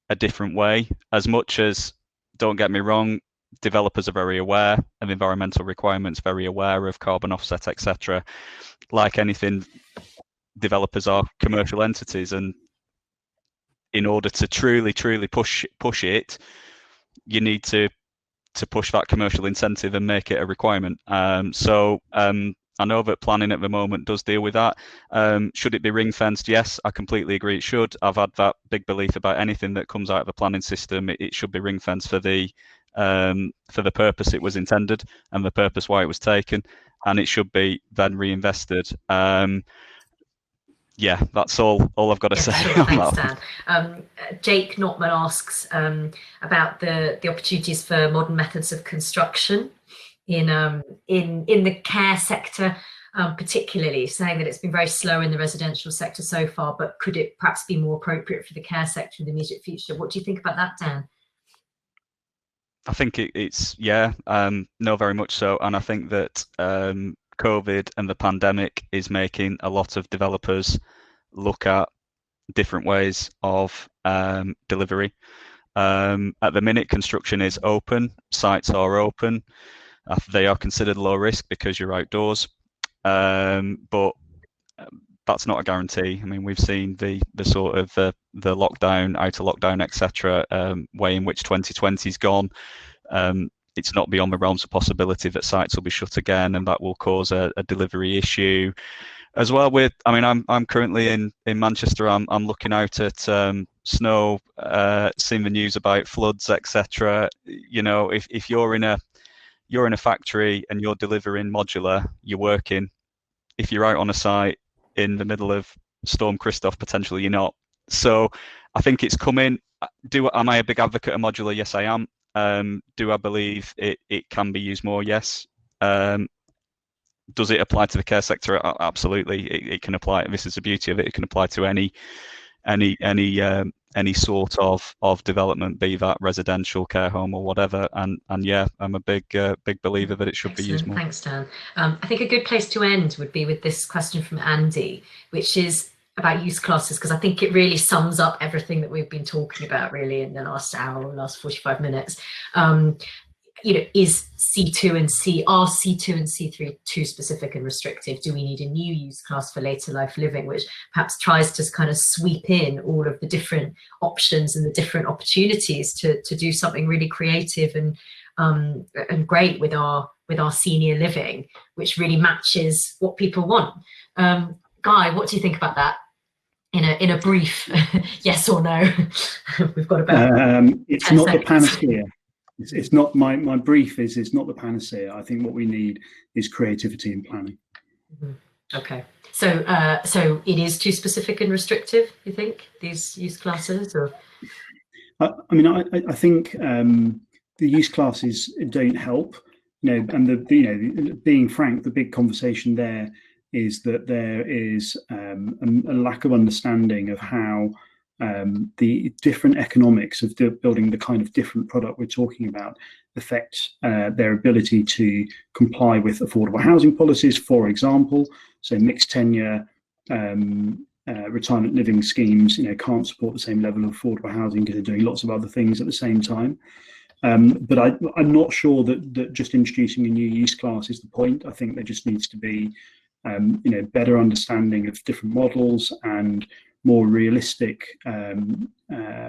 a different way. As much as, don't get me wrong, developers are very aware of environmental requirements, very aware of carbon offset, etc. Like anything, developers are commercial entities, and in order to truly push it, you need to push that commercial incentive and make it a requirement. So I know that planning at the moment does deal with that. Should it be ring fenced? Yes, I completely agree it should. I've had that big belief about anything that comes out of the planning system. It should be ring fenced for the purpose it was intended and the purpose why it was taken, and it should be then reinvested. Yeah, that's all I've got to say. Sure. Thanks, Dan. Jake Notman asks about the opportunities for modern methods of construction in the care sector, particularly, saying that it's been very slow in the residential sector so far, but could it perhaps be more appropriate for the care sector in the immediate future? What do you think about that, Dan? I think it's no, very much so, and I think that COVID and the pandemic is making a lot of developers look at different ways of delivery. At the minute, construction is open, sites are open, they are considered low risk because you're outdoors, but that's not a guarantee. I mean, we've seen the sort of the lockdown, out of lockdown, etc., way in which 2020's gone. It's not beyond the realms of possibility that sites will be shut again, and that will cause a delivery issue as well. I mean, I'm currently in Manchester. I'm looking out at snow, seeing the news about floods, etc. You know, if you're in a factory and you're delivering modular, you're working. If you're out on a site in the middle of Storm Christoph, potentially you're not. So I think it's coming. Am I a big advocate of modular? Yes, I am. Do I believe it can be used more? Yes. Does it apply to the care sector? Absolutely, it can apply. This is the beauty of it. It can apply to any sort of development, be that residential, care home, or whatever. And yeah, I'm a big believer that it should be used more. Thanks, Dan. I think a good place to end would be with this question from Andy, which is about use classes, because I think it really sums up everything that we've been talking about really in the last hour or last 45 minutes. Is C2 and C3 too specific and restrictive? Do we need a new use class for later life living, which perhaps tries to kind of sweep in all of the different options and the different opportunities to do something really creative and great with our senior living, which really matches what people want? Guy, what do you think about that? In a brief yes or no? We've got about it's not seconds. The panacea. It's not my brief is it's not the panacea. I think what we need is creativity in planning. Mm-hmm. Okay, so it is too specific and restrictive, you think, these use classes? Or I mean, I think the use classes don't help. being frank, the big conversation there is that there is a lack of understanding of how the different economics of building the kind of different product we're talking about affect their ability to comply with affordable housing policies, for example. So mixed tenure retirement living schemes, can't support the same level of affordable housing because they're doing lots of other things at the same time. But I'm not sure that just introducing a new use class is the point. I think there just needs to be better understanding of different models and more realistic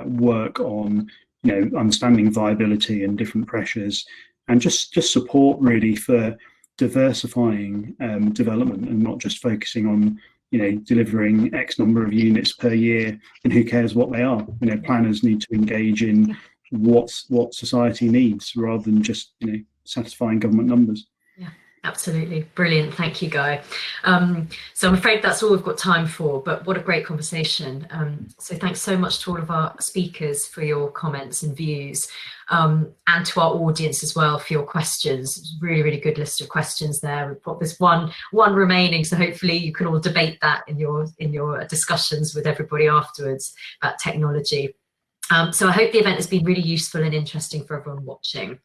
work on understanding viability and different pressures, and just support really for diversifying development and not just focusing on delivering X number of units per year and who cares what they are. Planners need to engage in what society needs rather than just satisfying government numbers. Absolutely. Brilliant. Thank you, Guy. So I'm afraid that's all we've got time for, but what a great conversation. So thanks so much to all of our speakers for your comments and views, and to our audience as well for your questions. Really, really good list of questions there. We've got this one remaining, so hopefully you can all debate that in your discussions with everybody afterwards about technology. So I hope the event has been really useful and interesting for everyone watching.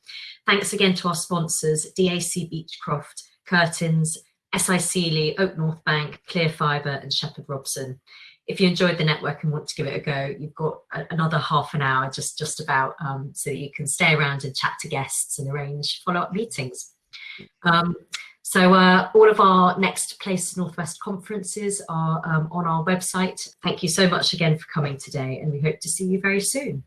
Thanks again to our sponsors, DAC Beechcroft, Curtains, SI Sealy, Oak North Bank, Clear Fibre and Shepherd Robson. If you enjoyed the network and want to give it a go, you've got another half an hour just about so that you can stay around and chat to guests and arrange follow-up meetings. So all of our next Place Northwest conferences are on our website. Thank you so much again for coming today, and we hope to see you very soon.